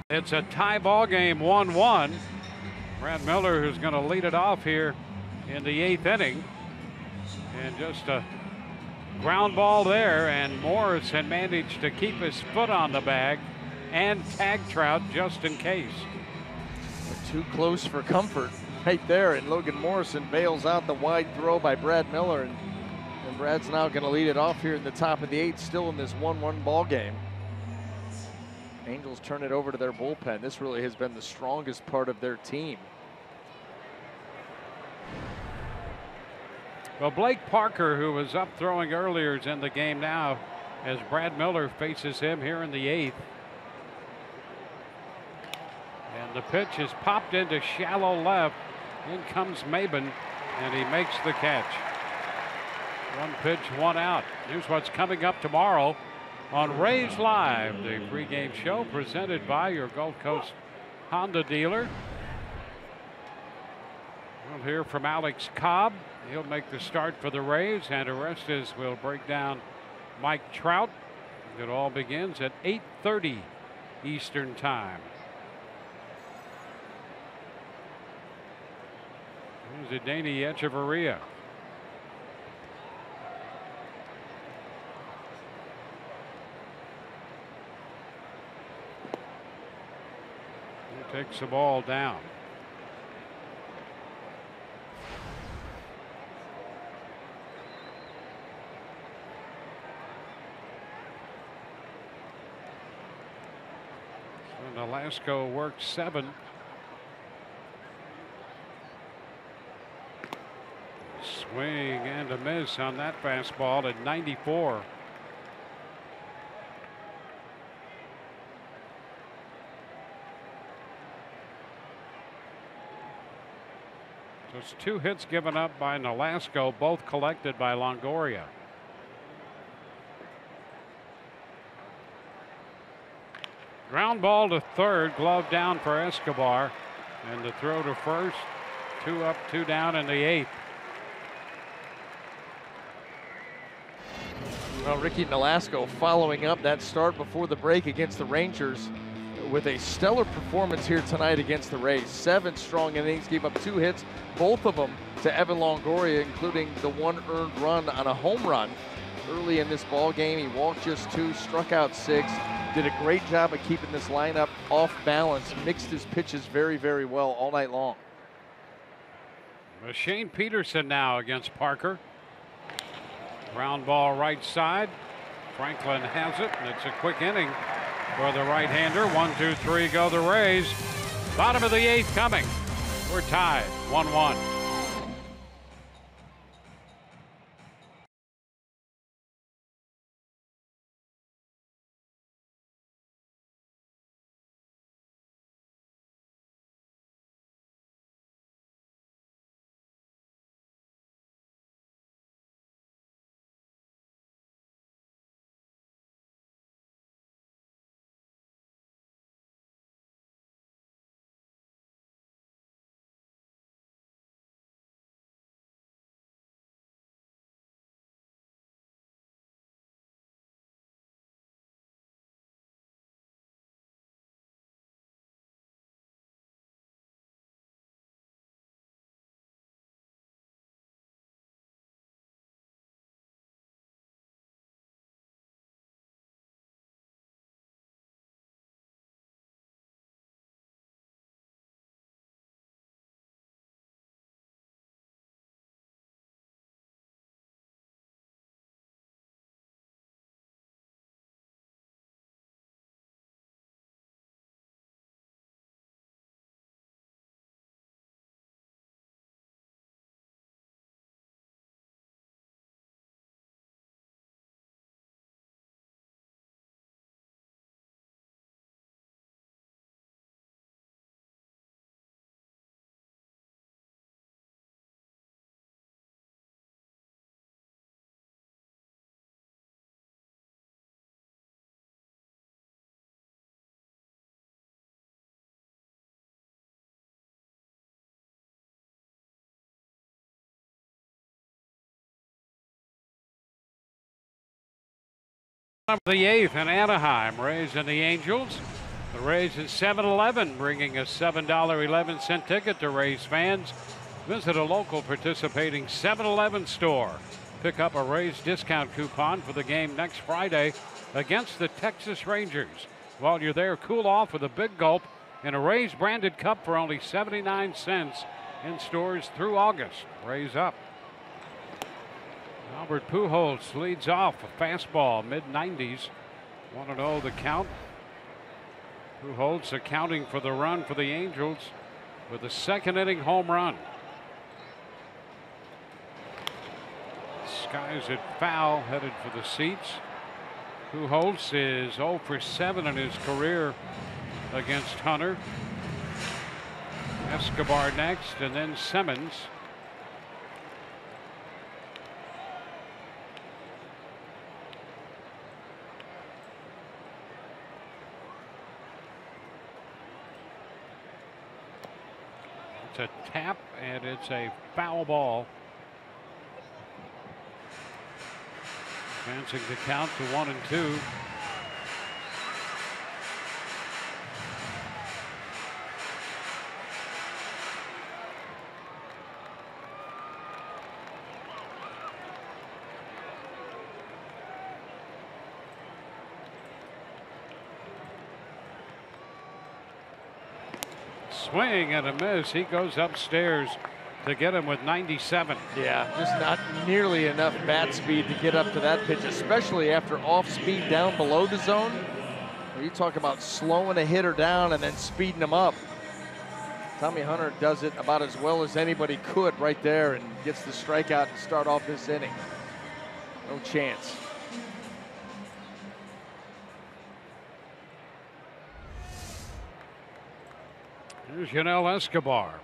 It's a tie ball game, 1-1. Brad Miller, who's going to lead it off here in the 8th inning. And just a ground ball there, and Morris had managed to keep his foot on the bag and tag Trout just in case. Too close for comfort right there, and Logan Morrison bails out the wide throw by Brad Miller, and Brad's now going to lead it off here in the top of the 8th, still in this 1-1 ball game. Angels turn it over to their bullpen. This really has been the strongest part of their team. Well, Blake Parker, who was up throwing earlier, is in the game now as Brad Miller faces him here in the 8th. And the pitch is popped into shallow left. In comes Maben, and he makes the catch. 1 pitch, 1 out. Here's what's coming up tomorrow on Rays Live, the pregame show presented by your Gulf Coast Honda dealer. We'll hear from Alex Cobb. He'll make the start for the Rays, and Orestes will break down Mike Trout. It all begins at 8:30 Eastern Time. Here's Adeiny Echeverria. He takes the ball down. So Nolasco worked 7. Swing and a miss on that fastball at 94. So it's 2 hits given up by Nolasco, both collected by Longoria. Ground ball to third, glove down for Escobar, and the throw to first. 2 up, 2 down in the 8th. Well, Ricky Nolasco following up that start before the break against the Rangers with a stellar performance here tonight against the Rays. 7 strong innings, gave up 2 hits, both of them to Evan Longoria, including the 1 earned run on a home run early in this ball game. He walked just 2, struck out 6, did a great job of keeping this lineup off balance, mixed his pitches very, very well all night long. Shane Peterson now against Parker. Ground ball right side. Franklin has it, and it's a quick inning for the right-hander. 1, 2, 3 go the Rays. Bottom of the 8th coming. We're tied 1-1. Of the 8th in Anaheim, Rays and the Angels. The Rays at 7-Eleven, bringing a $7.11 ticket to Rays fans. Visit a local participating 7-Eleven store. Pick up a Rays discount coupon for the game next Friday against the Texas Rangers. While you're there, cool off with a big gulp in a Rays branded cup for only 79 cents in stores through August. Rays up. Albert Pujols leads off a fastball, mid-90s. 1-0 the count. Pujols accounting for the run for the Angels with a second inning home run. Skies it foul, headed for the seats. Pujols is 0 for 7 in his career against Hunter. Escobar next, and then Simmons. It's a tap, and it's a foul ball. Advancing the count to 1-2. Swing and a miss. He goes upstairs to get him with 97. Yeah, just not nearly enough bat speed to get up to that pitch, especially after off speed down below the zone. You talk about slowing a hitter down and then speeding him up. Tommy Hunter does it about as well as anybody could right there and gets the strikeout to start off this inning. No chance. Here's Yanel Escobar.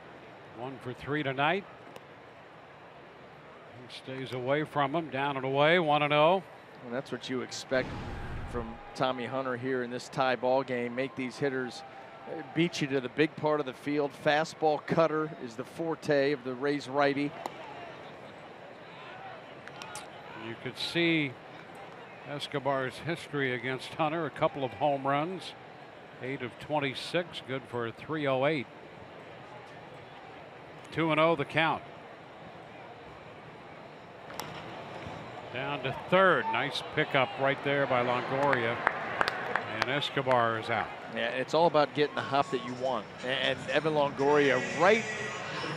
1 for 3 tonight. He stays away from him, down and away, 1-0. Well, that's what you expect from Tommy Hunter here in this tie ball game. Make these hitters beat you to the big part of the field. Fastball cutter is the forte of the Rays righty. You could see Escobar's history against Hunter. A couple of home runs. 8 of 26, good for a 308. 2-0 the count. Down to third. Nice pickup right there by Longoria. And Escobar is out. Yeah, it's all about getting the hop that you want. And Evan Longoria right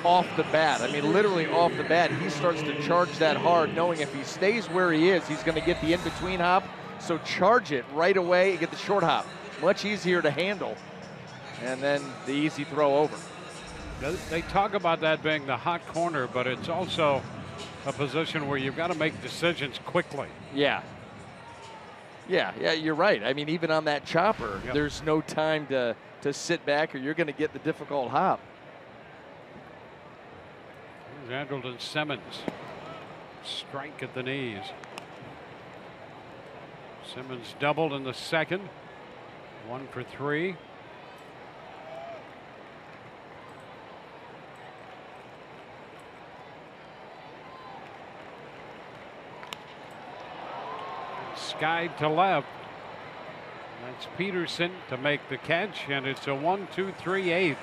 off the bat, I mean literally off the bat, he starts to charge that hard, knowing if he stays where he is, he's going to get the in-between hop. So charge it right away and get the short hop. Much easier to handle. And then the easy throw over. They talk about that being the hot corner, but it's also a position where you've got to make decisions quickly. Yeah. Yeah, you're right. I mean, even on that chopper, there's no time to sit back or you're going to get the difficult hop. Here's Andrelton Simmons. Strike at the knees. Simmons doubled in the second. 1 for 3. Skied to left. That's Peterson to make the catch, and it's a 1-2-3-8.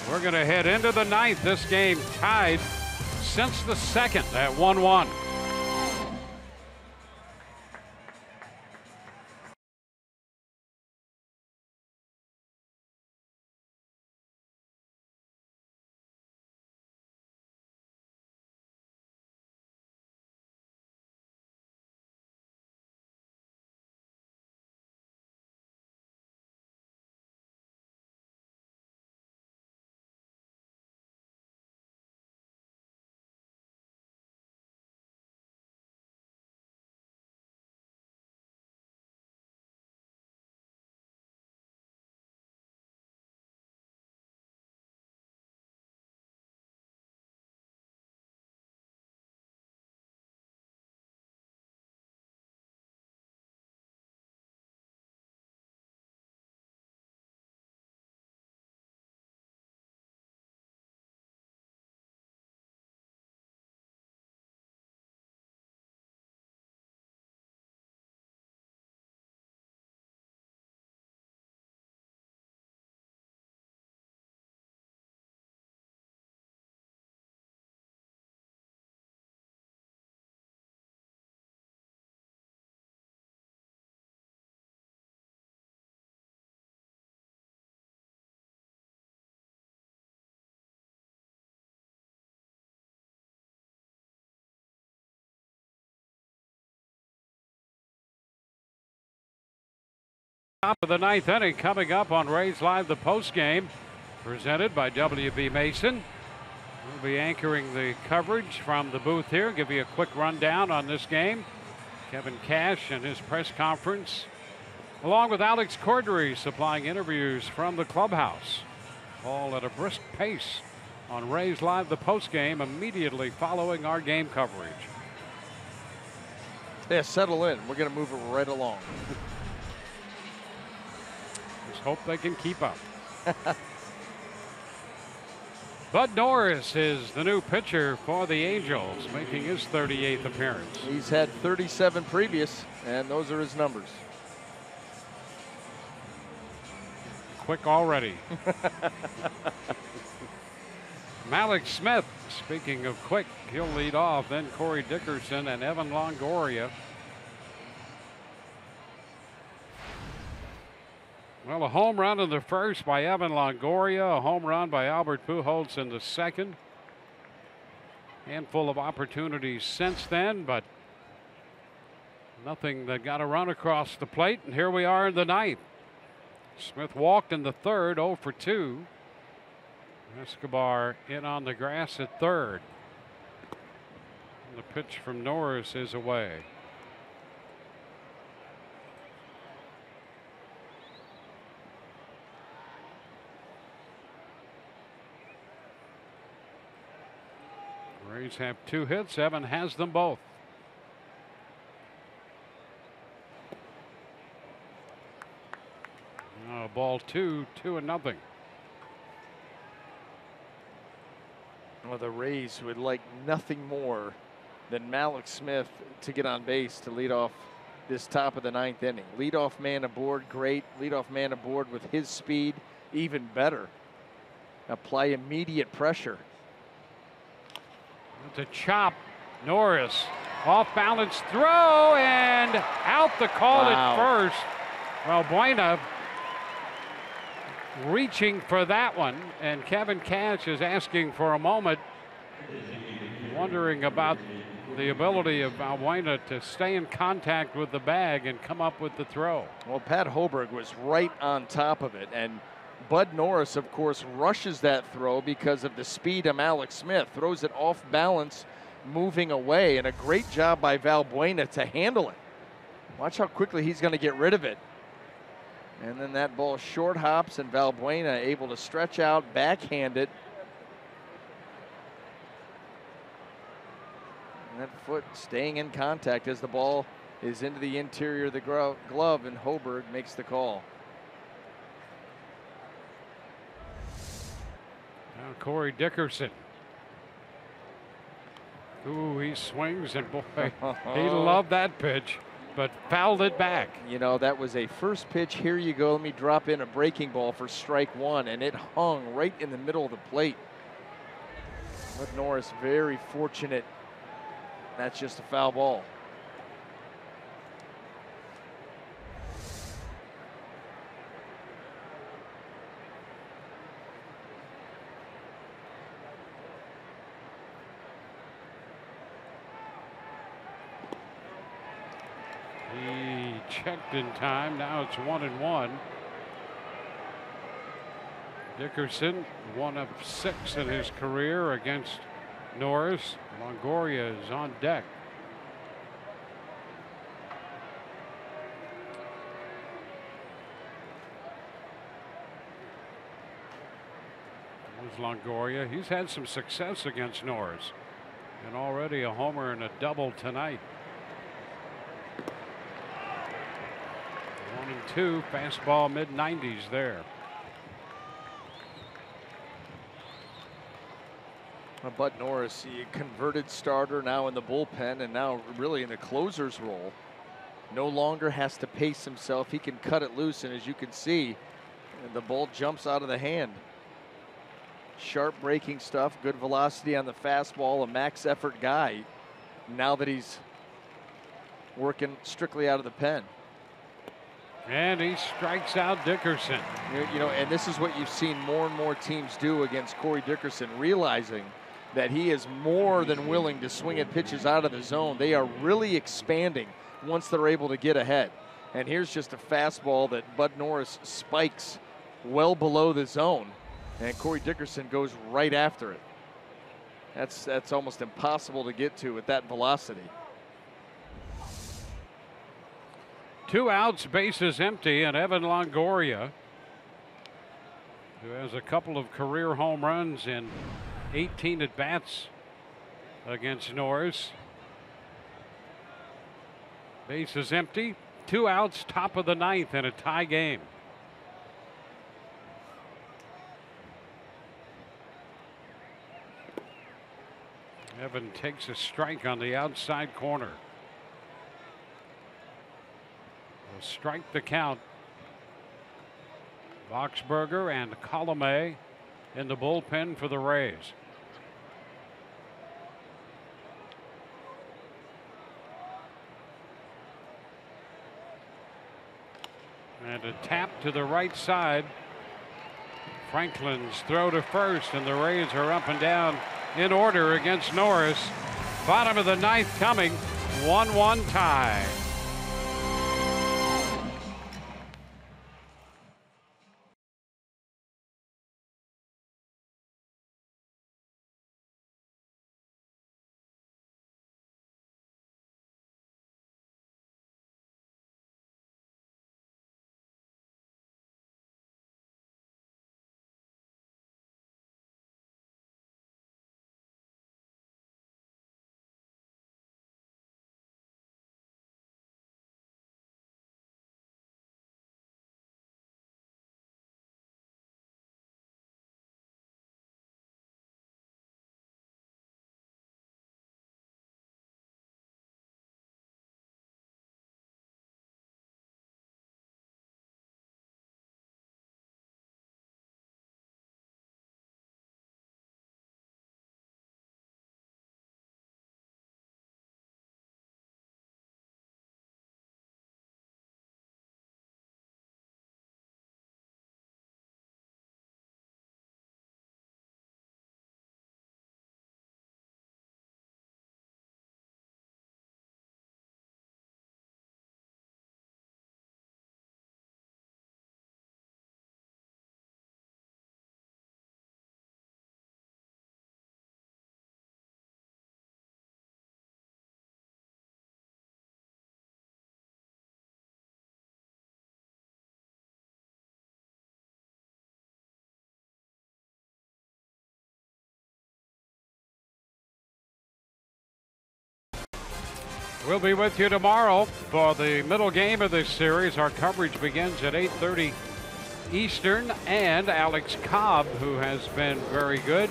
We're going to head into the ninth. This game tied since the second at 1-1. Top of the 9th inning coming up on Rays Live, the post game presented by W.B. Mason. We'll be anchoring the coverage from the booth here. Give you a quick rundown on this game. Kevin Cash and his press conference, along with Alex Cordery supplying interviews from the clubhouse. All at a brisk pace on Rays Live, the post game, immediately following our game coverage. Yeah, settle in. We're going to move it right along. Just hope they can keep up. Bud Norris is the new pitcher for the Angels, making his 38th appearance. He's had 37 previous, and those are his numbers. Quick already. Malik Smith, speaking of quick, he'll lead off. Then Corey Dickerson and Evan Longoria. Well, a home run in the first by Evan Longoria, a home run by Albert Pujols in the second. Handful of opportunities since then, but nothing that got a run across the plate. And here we are in the 9th. Smith walked in the third, 0 for 2. Escobar in on the grass at third. And the pitch from Norris is away. Rays have 2 hits. Evan has them both. Ball 2, 2-0. Well, the Rays would like nothing more than Malik Smith to get on base to lead off this top of the 9th inning. Leadoff man aboard, great. Leadoff man aboard with his speed, even better. Apply immediate pressure. It's a chop. Norris off balance throw and out the call at first. Well, Buena reaching for that one, and Kevin Cash is asking for a moment, wondering about the ability of Buena to stay in contact with the bag and come up with the throw. Well, Pat Hoberg was right on top of it, and Bud Norris, of course, rushes that throw because of the speed of Alex Smith, throws it off balance, moving away, and a great job by Valbuena to handle it. Watch how quickly he's going to get rid of it. And then that ball short hops, and Valbuena able to stretch out, backhand it. And that foot staying in contact as the ball is into the interior of the glove, and Hoberg makes the call. Now Corey Dickerson. Ooh, he swings, and boy, he loved that pitch, but fouled it back. You know, that was a first pitch. Here you go. Let me drop in a breaking ball for strike one, and it hung right in the middle of the plate. But Norris very fortunate. That's just a foul ball. Checked in time. Now it's 1-1. Dickerson, 1 of 6 in his career against Norris. Longoria is on deck. There's Longoria. He's had some success against Norris, and already a homer and a double tonight. 1-2, fastball mid-90s there. Bud Norris, a converted starter, now in the bullpen, and now really in the closer's role. No longer has to pace himself. He can cut it loose, and as you can see, the ball jumps out of the hand. Sharp breaking stuff, good velocity on the fastball, a max effort guy now that he's working strictly out of the pen. And he strikes out Dickerson. You know, and this is what you've seen more and more teams do against Corey Dickerson, realizing that he is more than willing to swing at pitches out of the zone. They are really expanding once they're able to get ahead. And here's just a fastball that Bud Norris spikes well below the zone, and Corey Dickerson goes right after it. That's almost impossible to get to at that velocity. 2 outs, bases empty, and Evan Longoria, who has a couple of career home runs in 18 at-bats against Norris. Bases empty, 2 outs, top of the 9th, and a tie game. Evan takes a strike on the outside corner. Will strike the count. Boxberger and Colomé in the bullpen for the Rays. And a tap to the right side. Franklin's throw to first, and the Rays are up and down in order against Norris. Bottom of the 9th coming, 1-1 tie. We'll be with you tomorrow for the middle game of this series. Our coverage begins at 8:30 Eastern, and Alex Cobb, who has been very good,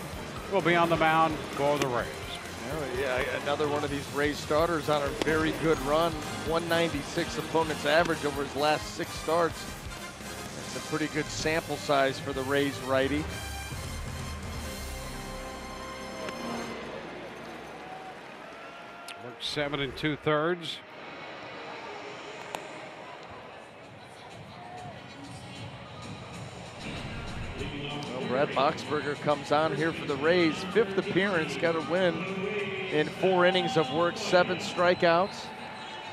will be on the mound for the Rays. Oh, yeah, another one of these Rays starters on a very good run. 196 opponent's average over his last 6 starts. That's a pretty good sample size for the Rays righty. Worked 7 2/3. Well, Brad Boxberger comes on here for the Rays. 5th appearance, got a win in 4 innings of work, 7 strikeouts.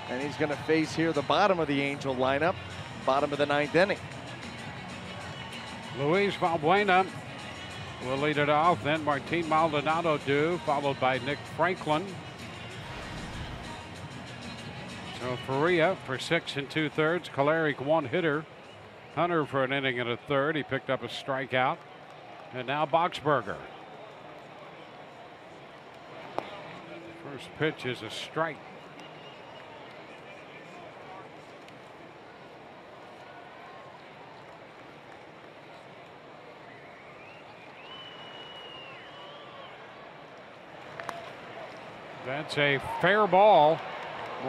And he's going to face here the bottom of the Angel lineup, bottom of the 9th inning. Luis Valbuena will lead it off. Then Martin Maldonado followed by Nick Franklin. So Faria for 6 2/3. Kolarek 1 hitter. Hunter for an inning and a third. He picked up a strikeout. And now Boxberger. First pitch is a strike. That's a fair ball.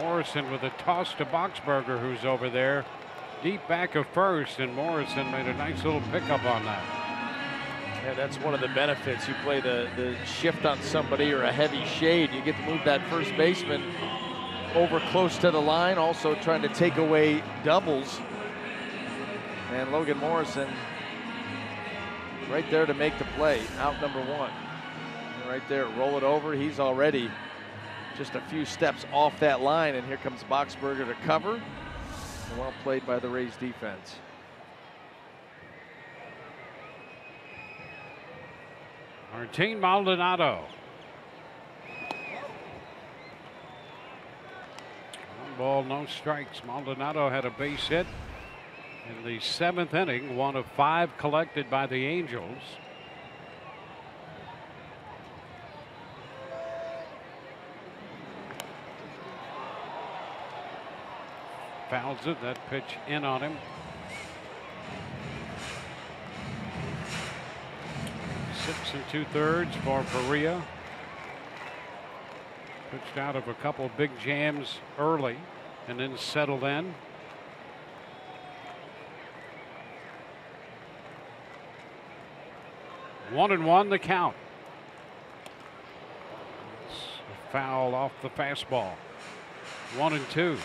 Morrison with a toss to Boxberger, who's over there deep back of first, and Morrison made a nice little pickup on that. Yeah, that's one of the benefits. You play the shift on somebody or a heavy shade, you get to move that first baseman over close to the line, also trying to take away doubles. And Logan Morrison right there to make the play, out number 1. And right there, roll it over. He's already just a few steps off that line, and here comes Boxberger to cover. Well played by the Rays defense. Martin Maldonado. One ball, no strikes. Maldonado had a base hit in the 7th inning, 1 of 5 collected by the Angels. Fouls it. That pitch in on him. 6 2/3 for Faria. Pitched out of a couple big jams early and then settled in. One and one the count. It's a foul off the fastball. 1-2.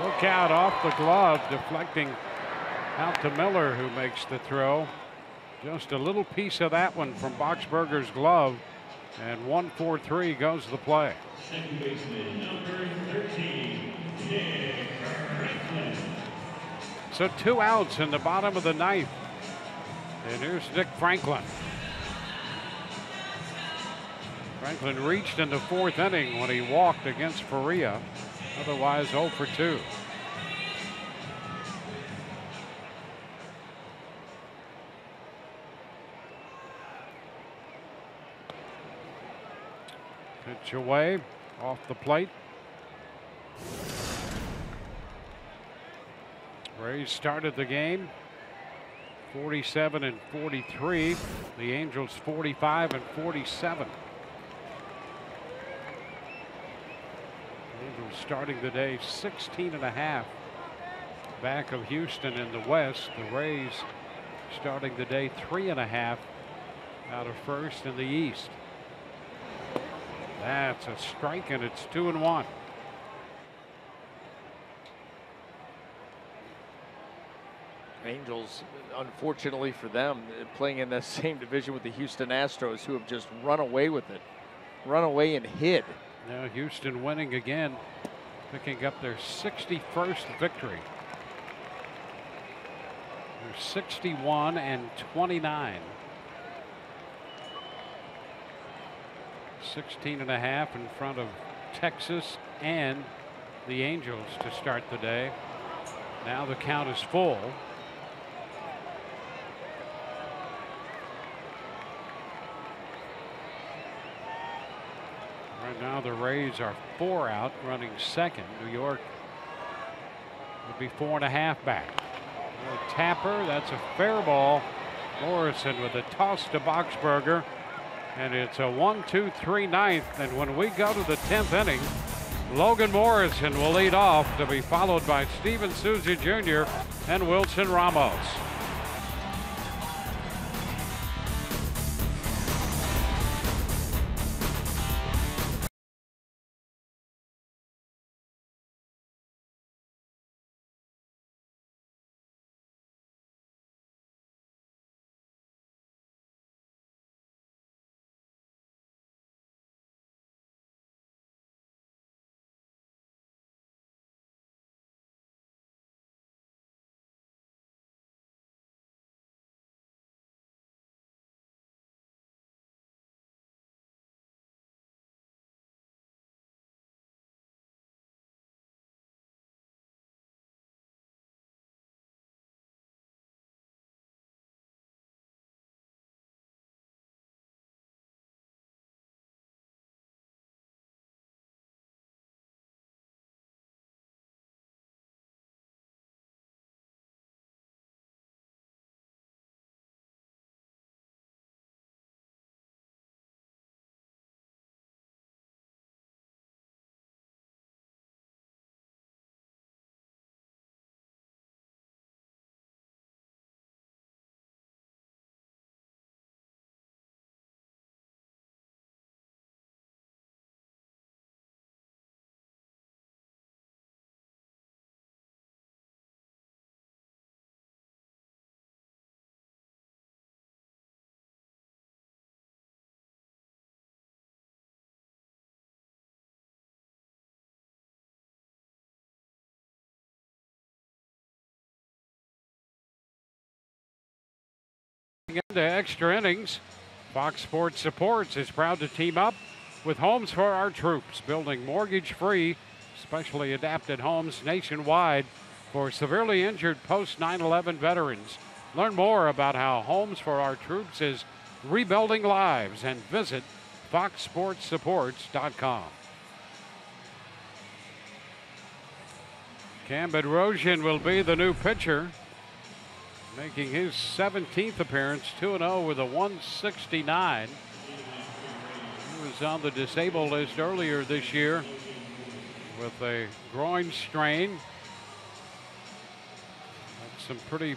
Look out off the glove, deflecting out to Miller, who makes the throw. Just a little piece of that one from Boxberger's glove, and 1-4-3 goes the play. Second baseman, number 13, Dick Franklin. So 2 outs in the bottom of the 9th. And here's Dick Franklin. Franklin reached in the 4th inning when he walked against Faria. Otherwise 0 for 2. Pitch away off the plate. Rays started the game 47-43. The Angels 45-47. Angels starting the day 16.5 back of Houston in the West. The Rays starting the day 3.5 out of first in the East. That's a strike, and it's 2-1. Angels, unfortunately for them, playing in the same division with the Houston Astros, who have just run away with it. Run away and hid. Now Houston winning again, picking up their 61st victory. They're 61-29. 16.5 in front of Texas and the Angels to start the day. Now the count is full. Right now the Rays are 4 out, running second. New York would be 4.5 back. A tapper, that's a fair ball. Morrison with a toss to Boxberger. And it's a 1-2-3 ninth. And when we go to the 10th inning, Logan Morrison will lead off, to be followed by Steven Souza Jr. and Wilson Ramos. Moving into extra innings, Fox Sports Supports is proud to team up with Homes for Our Troops, building mortgage-free, specially adapted homes nationwide for severely injured post 9/11 veterans. Learn more about how Homes for Our Troops is rebuilding lives and visit foxsportsupports.com. Cam Bedrosian will be the new pitcher, making his 17th appearance, 2-0 with a 169. He was on the disabled list earlier this year with a groin strain. That's some pretty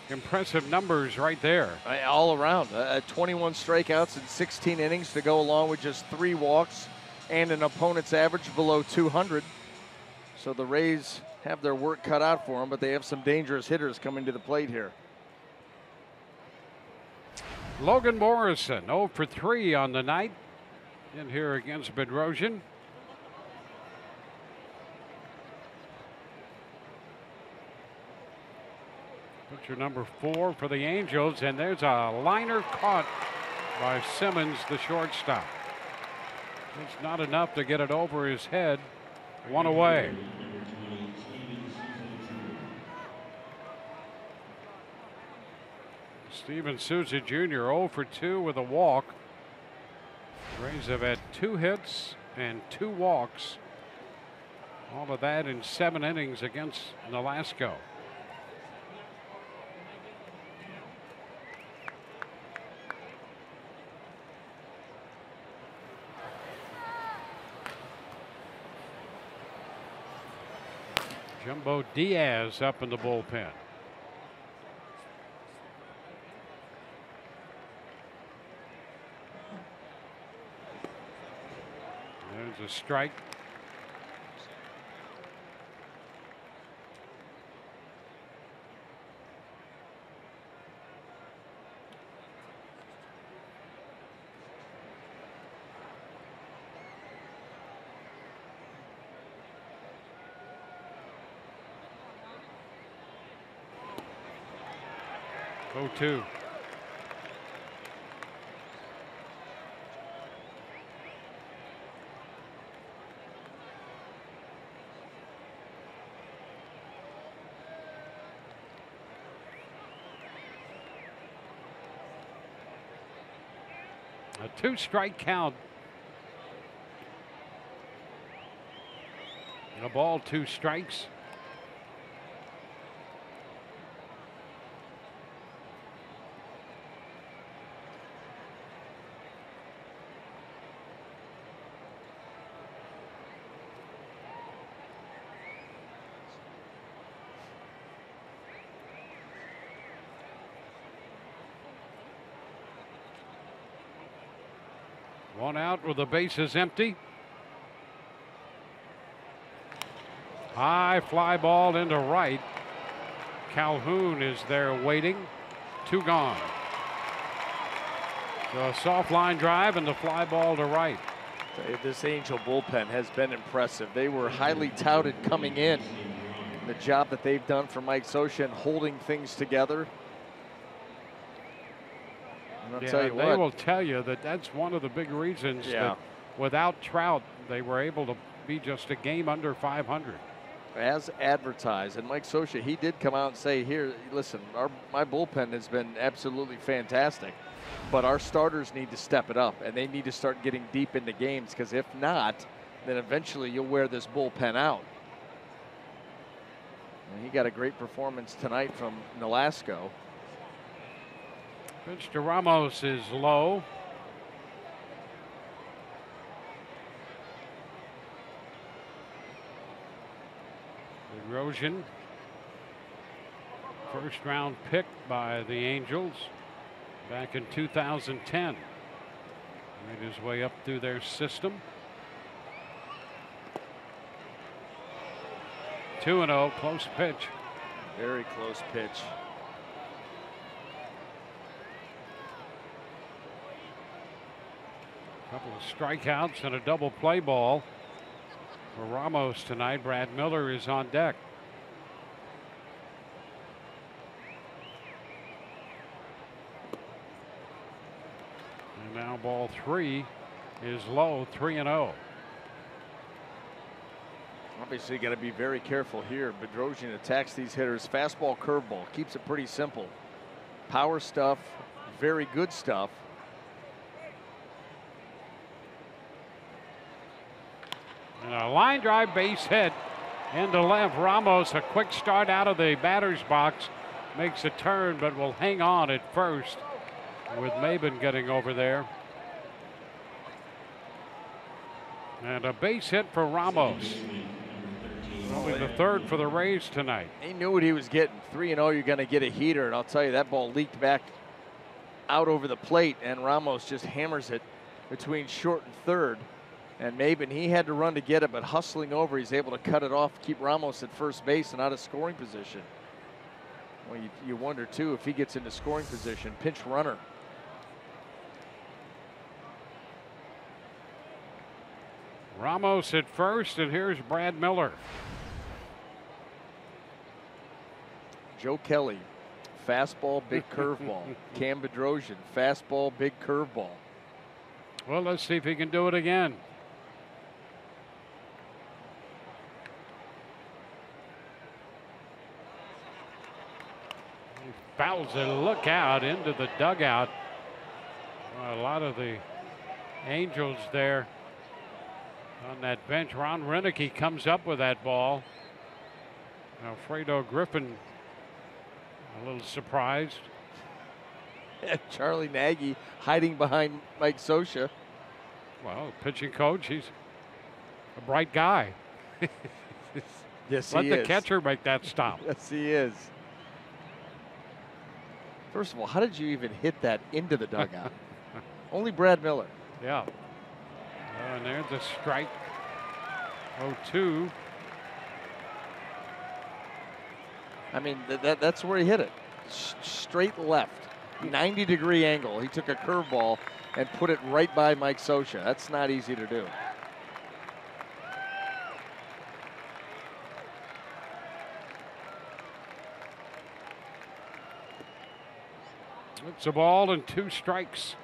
impressive numbers right there. All around. 21 strikeouts in 16 innings to go along with just 3 walks and an opponent's average below 200. So the Rays have their work cut out for them, but they have some dangerous hitters coming to the plate here. Logan Morrison, 0 for 3 on the night in here against Bedrosian. Pitcher number 4 for the Angels, and there's a liner caught by Simmons, the shortstop. It's not enough to get it over his head. 1 away. Steven Souza Jr. 0 for 2 with a walk. The Rays have had 2 hits and 2 walks. All of that in 7 innings against Nolasco. Jumbo Diaz up in the bullpen. There's a strike. Oh, 2. A 2-strike count. A ball, 2 strikes. One out with the bases empty. High fly ball into right. Calhoun is there waiting. 2 gone. So a soft line drive and the fly ball to right. This Angel bullpen has been impressive. They were highly touted coming in. The job that they've done for Mike Scioscia and holding things together. Yeah, they will tell you that that's one of the big reasons that without Trout, they were able to be just a game under 500. As advertised, and Mike Scioscia, he did come out and say, here, listen, my bullpen has been absolutely fantastic, but our starters need to step it up, and they need to start getting deep into games, because if not, then eventually you'll wear this bullpen out. And he got a great performance tonight from Nolasco. Pitch to Ramos is low. Bedrosian, first round pick by the Angels back in 2010. Made his way up through their system. 2-0, close pitch. Very close pitch. Couple of strikeouts and a double play ball for Ramos tonight. Brad Miller is on deck. Now ball 3 is low, 3-0. Obviously, got to be very careful here. Bedrosian attacks these hitters. Fastball, curveball, keeps it pretty simple. Power stuff, very good stuff. And a line drive base hit into left. Ramos, a quick start out of the batter's box, makes a turn, but will hang on at first with Maben getting over there. And a base hit for Ramos. Only the third for the Rays tonight. He knew what he was getting. 3-0, you're going to get a heater. And I'll tell you, that ball leaked back out over the plate, and Ramos just hammers it between short and third. And Maben, he had to run to get it, but hustling over, he's able to cut it off, keep Ramos at first base and out of scoring position. Well, you wonder, too, if he gets into scoring position. Pinch runner. Ramos at first, and here's Brad Miller. Joe Kelly, fastball, big curveball. Cam Bedrosian, fastball, big curveball. Well, let's see if he can do it again. He fouls a look out into the dugout. Well, a lot of the Angels there on that bench. Ron Renicky comes up with that ball. Alfredo Griffin a little surprised. Charlie Nagy hiding behind Mike Scioscia. Well, pitching coach, he's a bright guy. Yes, Let he the is. catcher make that stop. Yes, he is. First of all, how did you even hit that into the dugout? Only Brad Miller. Yeah. And there's a strike. 0-2. I mean, that's where he hit it. Straight left, 90-degree angle. He took a curveball and put it right by Mike Scioscia. That's not easy to do. It's a ball and 2 strikes.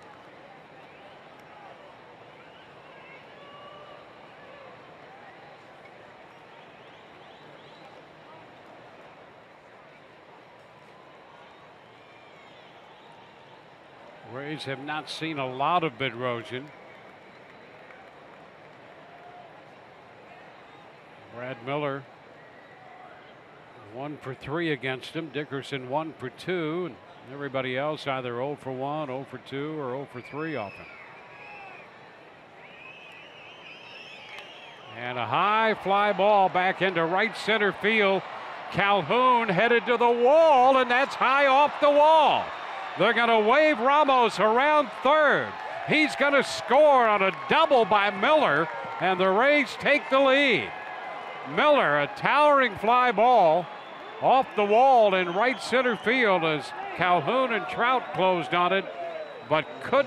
Rays have not seen a lot of Bedrosian. Brad Miller 1 for 3 against him. Dickerson 1 for 2. And everybody else either 0 for 1, 0 for 2, or 0 for 3 off him. And a high fly ball back into right center field. Calhoun headed to the wall, and that's high off the wall. They're going to wave Ramos around third. He's going to score on a double by Miller, and the Rays take the lead. Miller, a towering fly ball off the wall in right center field as Calhoun and Trout closed on it, but could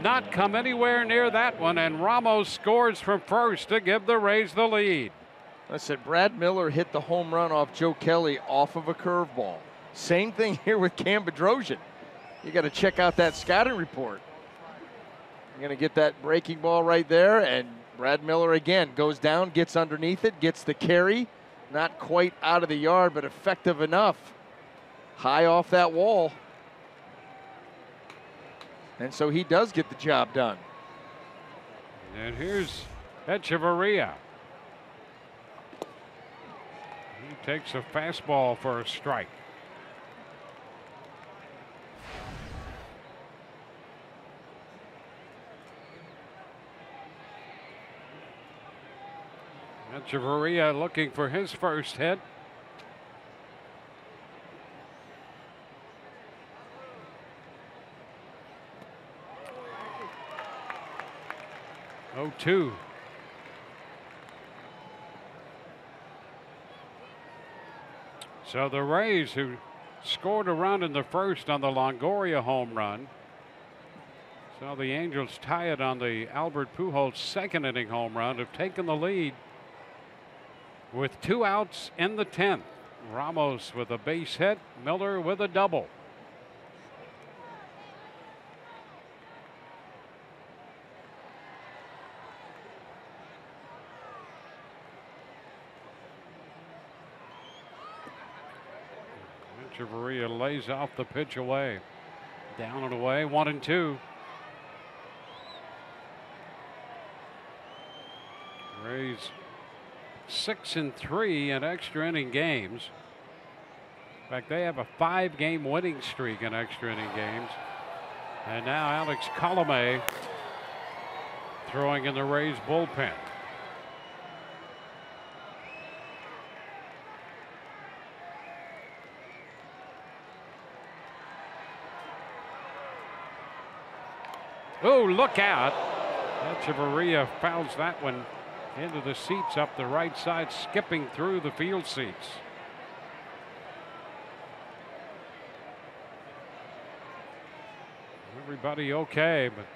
not come anywhere near that one, and Ramos scores from first to give the Rays the lead. I said Brad Miller hit the home run off Joe Kelly off of a curveball. Same thing here with Cam Bedrosian. You got to check out that scouting report. You're going to get that breaking ball right there, and Brad Miller again goes down, gets underneath it, gets the carry. Not quite out of the yard, but effective enough. High off that wall. And so he does get the job done. And here's Echeverria. He takes a fastball for a strike. Echeverria looking for his first hit. Oh, 2. So the Rays, who scored a run in the first on the Longoria home run, so the Angels tie it on the Albert Pujols second inning home run, have taken the lead with 2 outs in the 10th. Ramos with a base hit, Miller with a double. Echeverria lays off the pitch away. Down and away, 1-2. Rays 6-3 in extra inning games. In fact, they have a 5-game winning streak in extra inning games. And now Alex Colomé throwing in the Rays bullpen. Oh, look out. Echeverria fouls that one into the seats up the right side, skipping through the field seats. Everybody okay, but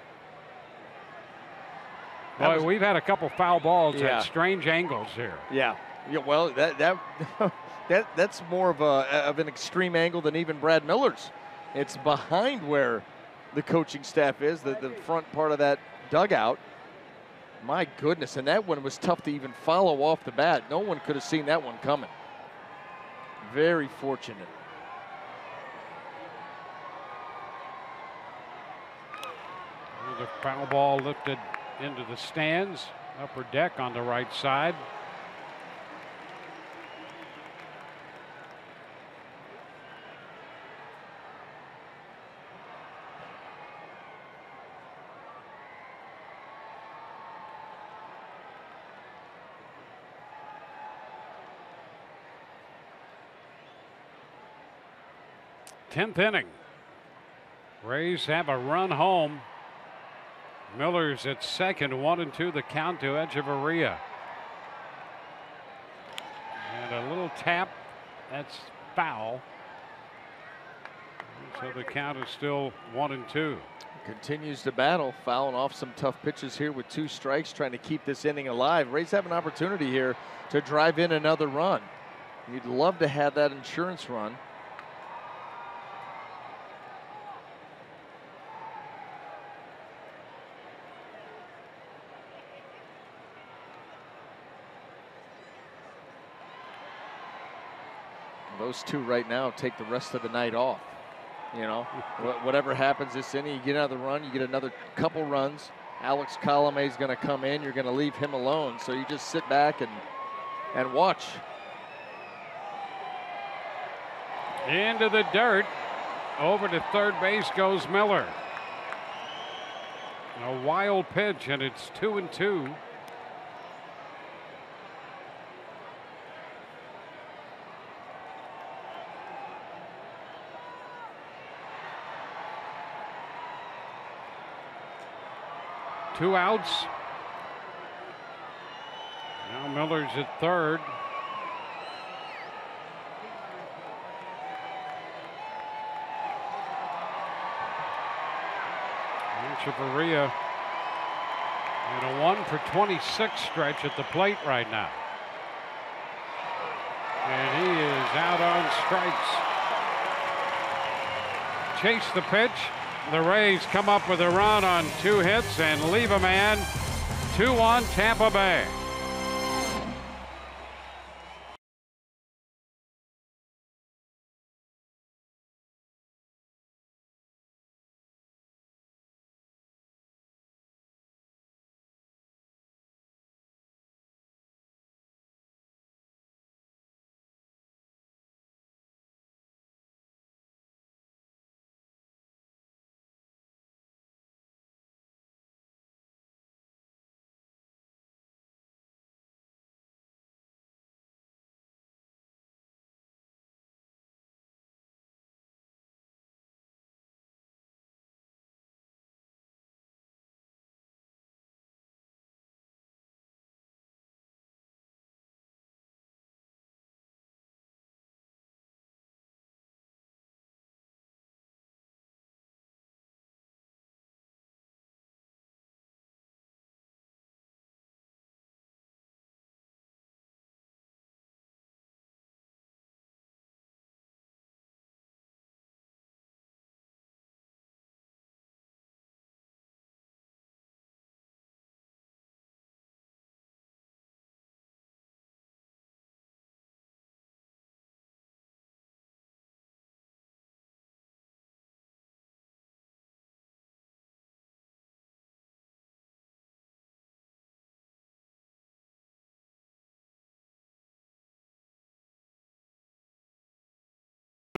boy, we've had a couple foul balls at strange angles here. Yeah. Well, that's more of an extreme angle than even Brad Miller's. It's behind where the coaching staff is, the front part of that dugout. My goodness, and that one was tough to even follow off the bat. No one could have seen that one coming. Very fortunate. The foul ball lifted into the stands, upper deck on the right side. Tenth inning. Rays have a run home. Miller's at second, 1-2 the count to Echeverria. And a little tap, that's foul. So the count is still 1-2. Continues to battle, fouling off some tough pitches here with 2 strikes, trying to keep this inning alive. Rays have an opportunity here to drive in another run. You'd love to have that insurance run. Those 2 right now take the rest of the night off. You know, whatever happens this inning, you get another run, you get another couple runs. Alex Colomé is going to come in. You're going to leave him alone. So you just sit back and watch. Into the dirt. Over to third base goes Miller. A wild pitch, and it's 2-2. Two outs. Now Miller's at third. Echeverria in a 1-for-26 stretch at the plate right now. And he is out on strikes. Chase the pitch. The Rays come up with a run on 2 hits and leave a man. 2-1 Tampa Bay.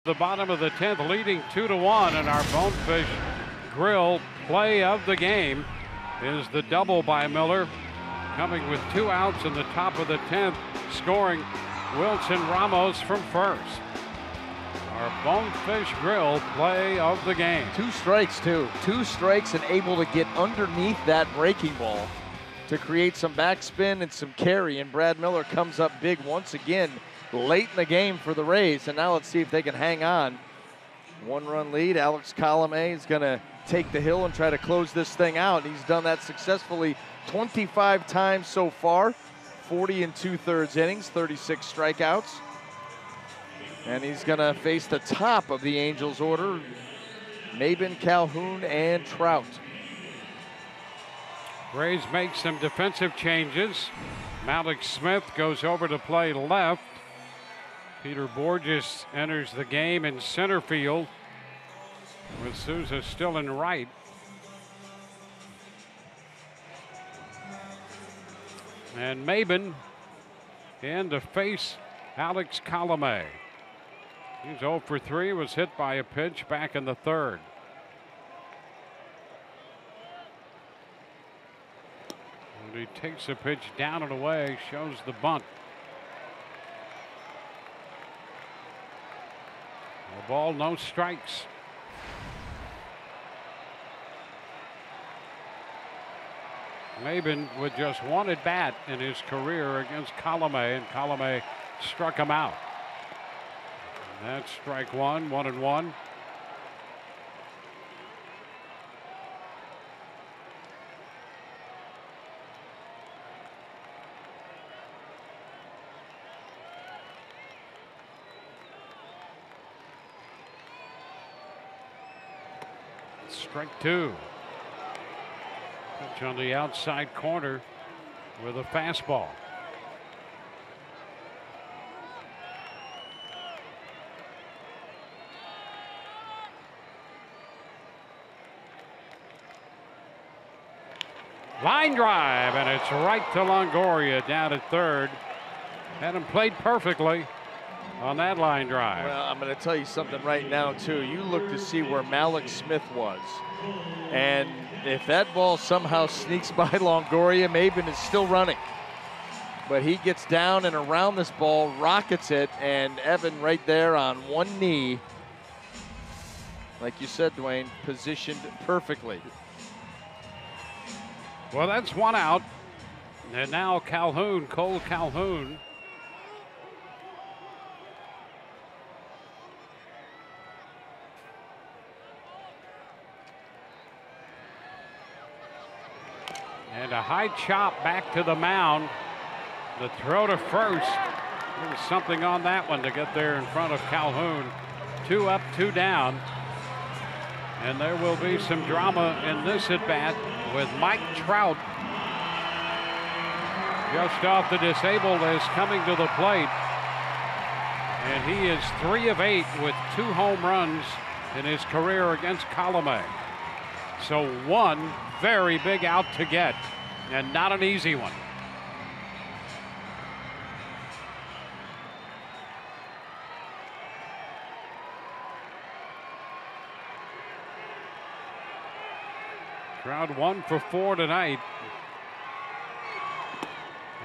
The bottom of the 10th, leading 2-1, and our Bonefish Grill play of the game is the double by Miller, coming with 2 outs in the top of the 10th, scoring Wilson Ramos from first. Our Bonefish Grill play of the game. 2 strikes too. 2 strikes and able to get underneath that breaking ball to create some backspin and some carry. And Brad Miller comes up big once again late in the game for the Rays. And now let's see if they can hang on. 1-run lead. Alex Colomé is going to take the hill and try to close this thing out. He's done that successfully 25 times so far. 40 2/3 innings, 36 strikeouts. And he's going to face the top of the Angels order, Maben, Calhoun, and Trout. Rays make some defensive changes. Malik Smith goes over to play left. Peter Borges enters the game in center field, with Souza still in right. And Maben in to face Alex Colomé. He's 0 for 3, was hit by a pitch back in the 3rd. And he takes a pitch down and away, shows the bunt. No ball, no strikes. Maben with just 1 at bat in his career against Colomé, and Colomé struck him out. That's strike 1, 1-1. Strike 2. Pitch on the outside corner with a fastball. Line drive, and it's right to Longoria down at 3rd. Had him played perfectly on that line drive. Well, I'm going to tell you something right now, too. You look to see where Malik Smith was. And if that ball somehow sneaks by Longoria, Maben is still running. But he gets down and around this ball, rockets it, and Evan right there on one knee, like you said, Dwayne, positioned perfectly. Well, that's 1 out. And now Calhoun, Cole Calhoun. And a high chop back to the mound. The throw to first. There was something on that one to get there in front of Calhoun. 2 up, 2 down. And there will be some drama in this at bat with Mike Trout just off the disabled as coming to the plate. And he is 3 of 8 with 2 home runs in his career against Colomé. So 1 very big out to get, and not an easy one. Trout 1 for 4 tonight.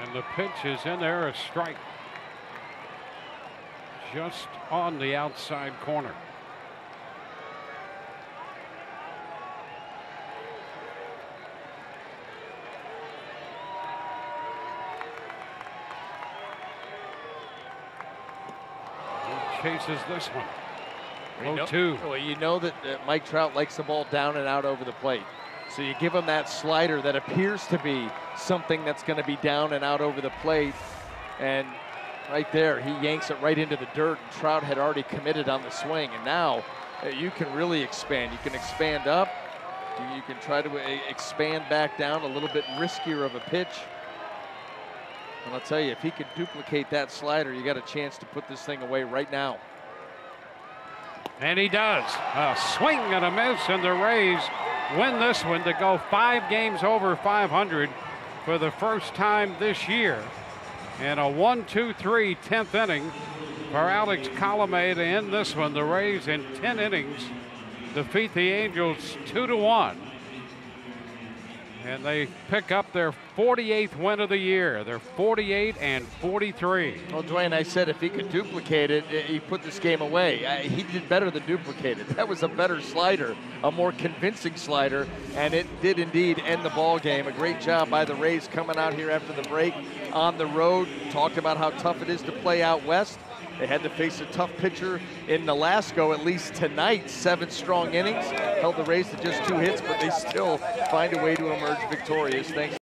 And the pitch is in there, a strike. Just on the outside corner. He chases this one. 0-2. Well, you know that Mike Trout likes the ball down and out over the plate. So you give him that slider that appears to be something that's going to be down and out over the plate. And right there, he yanks it right into the dirt. And Trout had already committed on the swing. And now you can really expand. You can expand up. You can try to expand back down, a little bit riskier of a pitch. And I'll tell you, if he could duplicate that slider, you got a chance to put this thing away right now. And he does. A swing and a miss, and the Rays win this one to go 5 games over 500 for the first time this year. And a 1-2-3 10th inning for Alex Colomé to end this one. The Rays in 10 innings defeat the Angels 2-1. And they pick up their 48th win of the year. They're 48-43. Well, Dwayne, I said if he could duplicate it, he put this game away. He did better than duplicate it. That was a better slider, a more convincing slider, and it did indeed end the ball game. A great job by the Rays coming out here after the break on the road. Talked about how tough it is to play out west. They had to face a tough pitcher in Nolasco, at least tonight. 7 strong innings, held the Rays to just 2 hits, but they still find a way to emerge victorious. Thanks.